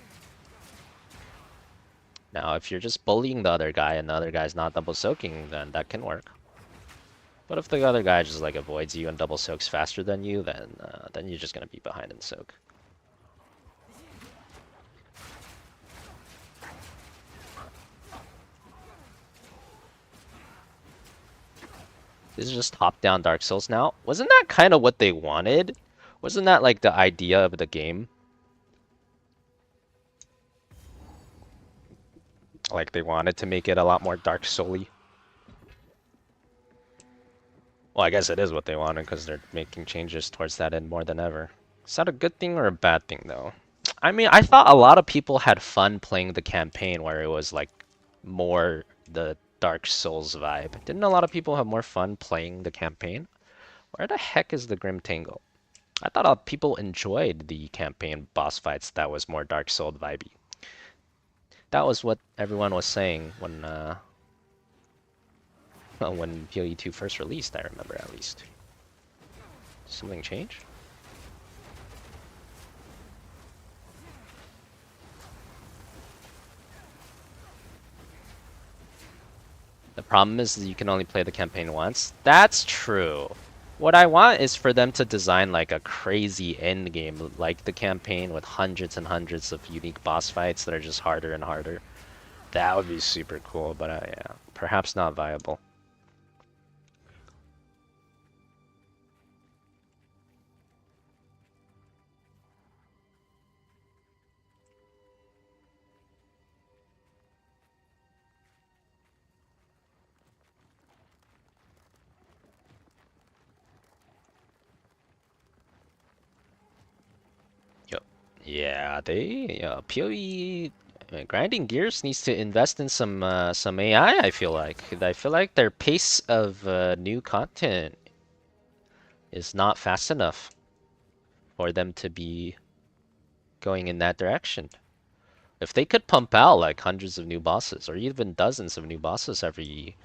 Now, if you're just bullying the other guy and the other guy's not double soaking, then that can work. But if the other guy just like avoids you and double soaks faster than you, then you're just gonna be behind in soak. This is just top-down Dark Souls now. Wasn't that kind of what they wanted? Wasn't that like the idea of the game? Like they wanted to make it a lot more Dark Soul-y. Well, I guess it is what they wanted because they're making changes towards that end more than ever. Is that a good thing or a bad thing, though? I mean, I thought a lot of people had fun playing the campaign where it was like more the Dark Souls vibe. Didn't a lot of people have more fun playing the campaign? Where the heck is the Grim Tangle? I thought people enjoyed the campaign boss fights that was more Dark Soul vibey. That was what everyone was saying when PoE 2 first released, I remember at least. Something change? The problem is that you can only play the campaign once. That's true. What I want is for them to design like a crazy end game like the campaign with hundreds and hundreds of unique boss fights that are just harder and harder. That would be super cool, but yeah, perhaps not viable. Yeah, PoE grinding gears needs to invest in some AI. I feel like their pace of new content is not fast enough for them to be going in that direction. If they could pump out like hundreds of new bosses or even dozens of new bosses every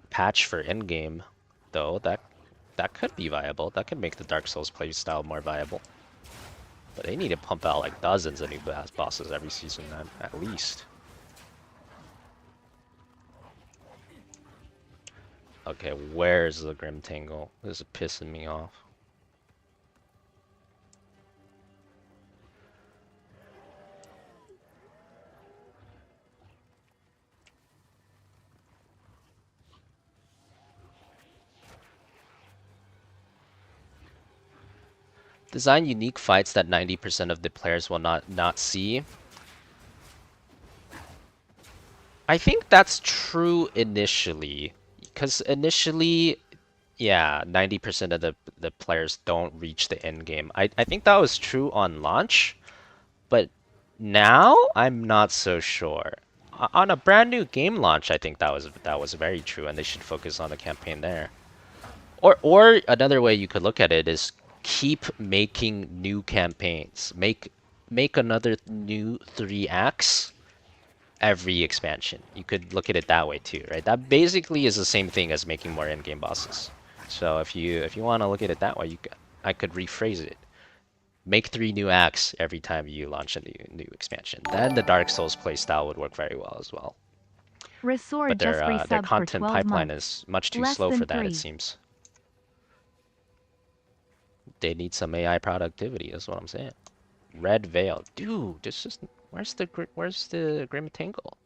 patch for endgame, though, that could be viable. That could make the Dark Souls playstyle more viable. But they need to pump out like dozens of new bosses every season, at least. Okay, where's the Grim Tangle? This is pissing me off. Design unique fights that 90% of the players will not see. I think that's true initially, because initially, yeah, 90% of the players don't reach the end game. I think that was true on launch, but now I'm not so sure. On a brand new game launch, I think that was very true, and they should focus on the campaign there. Or another way you could look at it is keep making new campaigns. Make another new 3 acts every expansion. You could look at it that way too, right? That basically is the same thing as making more endgame bosses. So if you want to look at it that way, I could rephrase it. Make 3 new acts every time you launch a new expansion. Then the Dark Souls playstyle would work very well as well. But their content pipeline is much too slow for that, it seems. They need some AI productivity, that's what I'm saying. Red Veil. Dude, this is... Where's the Grim Tangle?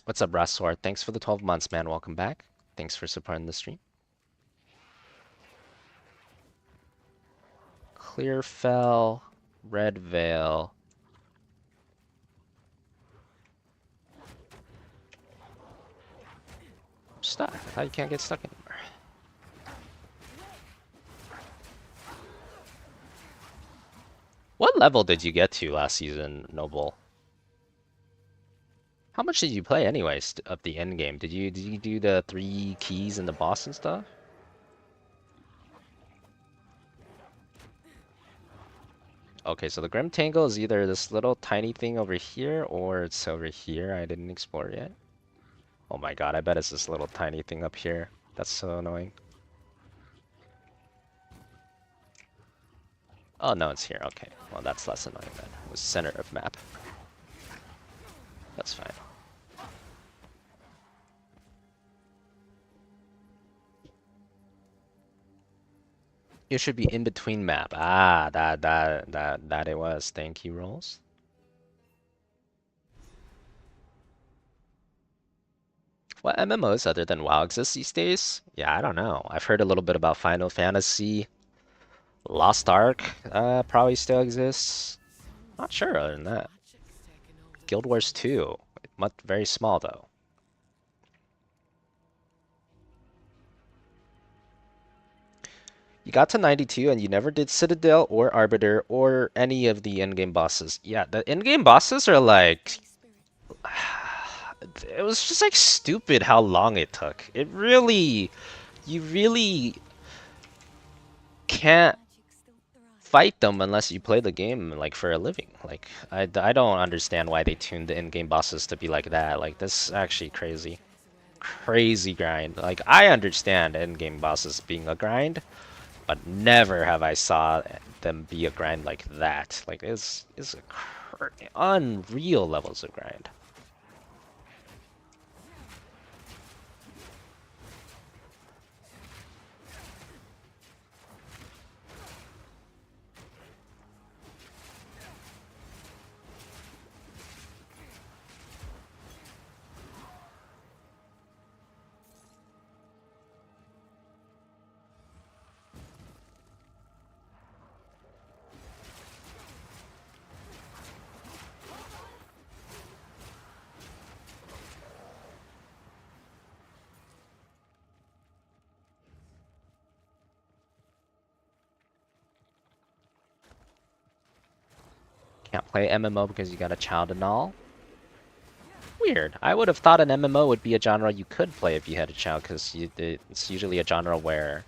What's up, Raswar? Thanks for the 12 months, man. Welcome back. Thanks for supporting the stream. Clearfell, Red Veil. Stuck. I thought you can't get stuck anymore. What level did you get to last season, Noble? How much did you play anyways of the end game? Did you do the 3 keys and the boss and stuff? Okay, so the Grim Tangle is either this little tiny thing over here or it's over here. I didn't explore yet. Oh my god, I bet it's this little tiny thing up here. That's so annoying. Oh no, it's here. Okay, well that's less annoying then. It was center of map. That's fine. It should be in between map. Ah, that it was. Thank you, Rolls. What MMOs other than WoW exist these days? Yeah, I don't know. I've heard a little bit about Final Fantasy. Lost Ark probably still exists. Not sure other than that. Guild Wars 2. Very small though. You got to 92 and you never did Citadel or Arbiter or any of the in-game bosses. Yeah, the in-game bosses are like... It was just like stupid how long it took. It really... You really can't fight them unless you play the game like for a living. Like, I don't understand why they tuned the in-game bosses to be like that. Like, this is actually crazy. Crazy grind. Like, I understand in-game bosses being a grind, but never have I saw them be a grind like that. Like, it's unreal levels of grind. Can't play MMO because you got a child and all. Weird. I would have thought an MMO would be a genre you could play if you had a child, because it's usually a genre where,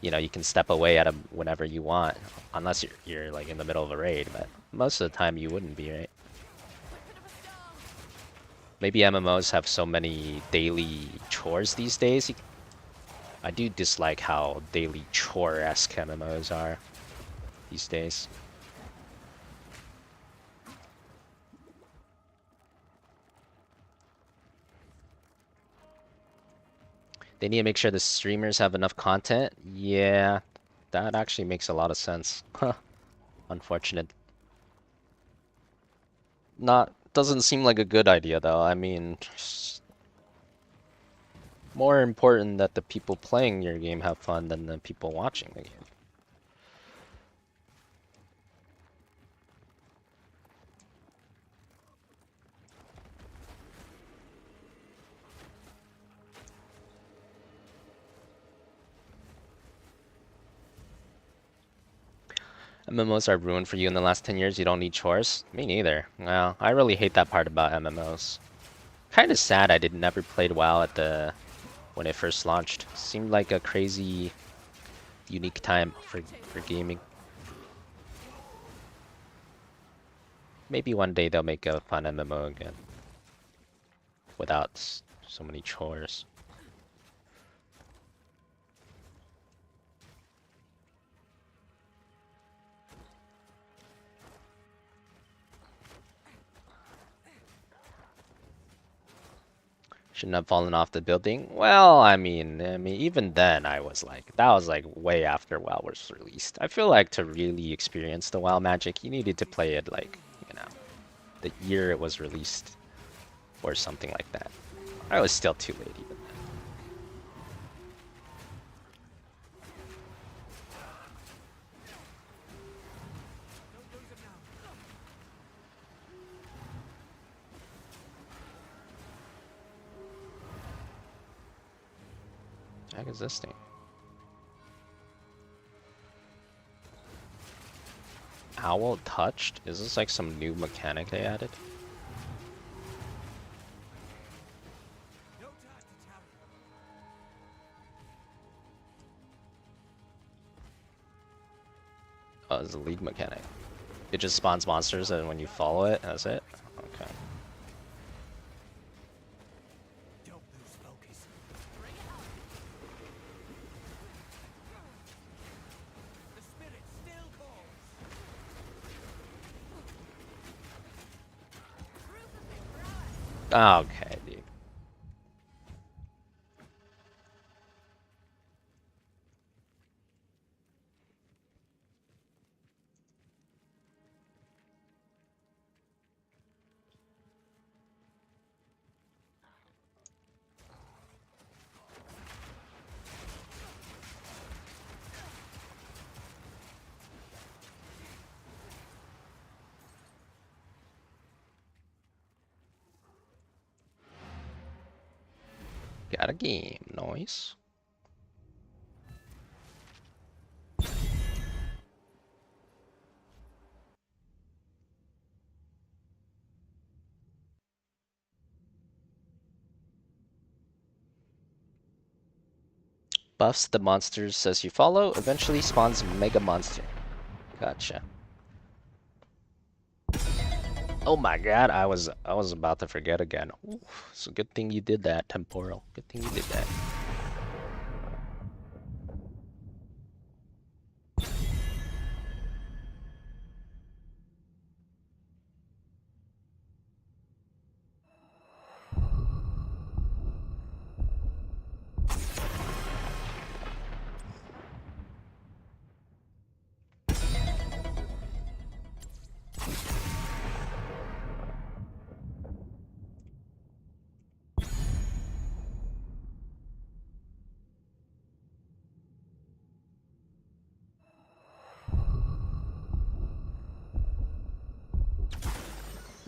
you know, you can step away at them whenever you want, unless you're like in the middle of a raid. But most of the time you wouldn't be, right? Maybe MMOs have so many daily chores these days. I do dislike how daily chore-esque MMOs are these days. They need to make sure the streamers have enough content. Yeah, that actually makes a lot of sense. Huh. Unfortunate. Doesn't seem like a good idea though. I mean, more important that the people playing your game have fun than the people watching the game. MMOs are ruined for you in the last 10 years. You don't need chores? Me neither. Well, I really hate that part about MMOs. Kind of sad I never played WoW when it first launched. Seemed like a crazy, unique time for gaming. Maybe one day they'll make a fun MMO again. Without so many chores. Shouldn't have fallen off the building. Well, I mean, even then, I was like, that was like way after WoW was released. I feel like to really experience the WoW magic, you needed to play it like, you know, the year it was released, or something like that. I was still too late even then. What the heck is this thing? Owl touched? Is this like some new mechanic they added? Oh, it's a lead mechanic. It just spawns monsters and when you follow it, that's it? Okay. Okay, dude. Got a game, nice. Buffs the monsters as you follow, eventually spawns Mega Monster. Gotcha. Oh my god, I was about to forget again. Ooh, it's a good thing you did that, Temporal. Good thing you did that.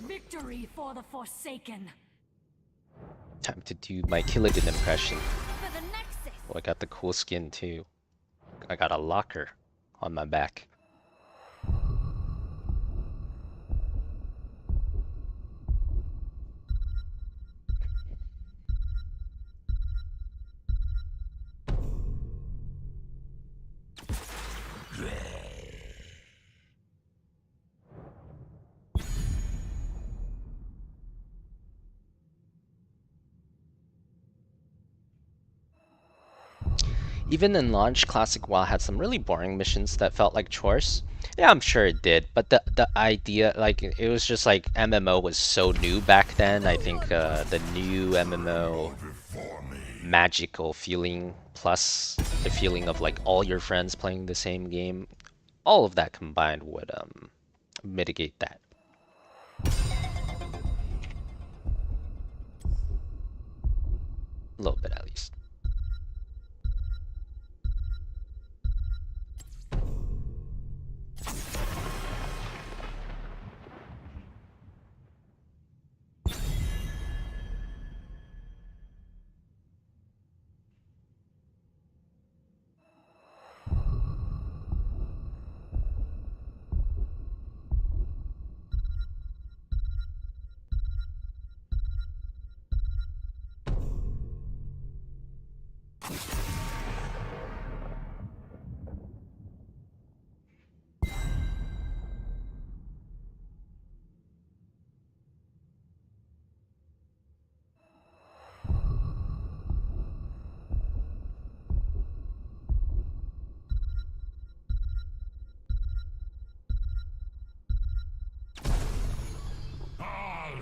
Victory for the Forsaken. Time to do my Killigan impression. For the Nexus. Oh, I got the cool skin too. I got a locker on my back. Even in launch, Classic WoW had some really boring missions that felt like chores. Yeah, I'm sure it did, but the idea, like, it was just like MMO was so new back then. I think the new MMO magical feeling plus the feeling of like all your friends playing the same game, all of that combined would mitigate that. A little bit at least.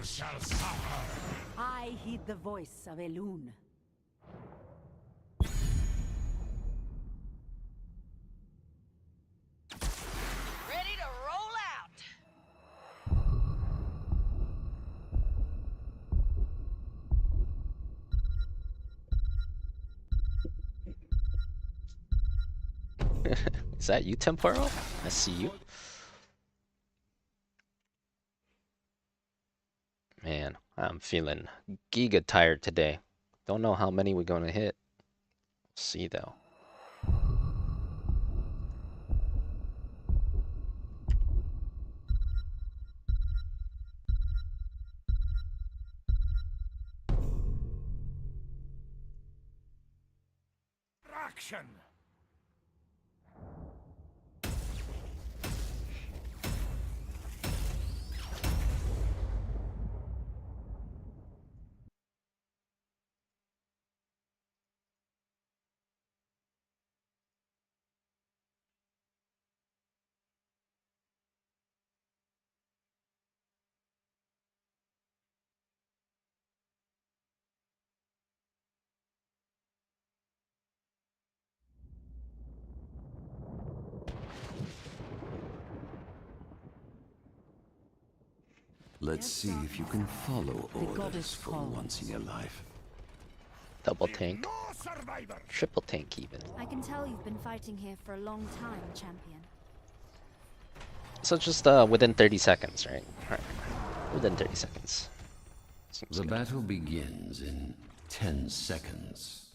Shall suffer. I heed the voice of Elune. Ready to roll out. Is that you, Temporal? I see you. Man, I'm feeling giga tired today. Don't know how many we're gonna hit. See though. Action! Let's see if you can follow orders for once in your life. Double tank. Triple tank even. I can tell you've been fighting here for a long time, champion. So just within 30 seconds, right? Alright. Within 30 seconds. Seems The good. battle begins in 10 seconds.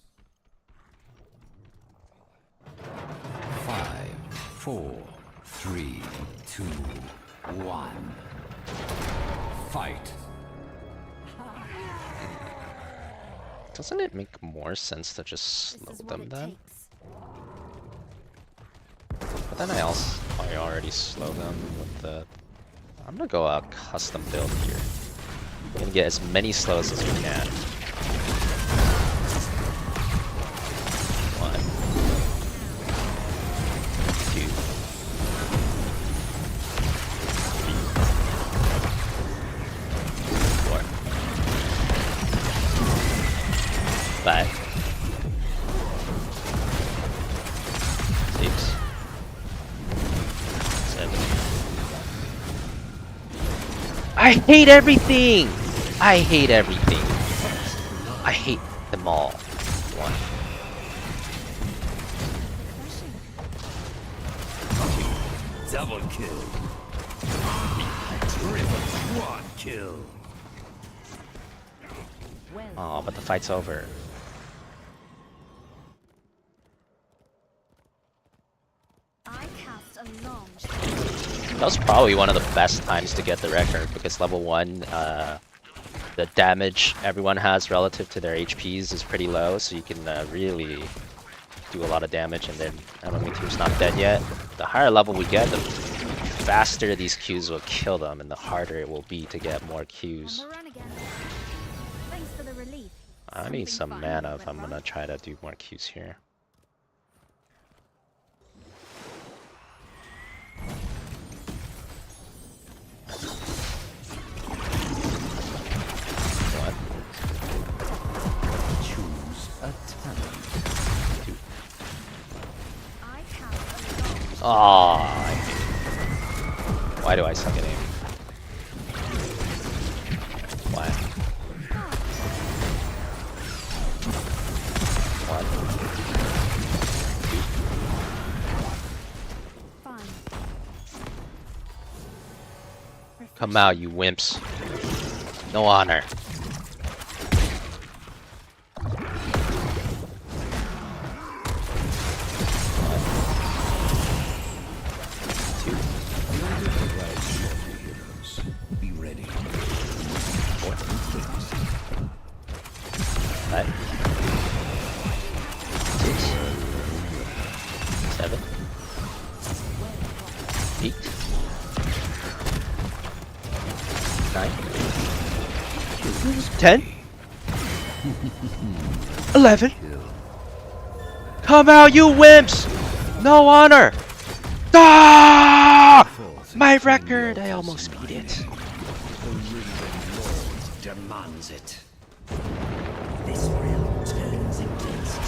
5, 4, 3, 2, 1. Fight. Doesn't it make more sense to just slow them then? But then I already slow them with the... I'm gonna go a custom build here. I'm gonna get as many slows as we can. 1, 2, 4, 5, 6, 7. I hate everything! I hate everything. I hate them all. 1, 2. Double kill. Triple quad kill. Oh, but the fight's over. That was probably one of the best times to get the record because level 1, the damage everyone has relative to their HPs is pretty low, so you can really do a lot of damage, and then enemy team's not dead yet. The higher level we get, the faster these Qs will kill them, and the harder it will be to get more Qs. I need some mana if I'm gonna try to do more Qs here. Oh, why do I suck at aim? Why? What? Come out, you wimps. No honor. Be ready. 4, 5, 6, 7, 8, 9, 10, 11. Come out, you wimps! No honor! Ah! My record! I almost beat it. Demands it. This realm turns against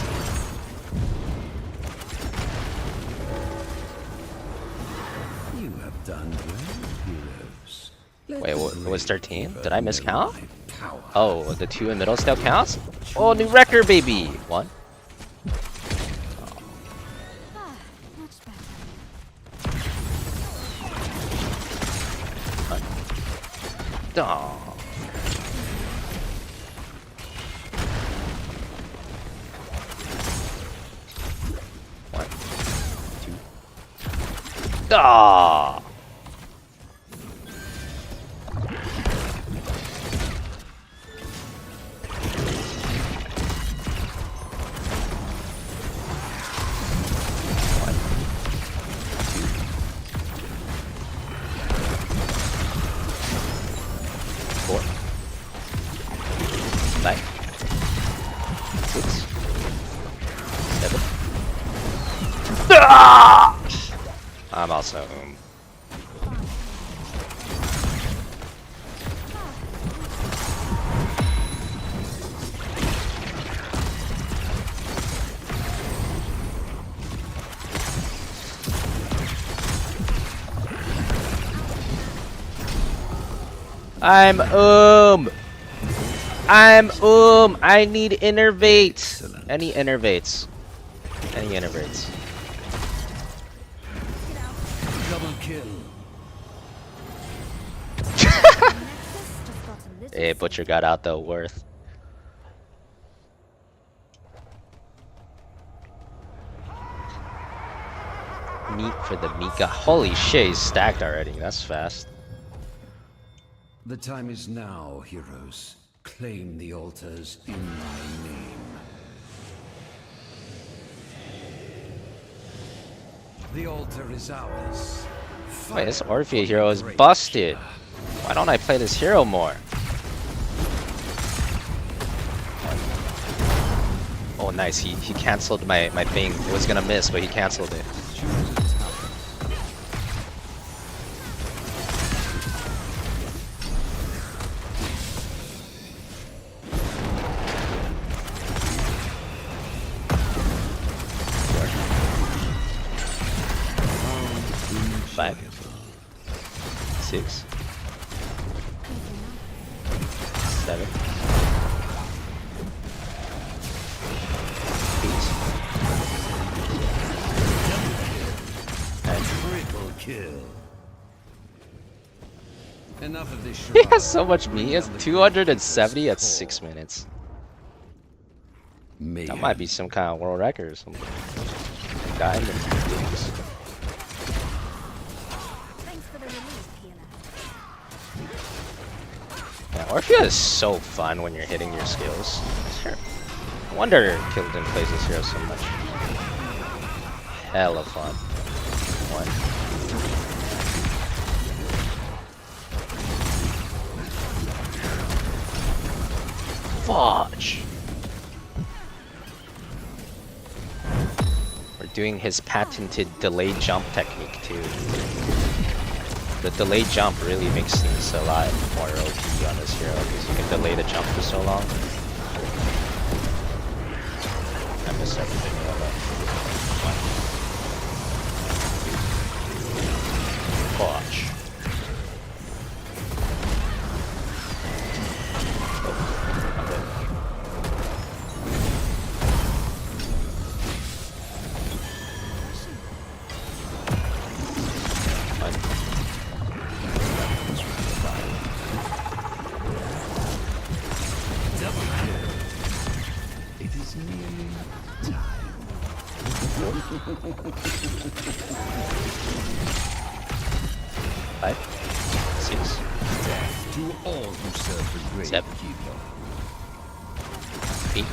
you. You have done well, heroes. Wait, what was 13? Did I miscount? Oh, the 2 in middle still counts? Oh, new record, baby! 1. Oh. One, 2. Ah. I'm also I need innervates. Any innervates. Any innervates. Double kill. Hey, Butcher got out though, worth. Meat for the Mika. Holy shit, he's stacked already. That's fast. The time is now, heroes. Claim the altars in my name. The altar is ours. Wait, this Orphea hero is busted. Why don't I play this hero more? Oh, nice. He canceled my thing. It was gonna miss, but he canceled it. Five, 6, 7, 8, Triple kill. Enough of this. He has so much meat. He has 270 at 6 minutes. That might be some kind of world record or something. Diamond games. Yeah, Orphea is so fun when you're hitting your skills. Sure. No wonder Kilden plays this hero so much. Hella fun. Fudge. We're doing his patented delayed jump technique too. The delayed jump really makes things a lot more OP on this hero because you can delay the jump for so long. I missed everything about that. Watch. Oh, I'm dead. It is nearly time. 5, 6, Death to all who serve the great 7, keeper. 8,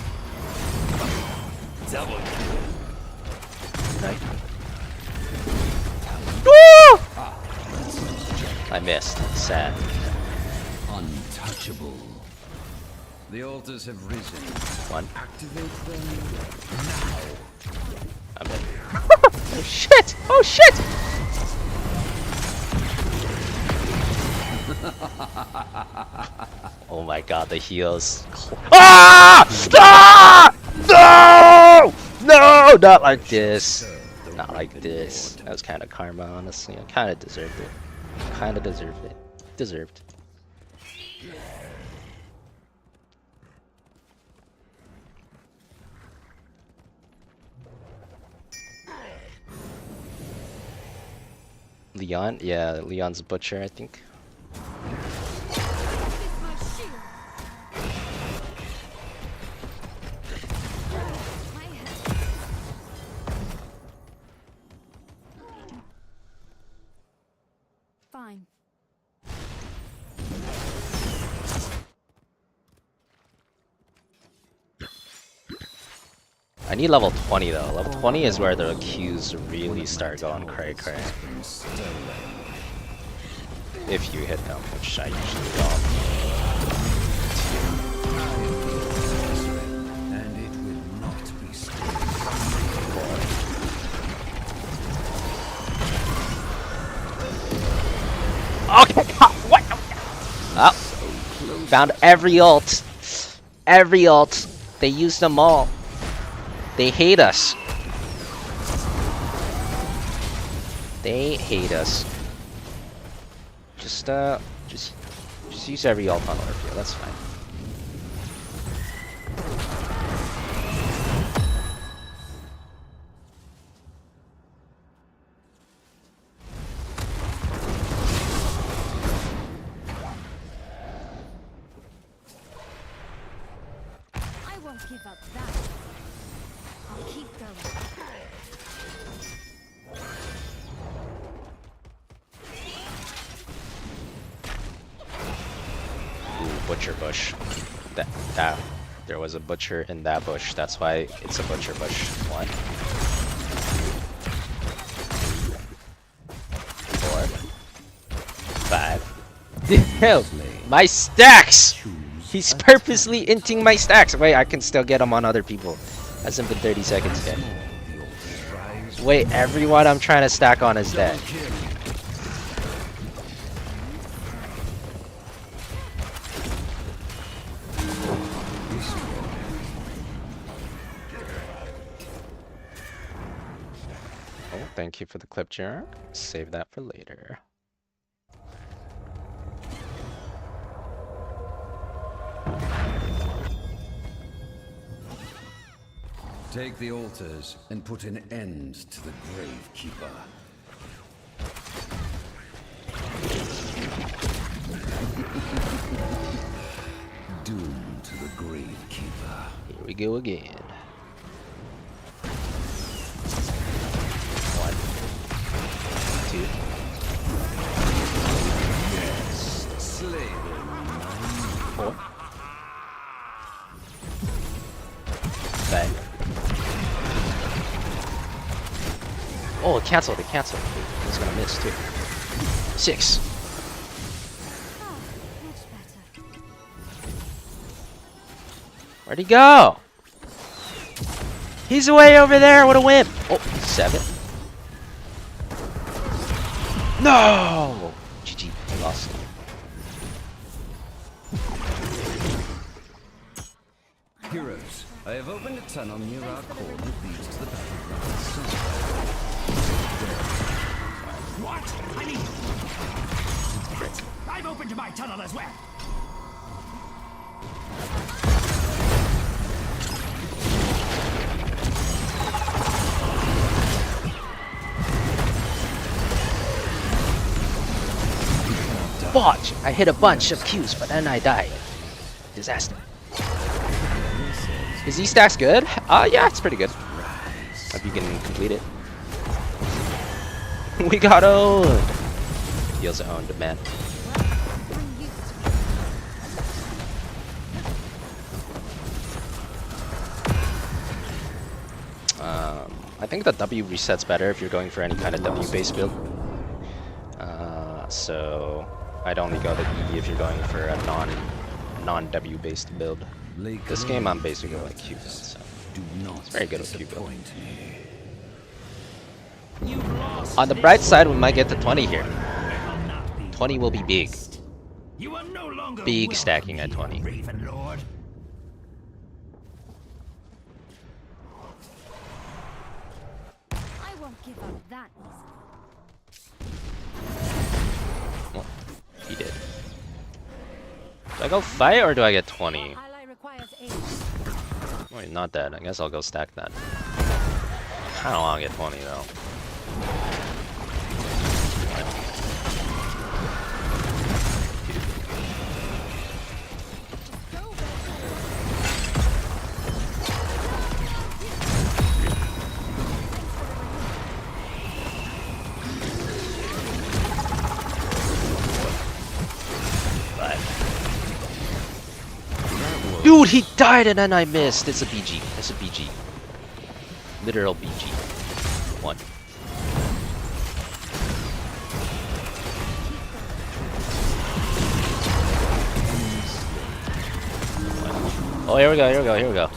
Double kill. 9. Woo! I missed. Sad. Untouchable. The altars have risen. 1. Activate them now. I'm dead. Oh shit! Oh shit! Oh my god, the heals. Ah! Ah! No! No! Not like this. Not like this. That was kind of karma, honestly. I kind of deserved it. Kind of deserved it. Deserved. Leon? Yeah, Leon's butcher, I think. Fine. I need level 20 though. Level 20 is where the Qs really start going cray cray. If you hit them, which I usually don't. And it will not be still. Okay, what? Oh, found every ult. Every ult. They used them all. They hate us. They hate us. Just use every ult on Orphea. That's fine. I won't give up that. I'll keep going. butcher bush. That there was a butcher in that bush. That's why it's a butcher bush. 1, 4, 5. Hell, my stacks! He's purposely inting my stacks. Wait, I can still get them on other people. Hasn't been 30 seconds yet. Wait, everyone I'm trying to stack on is dead. Oh, thank you for the clip, Jar. Save that for later. Take the altars and put an end to the Gravekeeper. Doom to the Gravekeeper. Here we go again. 1, 2. Yes, slay them. 4. 5. Oh, it canceled. It canceled. It was gonna miss too. 6. Where'd he go? He's way over there. What a wimp. Oh, 7. No! GG. I lost. Heroes, I have opened a tunnel near our core that leads to the battleground. What? I mean... I've opened my tunnel as well. Fudge! I hit a bunch of Qs, but then I died. Disaster. Is E-Stacks good? Yeah, it's pretty good. If you can complete it. We got owned! He also owned, man. I think the W resets better if you're going for any kind of W-based build. So I'd only go the E if you're going for a non-W based build. This game I'm basically like Q build, so it's very good with Q build. On the bright side, we might get to 20 here. 20 will be big. Big stacking at 20. I won't give up that easily. Well, he did. Do I go fight or do I get 20? Oh, he's not dead. I guess I'll go stack that. I don't want to get 20 though. Dude, he died and then I missed. It's a BG. It's a BG. Literal BG. 1. Oh, here we go, here we go, here we go.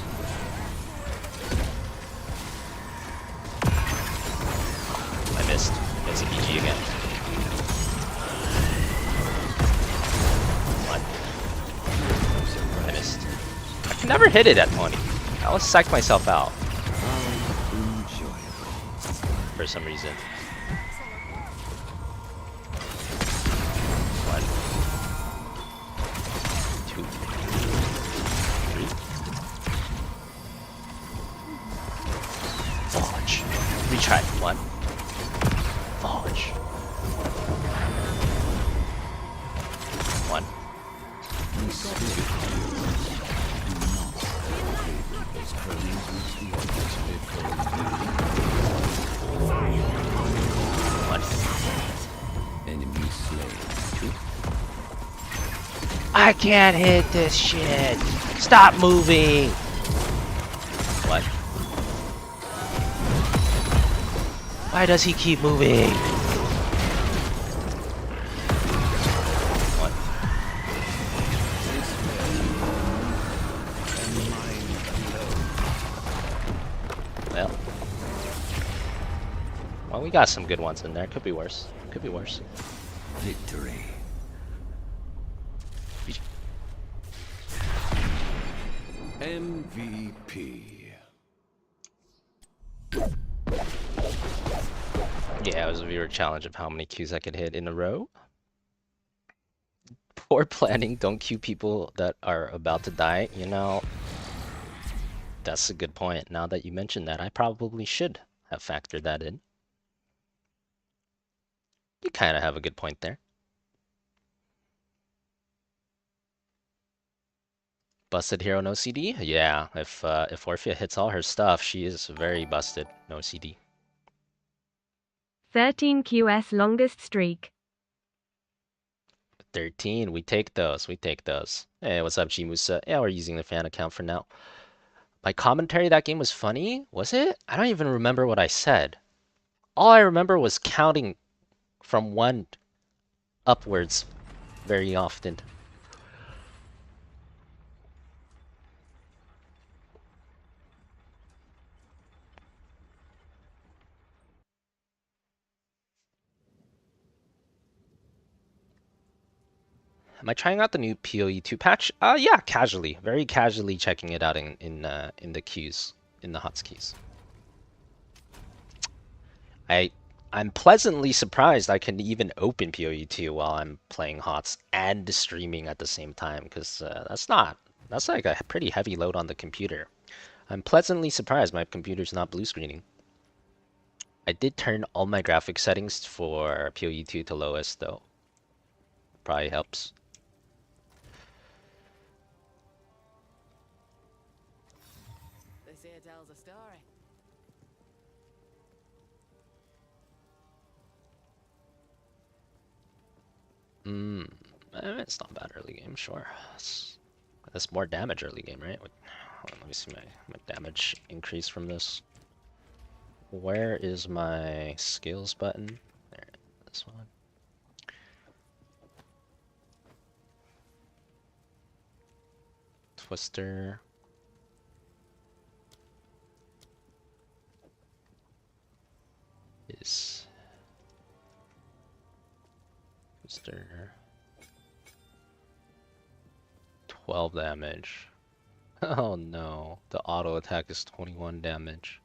I missed. It's a BG again. 1. I missed. I can never hit it at 20. I always psych myself out. For some reason. 1, 2, 3. Fudge. Retry. 1. Fudge. 1. 2. I can't hit this shit. Stop moving. What? Why does he keep moving? What? Well, we got some good ones in there. Could be worse. Could be worse. Victory. MVP. Yeah, it was a viewer challenge of how many Qs I could hit in a row. Poor planning. Don't queue people that are about to die. You know, that's a good point. Now that you mention that, I probably should have factored that in. You kind of have a good point there. Busted hero, no CD? Yeah, if Orphea hits all her stuff, she is very busted. No CD. 13 QS longest streak. 13. We take those. We take those. Hey, what's up, G-Musa? Yeah, we're using the fan account for now. My commentary that game was funny? Was it? I don't even remember what I said. All I remember was counting from 1 upwards very often. Am I trying out the new PoE2 patch? Yeah, casually, very casually checking it out in the queues, in the HOTS queues. I'm pleasantly surprised I can even open PoE2 while I'm playing HOTS and streaming at the same time, because that's like a pretty heavy load on the computer. I'm pleasantly surprised my computer's not blue screening. I did turn all my graphics settings for PoE2 to lowest though. Probably helps. This here tells a story. It's not bad early game, sure. That's more damage early game, right? Hold on, let me see my damage increase from this. Where is my skills button? There, this one. Twister. Is Twister 12 damage. Oh no, the auto attack is 21 damage.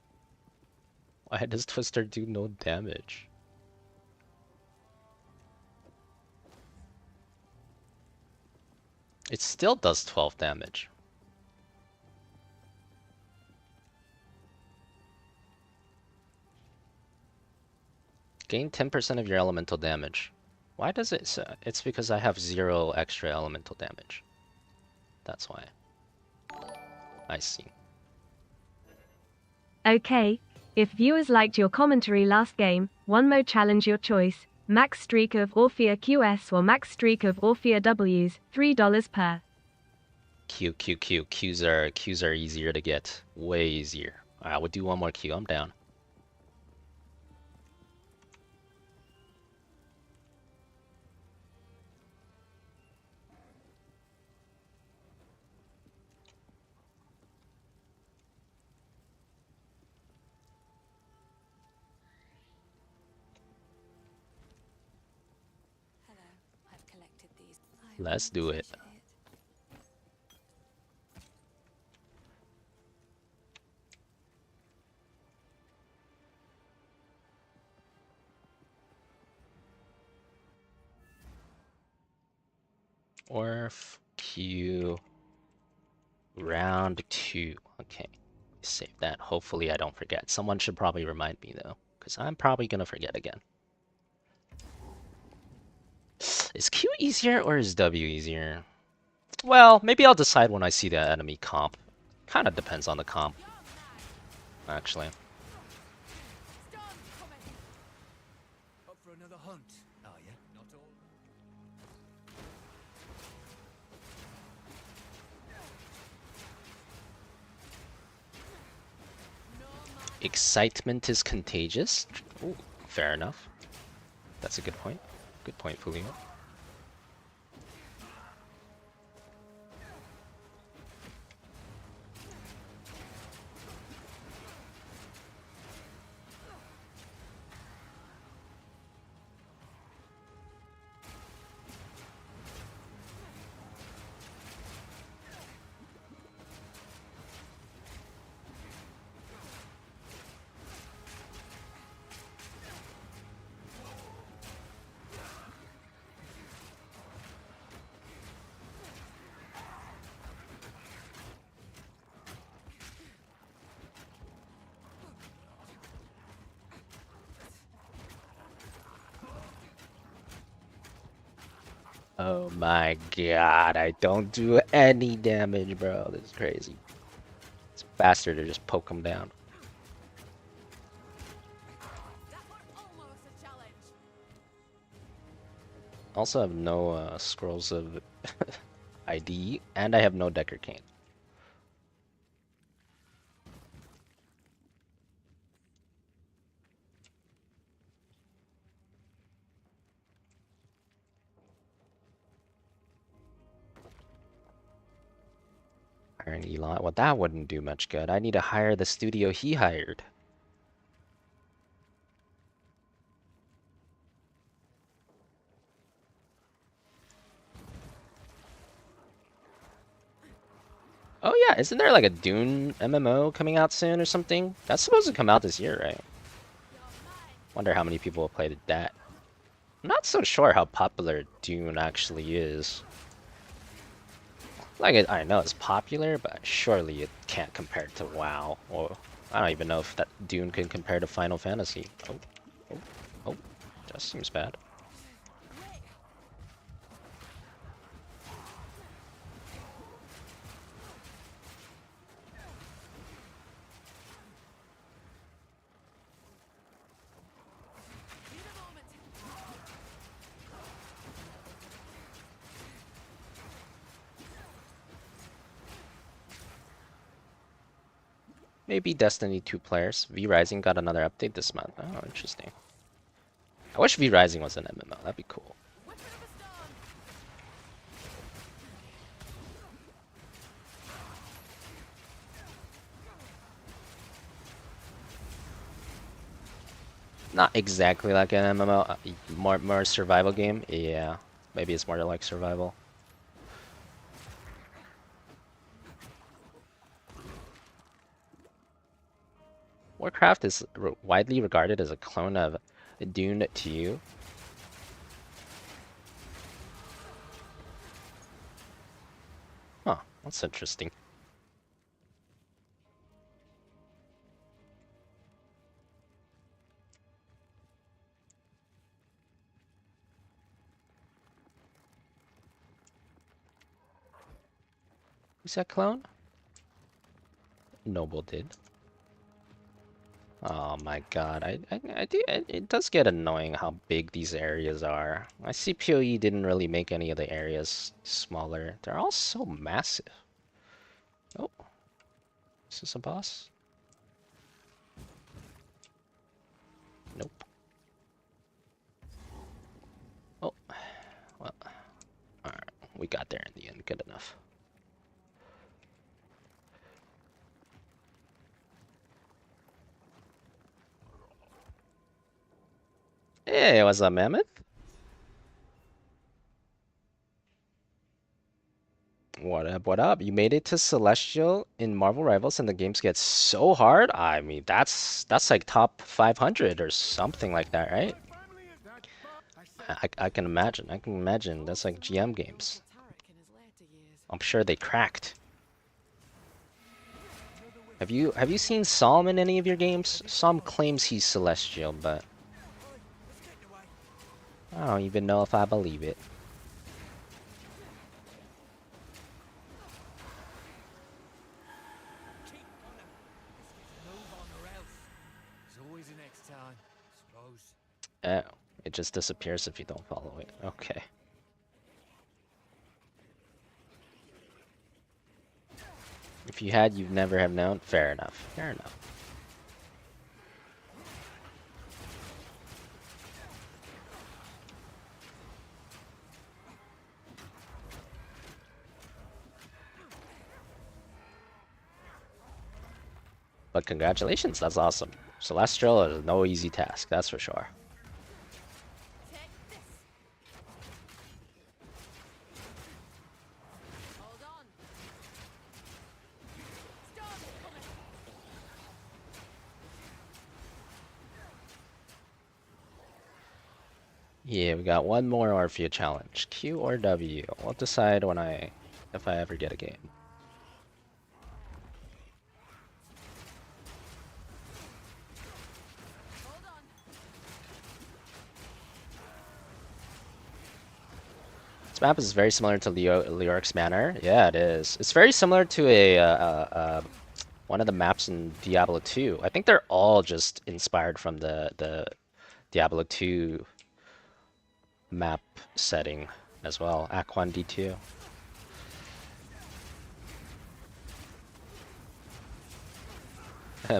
Why does Twister do no damage? It still does 12 damage. Gain 10% of your elemental damage. Why does it? It's because I have 0 extra elemental damage. That's why. I see. Okay, if viewers liked your commentary last game, one more challenge your choice. Max streak of Orphea QS or max streak of Orphea Ws, $3 per. Q. Qs are easier to get. Way easier. Alright, we'll do one more Q. I'm down. Let's do it. Orf Q round 2. Okay, save that. Hopefully I don't forget. Someone should probably remind me though, because I'm probably gonna forget again. Is Q easier or is W easier? Well, maybe I'll decide when I see the enemy comp. Kind of depends on the comp, actually. Up for another hunt, are you? Not all. Excitement is contagious. Ooh, fair enough. That's a good point. Good point, Fulio. Oh my god, I don't do any damage, bro. This is crazy. It's faster to just poke him down. Also have no scrolls of ID, and I have no Decker Cane. Iron Elon. Well, that wouldn't do much good. I need to hire the studio he hired. Oh yeah, isn't there like a Dune MMO coming out soon or something? That's supposed to come out this year, right? Wonder how many people played that. I'm not so sure how popular Dune actually is. Like, I know it's popular, but surely it can't compare to WoW. Or I don't even know if that Dune can compare to Final Fantasy. Oh, that seems bad. Maybe Destiny 2 players. V Rising got another update this month. Oh, interesting. I wish V Rising was an MMO. That'd be cool. Not exactly like an MMO. More survival game. Yeah, maybe it's more like survival. Warcraft is widely regarded as a clone of Dune 2. Huh, that's interesting. Who's that clone? Noble did. Oh my god, it does get annoying how big these areas are. I see PoE didn't really make any of the areas smaller. They're all so massive. Oh, is this a boss? Nope. Oh, well, alright, we got there in the end, good enough. Hey, what's up, Mammoth? What up, what up? You made it to Celestial in Marvel Rivals and the games get so hard? I mean, that's like top 500 or something like that, right? I can imagine. I can imagine. That's like GM games. I'm sure they cracked. Have you seen Psalm in any of your games? Psalm claims he's Celestial, but I don't even know if I believe it. Oh, it just disappears if you don't follow it. Okay. If you had, you'd never have known. Fair enough. Fair enough. But congratulations, that's awesome. Celestial is no easy task, that's for sure. Yeah, we got one more Orphea challenge. Q or W. We'll decide when if I ever get a game. This map is very similar to Leoric's Manor. Yeah, it is. It's very similar to one of the maps in Diablo 2. I think they're all just inspired from the Diablo 2 map setting as well. Act 1 D2.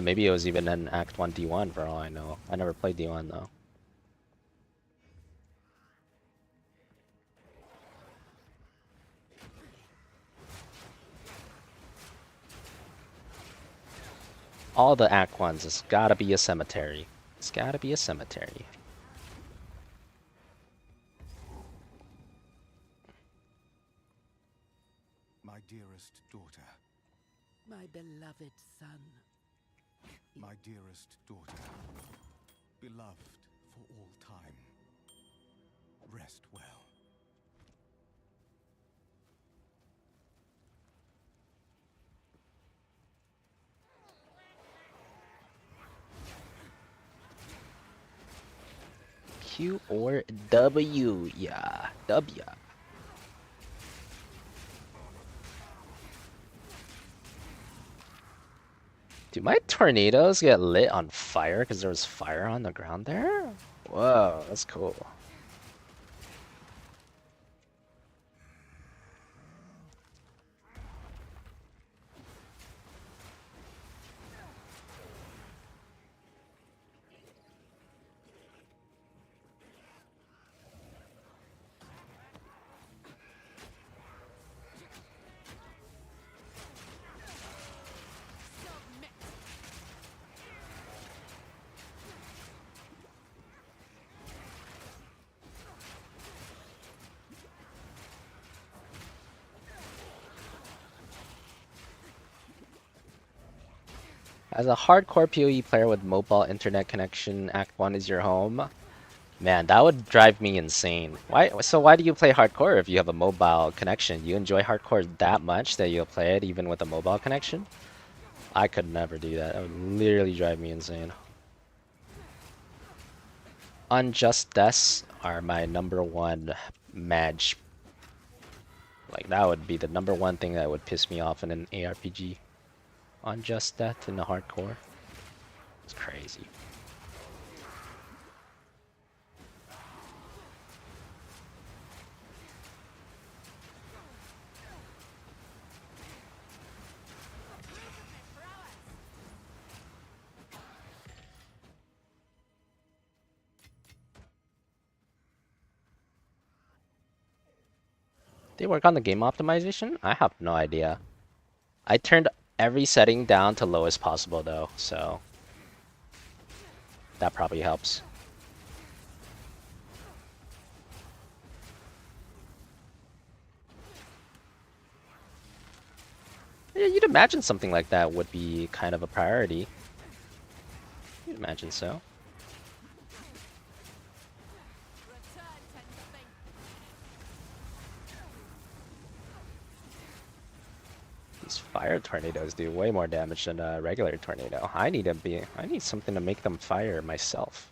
Maybe it was even an Act 1 D1 for all I know. I never played D1 though. All the Act 1s, it's gotta be a cemetery. It's gotta be a cemetery. My dearest daughter. My beloved son. My dearest daughter. Beloved for all time. Rest well. Q or W? Yeah, W. Do my tornadoes get lit on fire because there was fire on the ground there? Whoa, that's cool. As a hardcore PoE player with mobile internet connection, Act 1 is your home. Man, that would drive me insane. Why do you play hardcore if you have a mobile connection? You enjoy hardcore that much that you'll play it even with a mobile connection? I could never do that. That would literally drive me insane. Unjust deaths are my #1 match. Like, that would be the #1 thing that would piss me off in an ARPG. Unjust death in the hardcore. It's crazy. They work on the game optimization? I have no idea. I turned every setting down to lowest possible though, so that probably helps. Yeah, you'd imagine something like that would be kind of a priority. You'd imagine so. These fire tornadoes do way more damage than a regular tornado. I need something to make them fire myself.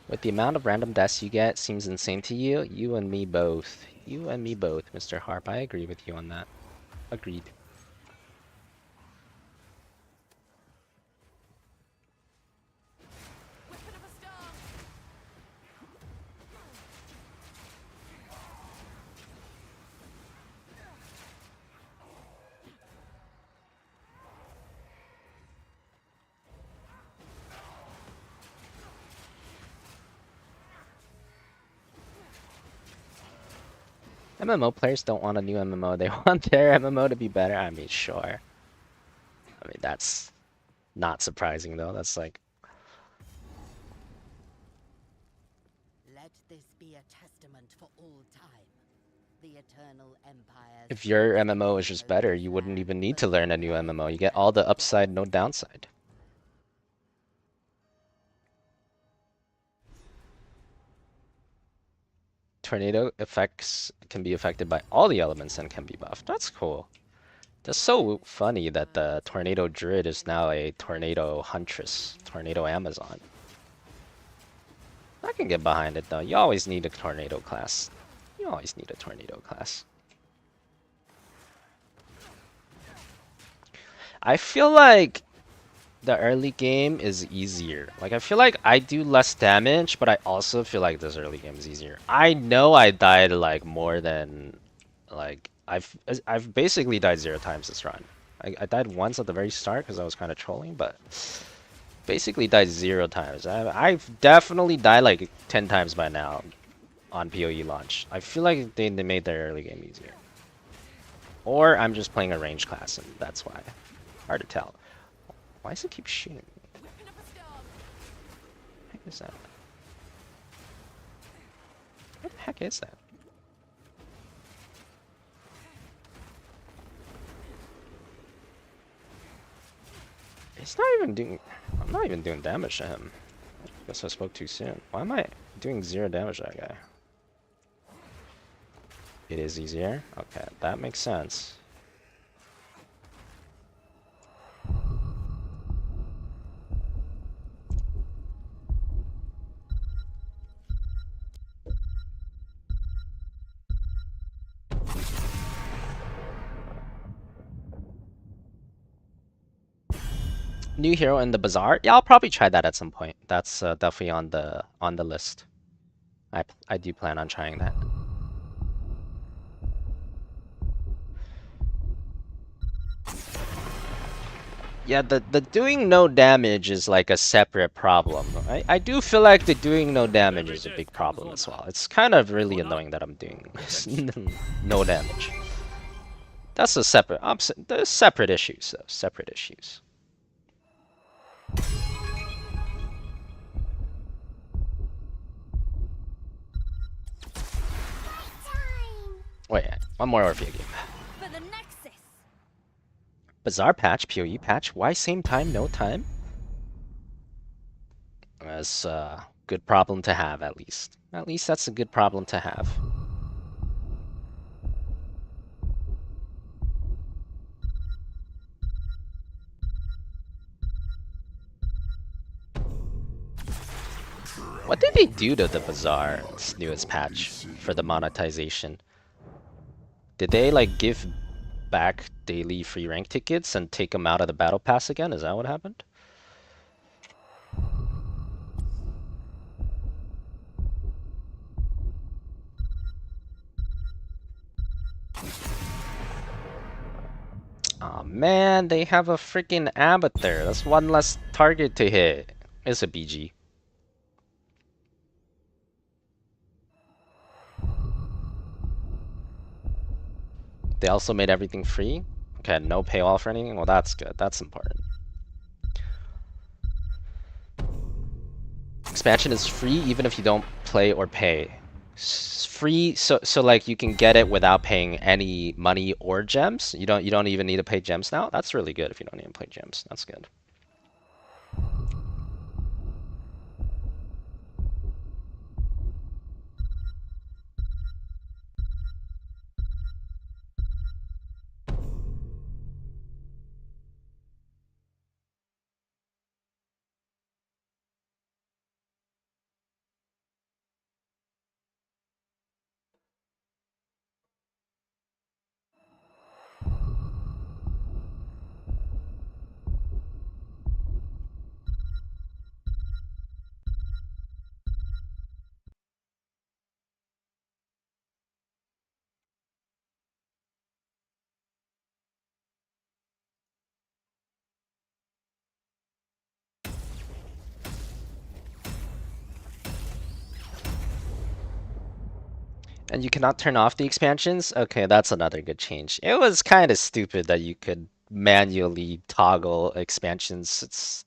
With the amount of random deaths you get, seems insane to you. You and me both. You and me both, Mr. Harp. I agree with you on that. Agreed. MMO players don't want a new MMO. They want their MMO to be better. I mean, sure. I mean, that's not surprising though. That's like, Let this be a testament for all time. The eternal empire. if your MMO is just better, you wouldn't even need to learn a new MMO. You get all the upside, no downside. Tornado effects can be affected by all the elements and can be buffed. That's cool. That's so funny that the Tornado Druid is now a Tornado Huntress, Tornado Amazon. I can get behind it though. You always need a Tornado class. You always need a Tornado class. I feel like the early game is easier. Like, I feel like I do less damage, but I also feel like this early game is easier. I know I died like more than, like, I've basically died 0 times this run. I died once at the very start because I was kind of trolling, but basically died 0 times. I've definitely died like 10 times by now on PoE launch. I feel like they made their early game easier. Or I'm just playing a range class and that's why. Hard to tell. Why does it keep shooting me? What the heck is that? What the heck is that? It's not even doing... I'm not even doing damage to him. I guess I spoke too soon. Why am I doing 0 damage to that guy? It is easier? Okay, that makes sense. New hero in the bazaar? Yeah, I'll probably try that at some point. That's definitely on the list. I do plan on trying that. Yeah, the doing no damage is like a separate problem. I do feel like the doing no damage is a big problem as well. It's kind of really annoying that I'm doing no damage. That's a separate there's separate issues though, separate issues. Wait, one more Orphea game. For the Nexus. Bazaar patch, PoE patch. Why same time, no time? That's a good problem to have, at least. At least that's a good problem to have. What did they do to the Bazaar's newest patch for the monetization? Did they like give back daily free rank tickets and take them out of the battle pass again? Is that what happened? Aw, man, they have a freaking abbot there. That's one less target to hit. It's a BG. They also made everything free. Okay, no paywall for anything. Well, that's good. That's important. Expansion is free even if you don't play or pay. Free, so like you can get it without paying any money or gems. You don't even need to pay gems now. That's really good if you don't even play gems. That's good. And you cannot turn off the expansions? Okay, that's another good change. It was kind of stupid that you could manually toggle expansions. It's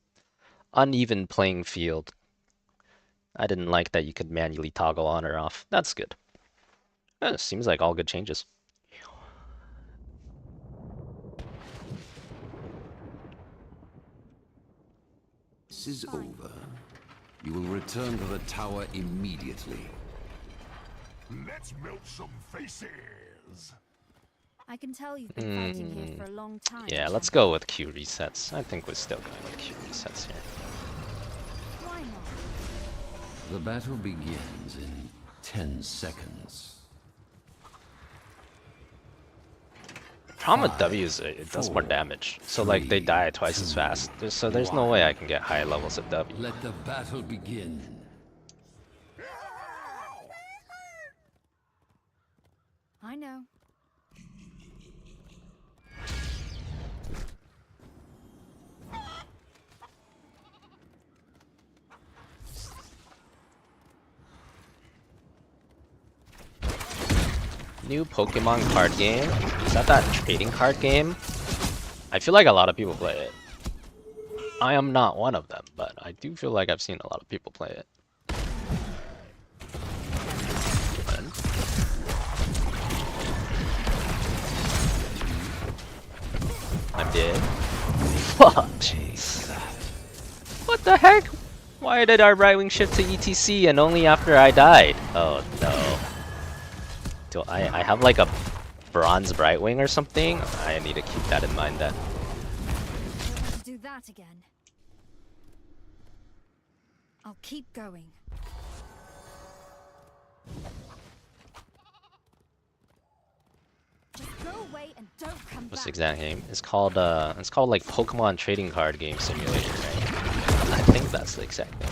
uneven playing field. I didn't like that you could manually toggle on or off. That's good. Seems like all good changes. This is over. You will return to the tower immediately. Let's melt some faces. I can tell you've been fighting here for a long time. Yeah, let's go with Q resets. I think we're still going with Q resets here. Why not? The battle begins in 10 seconds. Problem with W is it does more damage. So like they die twice as fast. So there's no way I can get high levels of W. Let the battle begin. I know. New Pokemon card game? Is that trading card game? I feel like a lot of people play it. I am not one of them, but I do feel like I've seen a lot of people play it. I'm dead. Fuck, jeez. What the heck? Why did our right wing shift to ETC and only after I died? Oh no. Do I have like a bronze Brightwing or something? I need to keep that in mind then. Do that again. I'll keep going. Just go away and don't come This back. exact game it's called like Pokemon Trading Card Game Simulator, right? I think that's the exact name.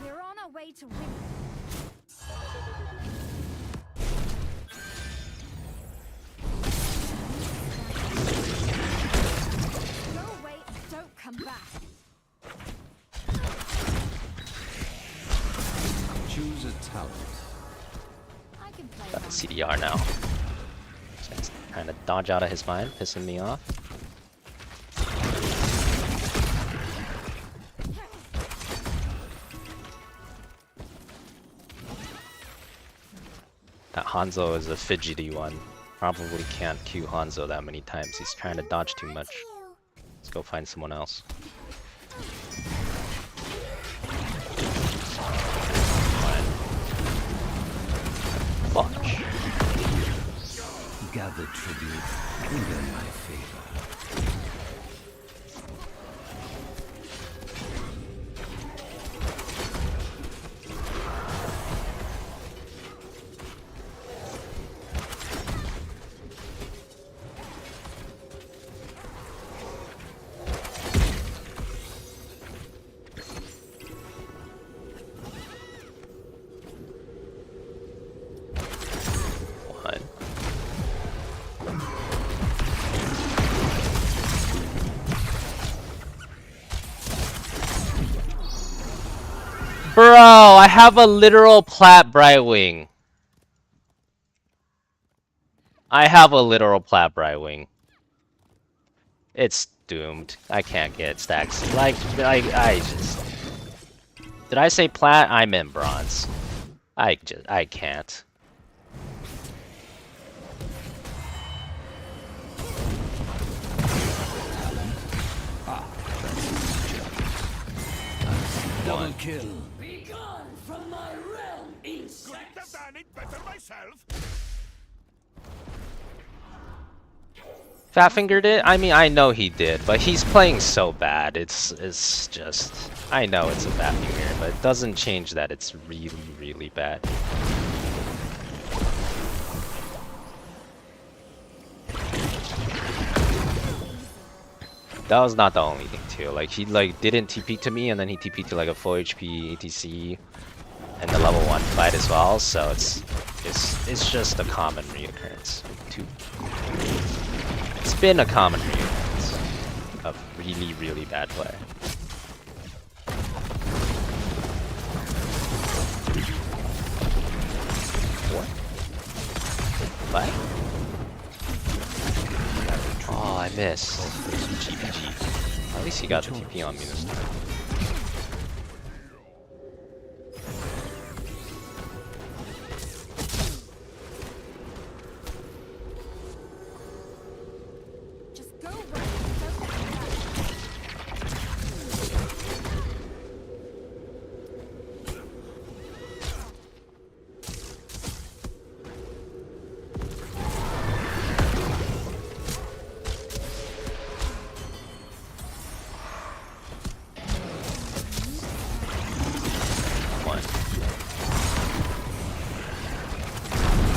We're on our way to win. Go away and don't come back. Choose a talent. I can play Got the CDR now. Trying to dodge out of his mind, pissing me off. That Hanzo is a fidgety one. Probably can't Q Hanzo that many times. He's trying to dodge too much. Let's go find someone else. Fuck. Gather tribute. Finger my favor. One. Bro, I have a literal Plat Brightwing. I have a literal Plat Brightwing. It's doomed. I can't get stacks. Like, I just... Did I say Plat? I meant Bronze. I can't. Double kill. Be gone from my realm, insect! Couldn't have done it better myself. Fatfingered it? I mean, I know he did, but he's playing so bad. It's just... I know it's a Fatfinger, but it doesn't change that it's really, really bad. that was not the only thing too. Like he like didn't TP to me, and then he TP to like a full HP ATC and the level 1 fight as well. So it's just a common reoccurrence. It's been a common reoccurrence of really bad play. What? Oh, I missed. GPG. At least he got the TP on me this time.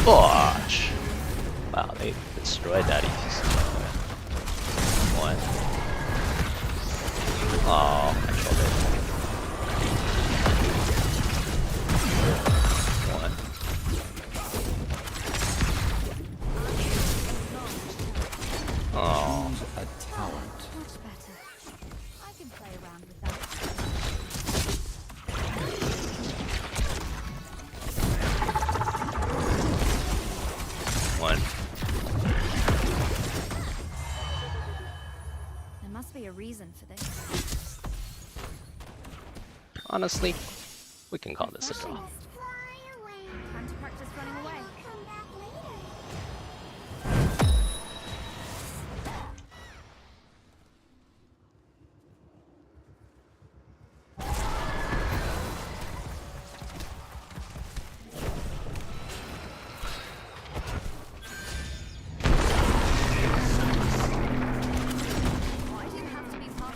Gosh! Wow, they destroyed that ETC. One. Oh, I killed it. One. Oh. A talent. Much better. I can play around with that. One. There must be a reason for this. Honestly, we can call this a draw. Time to practice running away.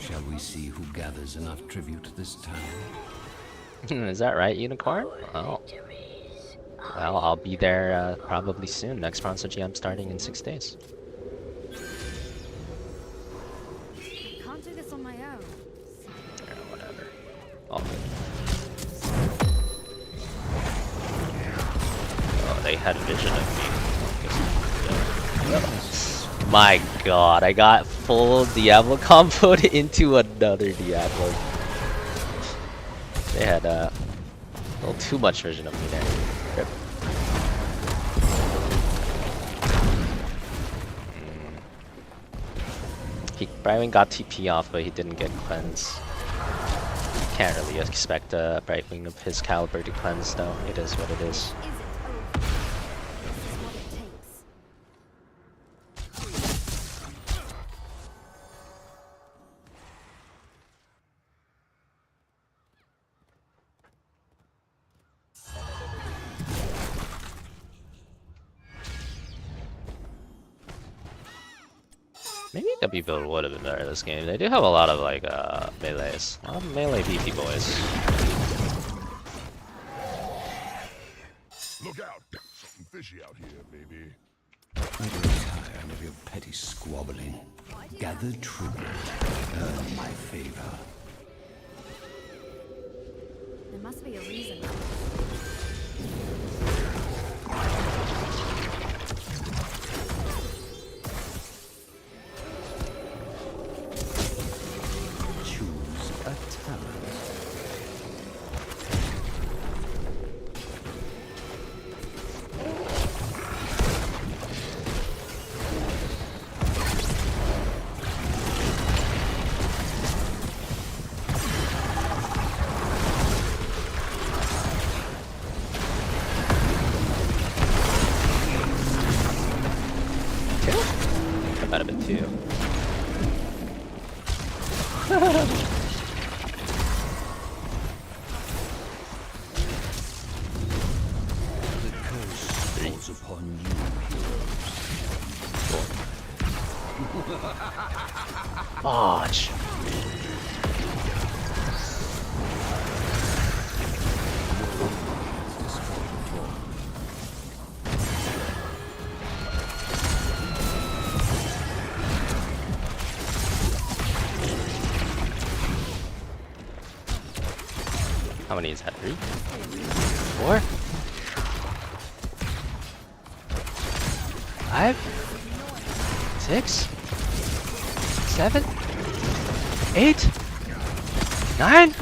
Shall we see who gathers enough tribute this time? Is that right, Unicorn? Oh. Well, I'll be there probably soon. Next Bronze GM starting in 6 days. I can't do this on my own. Yeah, whatever. All good. Oh, they had vision of me. My god, I got full Diablo comboed into another Diablo. They had a little too much vision of me there. Rip. He Brightwing got TP off, but he didn't get cleanse. Can't really expect a Brightwing of his caliber to cleanse though. It is what it is. Maybe W build would have been better this game. They do have a lot of like melees. A lot of melee BP boys. Look out! Something fishy out here, baby. I grow tired of your petty squabbling. Gather tribute. Earn my favor. There must be a reason. Choose a talent. That might have been two. The curse falls upon you, heroes. Fudge. How many is that? 3? 4? 5? 6? 7? 8? 9? I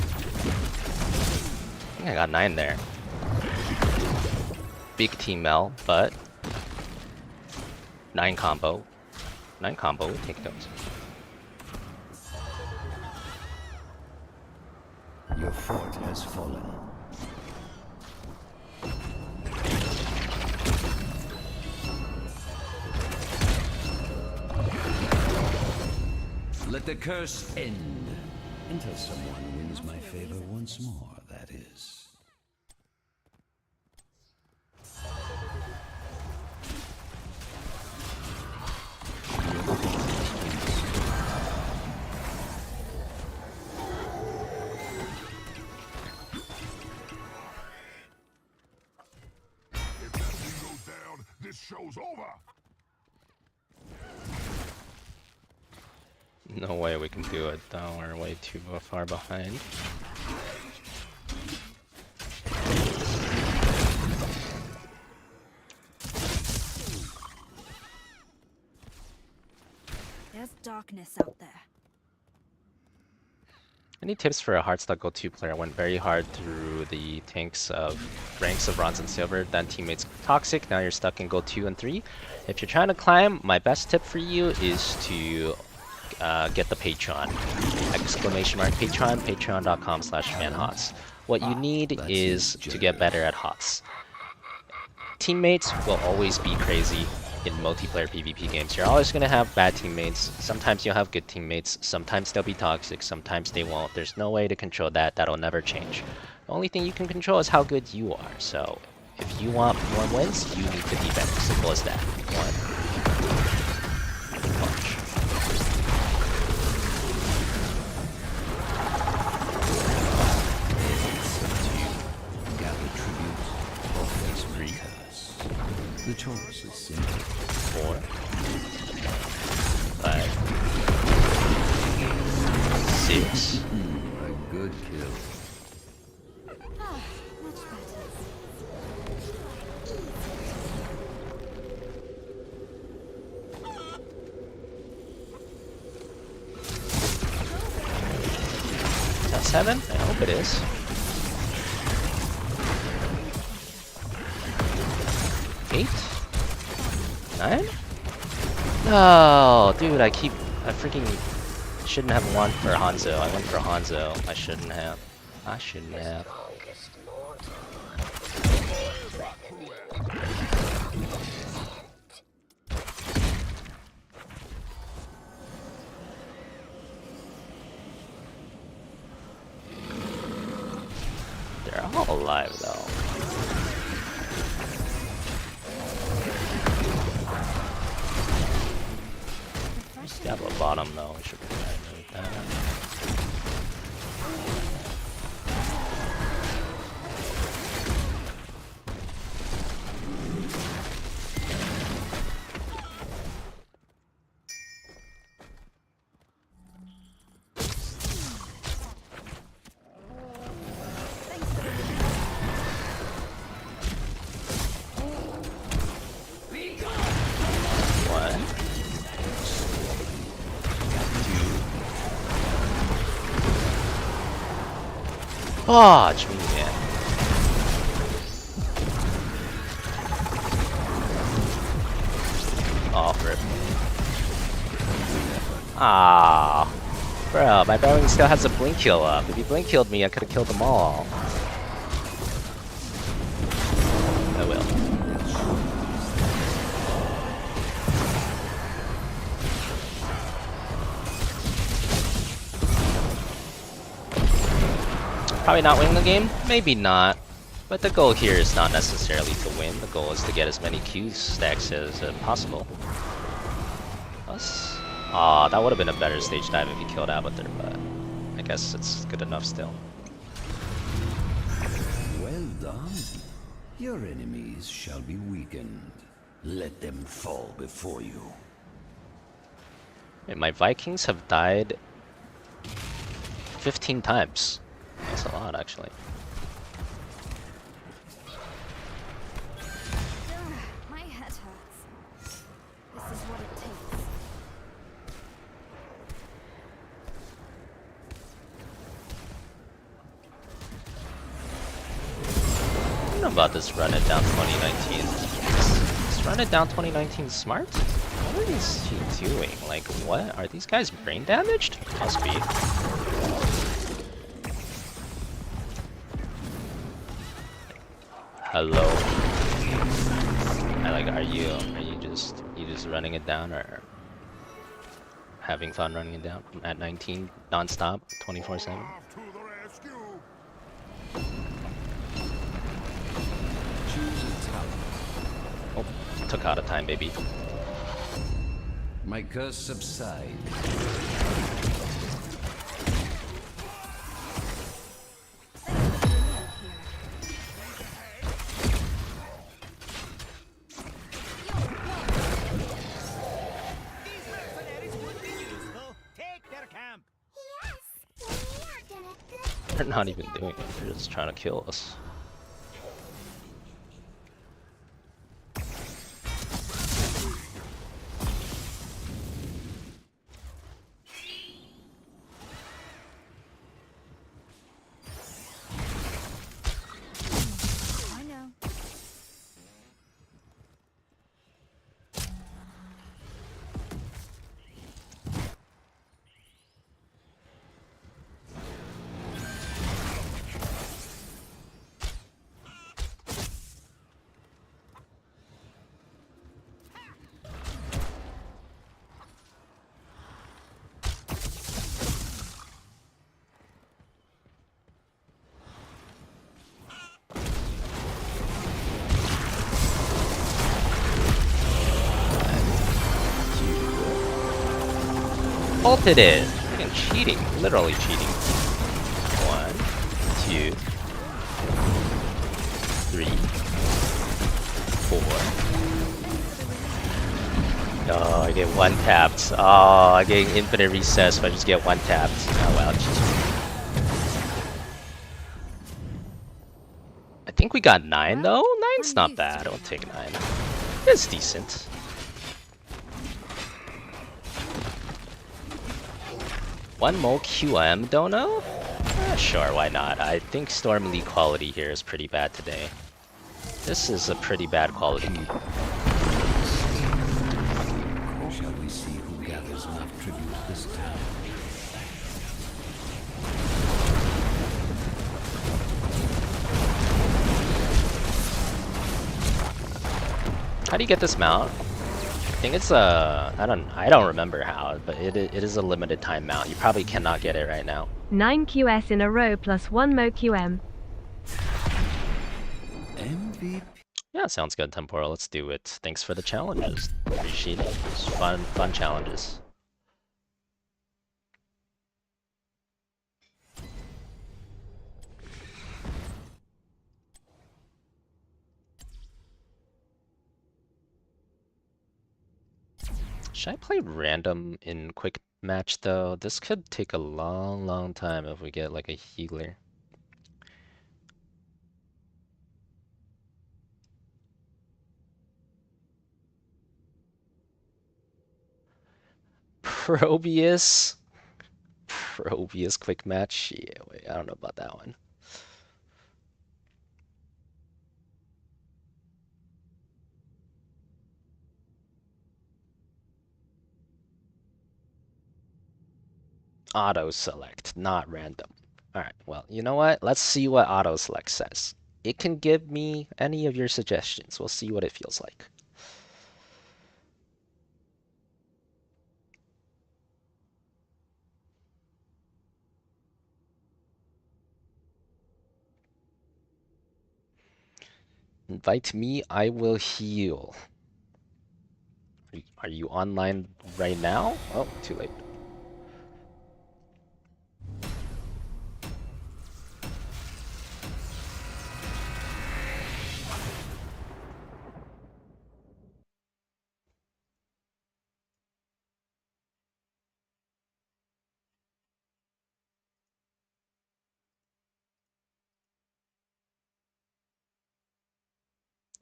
think I got 9 there. Big team Mel, but 9 combo. 9 combo, we take those. Your fort has fallen. Let the curse end. Until someone wins my favor once more, that is. If that thing goes down, this show's over. No way we can do it though, we're way too far behind. There's darkness out there. Any tips for a Hearts.Go 2 player? Went very hard through the ranks of bronze and silver, then teammates toxic, now you're stuck in Go 2 and 3. If you're trying to climb, my best tip for you is to get the Patreon. Exclamation mark Patreon, patreon.com/fanhots. What you need is to get better at HOTS. Teammates will always be crazy in multiplayer PvP games. You're always going to have bad teammates. Sometimes you'll have good teammates. Sometimes they'll be toxic. Sometimes they won't. There's no way to control that. That'll never change. The only thing you can control is how good you are. So if you want more wins, you need to be better. Simple as that. 1. Punch. The choice is simple. 4. 5. 6. A good kill. Ah, much better. Is that 7? I hope it is. 8? 9? No, dude, I freaking shouldn't have won for Hanzo. I went for Hanzo. I shouldn't have. They're all alive though. Diablo bottom though, we should be fine with that. Oh, it's me again. Oh, rip. Ah, bro, my Barwing still has a blink heal up. If he blink healed me, I could have killed them all. I will. Probably not winning the game? Maybe not. But the goal here is not necessarily to win. The goal is to get as many Q stacks as possible. Us? Aw, that would have been a better stage dive if he killed Avatar, but I guess it's good enough still. Well done. Your enemies shall be weakened. Let them fall before you. Wait, my Vikings have died 15 times. That's a lot, actually. know about this run it down 2019. Is run it down 2019 smart? What is he doing? Like, what? Are these guys brain damaged? Must be. Hello. Are you just running it down or having fun running it down at 19 non-stop 24/7? Oh, took out of time, baby. My curse subside. They're not even doing it, they're just trying to kill us. I know. Ulted it! Freaking cheating. Literally cheating. 1, 2, 3, 4. Oh, I get one tapped. Oh, I get infinite recess if I just get one tapped. Oh well. I think we got 9 though? 9's not bad. I'll take 9. It's decent. One more QM, don't know? Sure, why not? I think Storm Lee quality here is pretty bad today. This is a pretty bad quality. Shall we see who gathers enough tribute this time? How do you get this mount? I think it's a I don't remember how, but it is a limited time mount. You probably cannot get it right now. 9 QS in a row plus 1 Mo QM. MVP. Yeah, sounds good, Temporal. Let's do it. Thanks for the challenges. Appreciate it. It's fun challenges. Should I play random in quick match though? This could take a long time if we get like a healer. Probius quick match? Yeah, wait, I don't know about that one. Auto select, not random. Alright, well, you know what? Let's see what auto select says. It can give me any of your suggestions. We'll see what it feels like. Invite me, I will heal. Are you online right now? Oh, too late.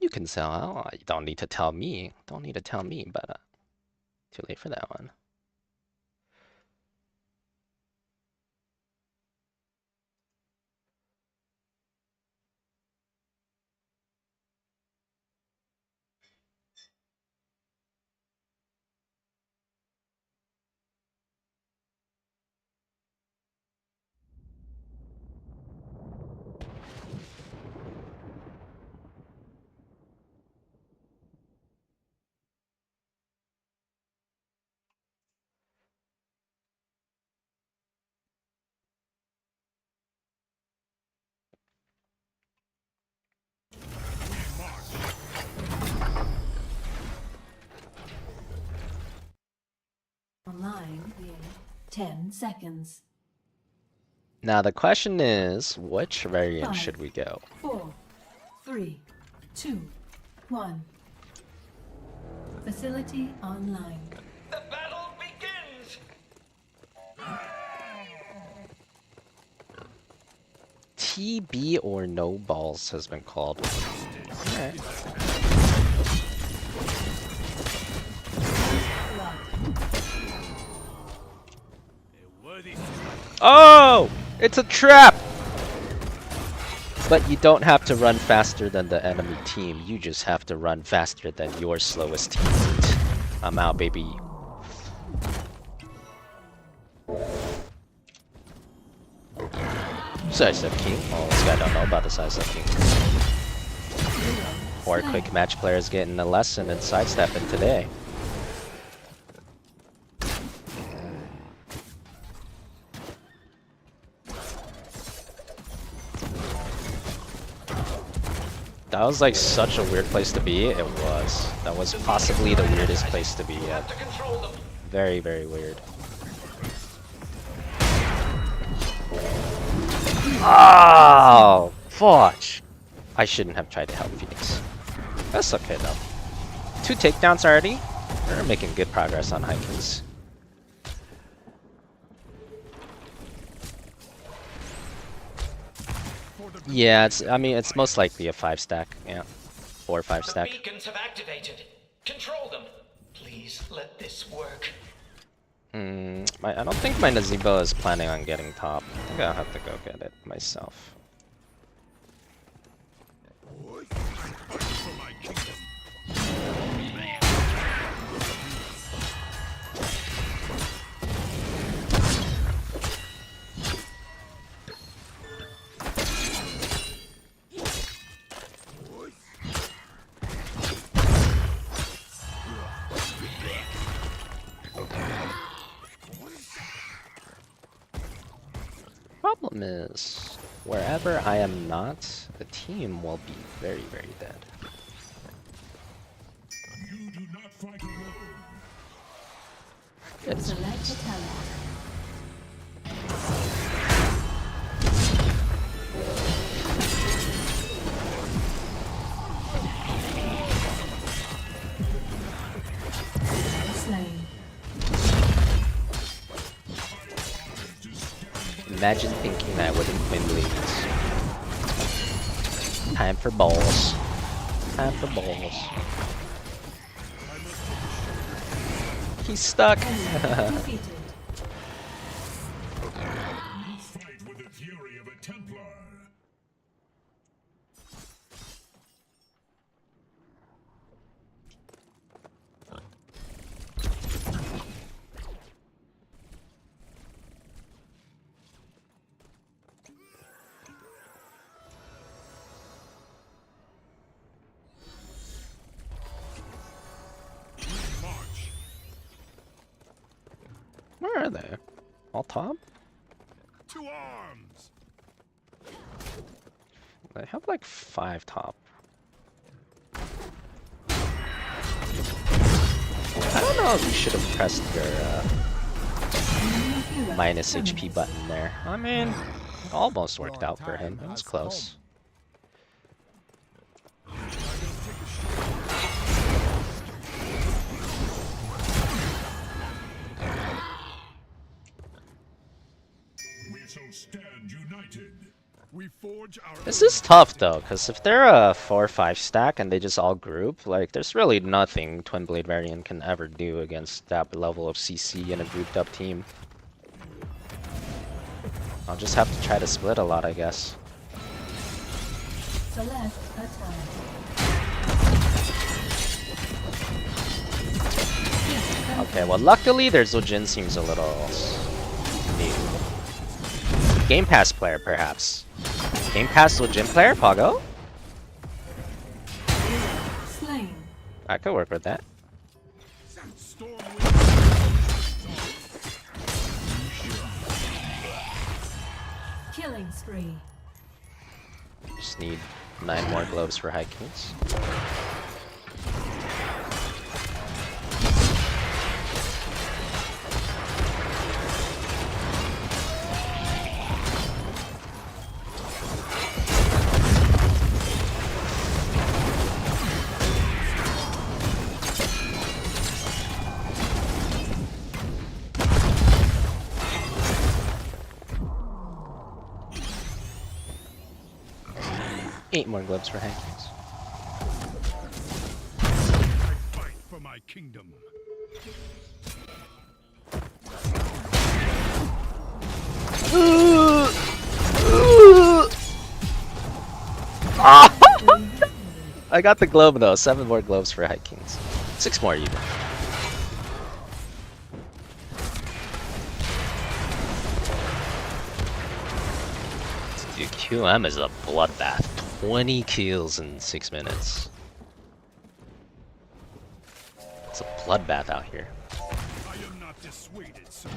You can sell out. You don't need to tell me. Don't need to tell me, but too late for that one. online in 10 seconds. Now the question is, which variant 5, should we go? 4, 3, 2, 1. Facility online. The battle begins! TB or no balls has been called. Alright. Oh! It's a trap! But you don't have to run faster than the enemy team. You just have to run faster than your slowest teammate. I'm out, baby. Sidestep King. Oh, this guy don't know about the Sidestep King. Or quick match players getting a lesson in sidestepping today. That was like such a weird place to be. It was. That was possibly the weirdest place to be at. Very, very weird. Oh, fudge. I shouldn't have tried to help Phoenix. That's okay though. 2 takedowns already. We're making good progress on Hikins. Yeah, it's most likely a 5 stack. Yeah, 4 or 5 stack. The beacons have activated. Control them. Please let this work. I don't think my Nazeebo is planning on getting top. I think I'll have to go get it myself. Problem is, wherever I am not, the team will be very, very dead. You do not fight alone. Select a talent. Slain. Imagine thinking I wouldn't win leagues. Time for balls. Time for balls. He's stuck. You fight with the fury of a Templar. Where are they? All top? To arms! They have like 5 top. I don't know if you should have pressed your minus HP button there. I mean, it almost worked out for him. It was close. Stand united. We forge our This is tough though, because if they're a 4 or 5 stack and they just all group, like there's really nothing Twin Blade variant can ever do against that level of CC in a grouped up team. I'll just have to try to split a lot, I guess. Select a talent. Okay, well luckily their Zojin seems a little new. Game Pass player, perhaps. Game Pass Zojin player, Pago? Slain. I could work with that. Killing spree. Just need 9 more gloves for Hikins. 8 more gloves for Hankins. I fight for my kingdom. I got the globe though. 7 more gloves for High Kings. 6 more even. Dude, QM is a bloodbath. 20 kills in 6 minutes. It's a bloodbath out here. I am not dissuaded, sir.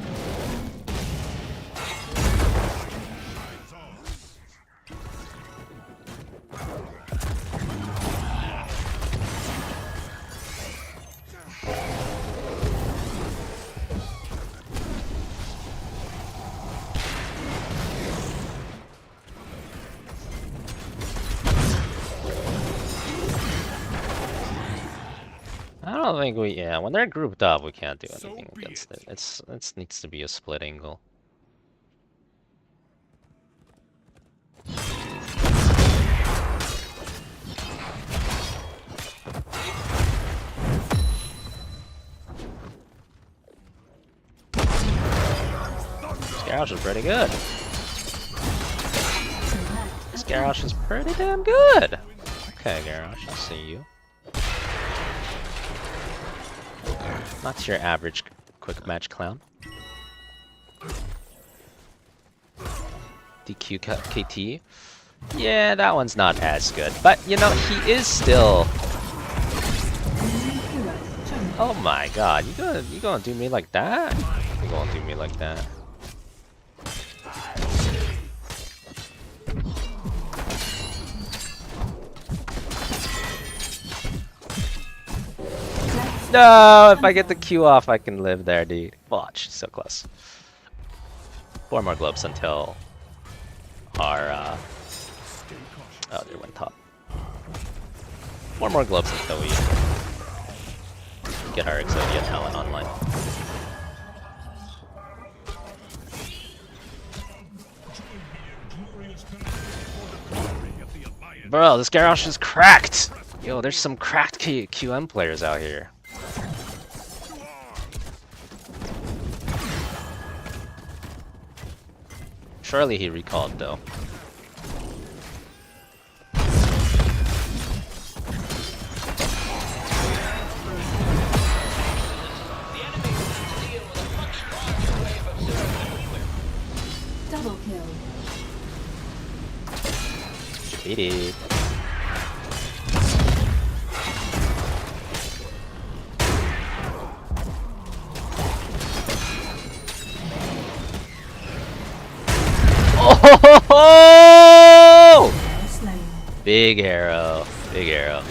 I don't think we, yeah, when they're grouped up, we can't do anything against it. It needs to be a split angle. This garage is pretty good. This garage is pretty damn good. Okay, garage, I see you. Not your average quick match clown. DQ KT. Yeah, that one's not as good. But, you know, he is still... Oh my god, you gonna do me like that? You gonna do me like that? No, if I get the Q off, I can live there, dude. Watch, so close. 4 more globes until our, oh, they went top. 4 more globes until we get our Exodia talent online. Bro, this garage is cracked! Yo, there's some cracked QM players out here. Surely he recalled though. Double kill. Defeated. Oh! Big arrow. Big arrow.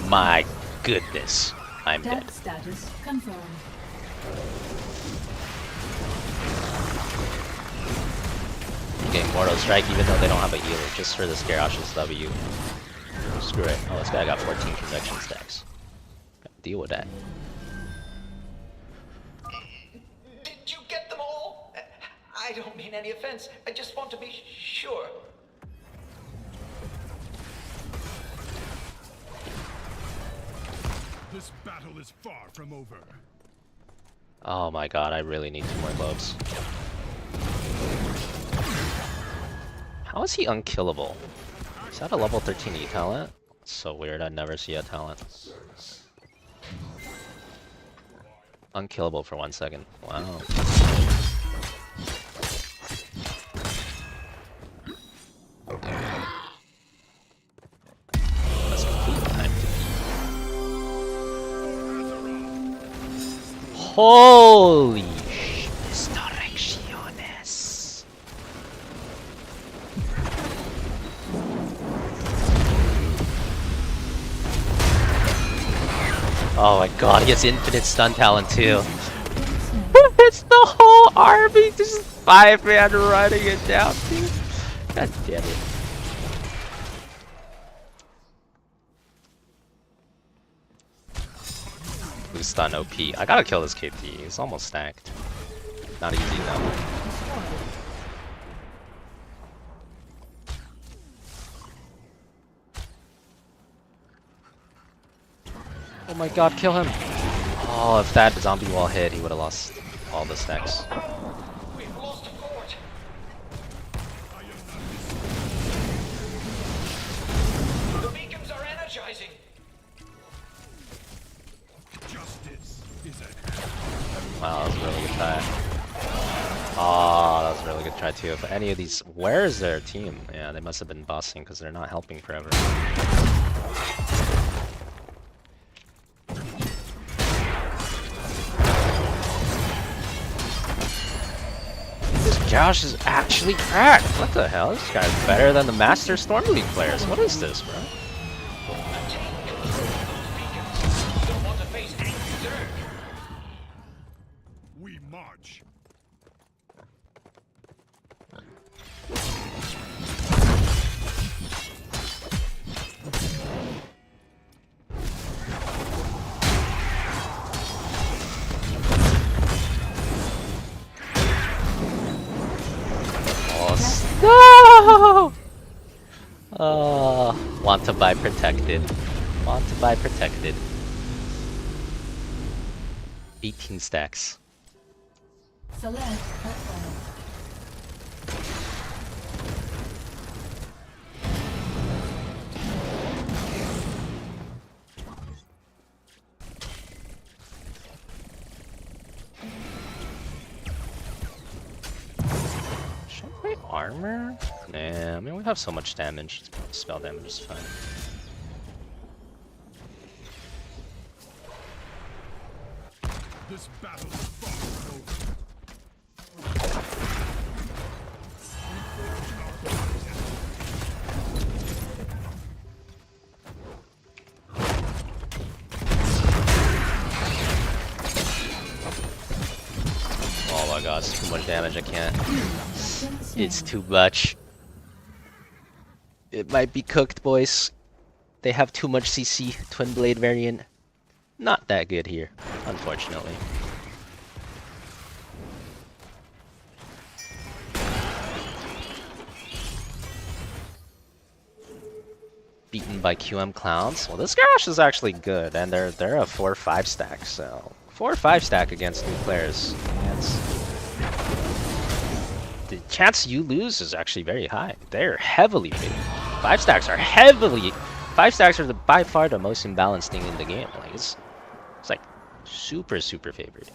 My goodness. I'm dead. Status confirmed. Getting Mortal Strike even though they don't have a healer, just for this Garrosh's W. Screw it. Oh, this guy got 14 convection stacks. Gotta deal with that. Did you get them all? I don't mean any offense. I just want to be sure. This battle is far from over. Oh my god, I really need 2 more globes. How is he unkillable? Is that a level 13 E talent? It's so weird, I never see a talent. Unkillable for 1 second. Wow. That's complete time. Holy sh! Restoraciones. Oh my god, he has infinite stun talent too. It's the whole army, just 5-man running it down, dude. God damn it. Blue stun OP. I gotta kill this KT. He's almost stacked. Not easy though. Oh my god, kill him! Oh, if that zombie wall hit, he would have lost all the stacks. We've lost the fort. The beacons are energizing. Justice is at hand. Wow, that was a really good try. Oh, that was a really good try too. If any of these... Where is their team? Yeah, they must have been bossing because they're not helping forever. Josh is actually cracked. What the hell? This guy's better than the Master Storm League players. What is this, bro? We march. No! Want to buy protected. Want to buy protected. 18 stacks. Select platform. Armor? Nah, I mean we have so much damage. Spell damage is fine. This battle is far over. Oh my god, it's too much damage, I can't. It's too much. It might be cooked, boys. They have too much CC. Twin Blade variant. Not that good here, unfortunately. Beaten by QM Clowns. Well, this garage is actually good, and they're a 4-5 stack, so 4-5 stack against new players. The chance you lose is actually very high. They're heavily favored. 5 stacks are heavily. 5 stacks are by far the most imbalanced thing in the game. Like it's like super favored.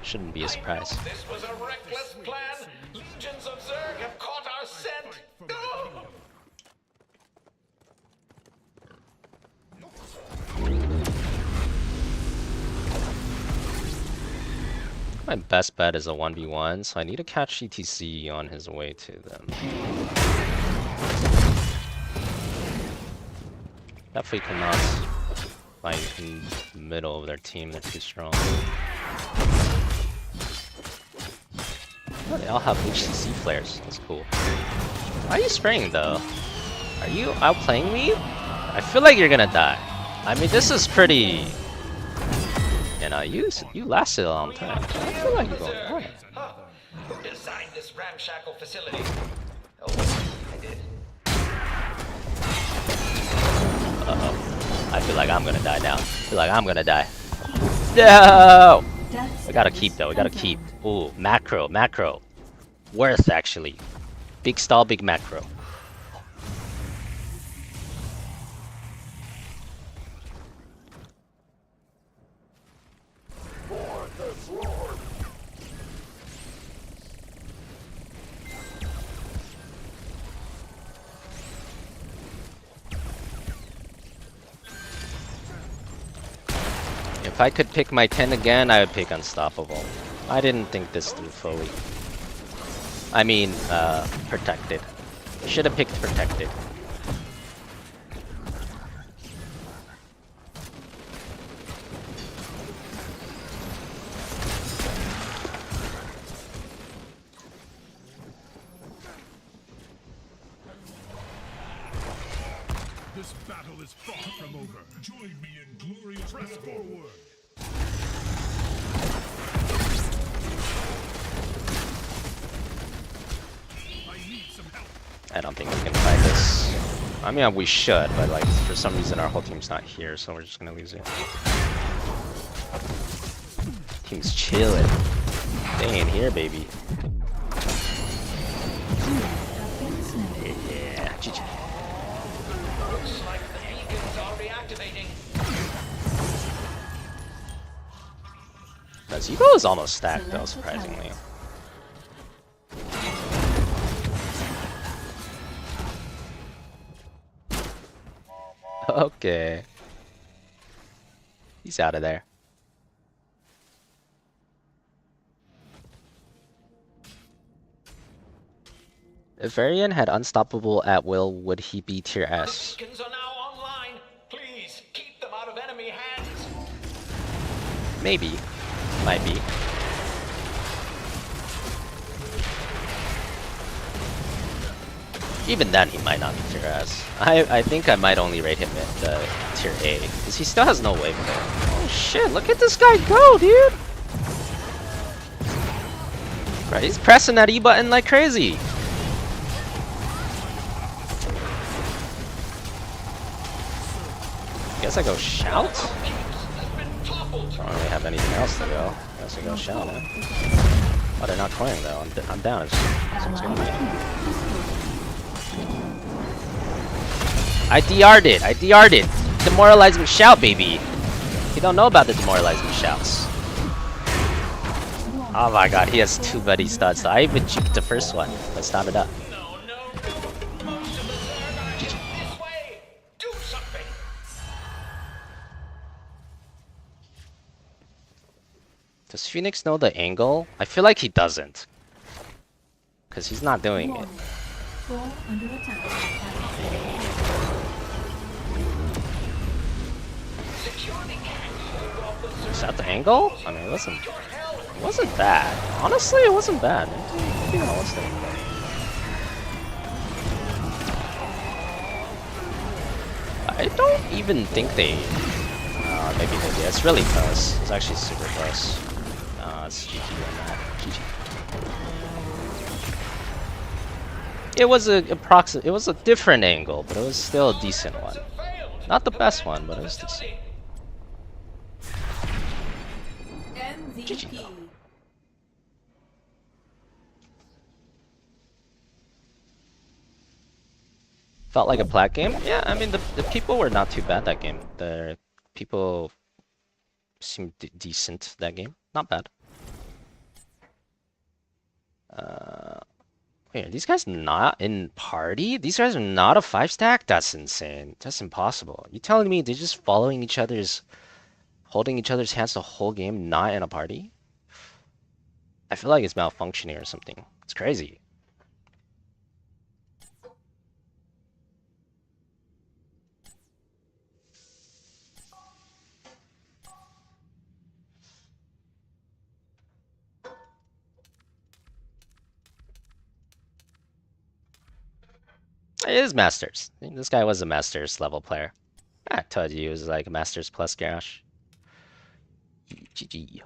Shouldn't be a surprise. This was a reckless plan. Legions of Zerg have caught our scent. No! My best bet is a 1v1, so I need to catch ETC on his way to them. Definitely cannot fight in the middle of their team, they're too strong. Oh, they all have HCC players, that's cool. Why are you spraying though? Are you outplaying me? I feel like you're gonna die. I mean, this is pretty... You know, you lasted a long time. I feel like you're going to die. Who designed this ramshackle facility? Oh, I did. Uh-oh. I feel like I'm gonna die now. I feel like I'm gonna die. No! We gotta keep though, we gotta keep. Ooh, macro. Worth actually. Big stall, big macro. If I could pick my 10 again, I would pick Unstoppable. I didn't think this through fully. I mean, Protected. Should have picked Protected. This battle is far from over. Join me in glorious press forward. I don't think we can fight this. I mean, we should, but like for some reason our whole team's not here, so we're just gonna lose it. Team's chilling. They ain't here, baby. Yeah, GG. Looks like the beacons are reactivating. That Zebo is almost stacked though, surprisingly. Okay. He's out of there. If Varian had unstoppable at will, would he be tier S? The beacons are now online. Please keep them out of enemy hands. Maybe. Might be. Even then, he might not be tier S. I think I might only rate him at tier A, because he still has no wave there. Oh shit, look at this guy go, dude! Right, he's pressing that E button like crazy. Guess I go shout? I don't really have anything else to go. I guess I go shout, man. Oh, they're not coining though. I'm down. It's gonna be. I DR'd it. I DR'd it. Demoralizing shout, baby. You don't know about the demoralizing shouts. Oh my god, he has 2 buddy studs. So I even cheeked the first one. Let's stop it up. Does Phoenix know the angle? I feel like he doesn't. Because he's not doing it. Is that the angle? I mean, it wasn't bad. Honestly, it wasn't bad. Maybe realistic. I don't even think they... maybe they did. It's really close. It's actually super close. It's GG on that. GG. It was it was a different angle, but it was still a decent one. Not the best one, but it was decent. GG. Felt like a plat game? Yeah, I mean the people were not too bad that game. The people seemed decent that game. Not bad. Wait, are these guys not in party? These guys are not a 5-stack? That's insane. That's impossible. You telling me they're just following each other's, holding each other's hands the whole game, not in a party? I feel like it's malfunctioning or something. It's crazy. It is Masters. This guy was a Masters level player. I told you he was like a Masters plus Garrosh. GG.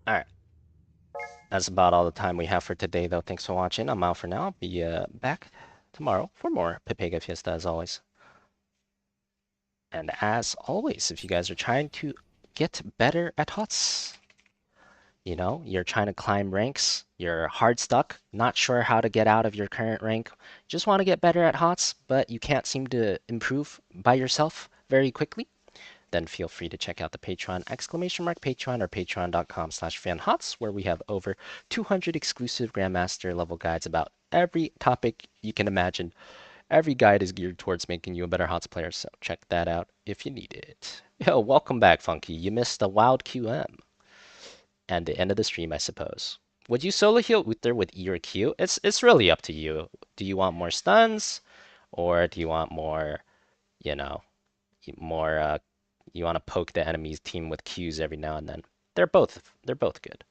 Alright. That's about all the time we have for today, though. Thanks for watching. I'm out for now. I'll be back tomorrow for more Pepega Fiesta, as always. And as always, if you guys are trying to get better at HOTS, you know, you're trying to climb ranks, you're hard stuck, not sure how to get out of your current rank, just want to get better at HOTS, but you can't seem to improve by yourself very quickly, then feel free to check out the Patreon, !Patreon or patreon.com/fanhots, where we have over 200 exclusive Grandmaster level guides about every topic you can imagine. Every guide is geared towards making you a better HOTS player, so check that out if you need it. Yo, welcome back, Funky. You missed the wild QM. And the end of the stream, I suppose. Would you solo heal Uther with E or Q? It's really up to you. Do you want more stuns? Or do you want more, you know, more, you want to poke the enemy's team with Qs every now and then? They're both good.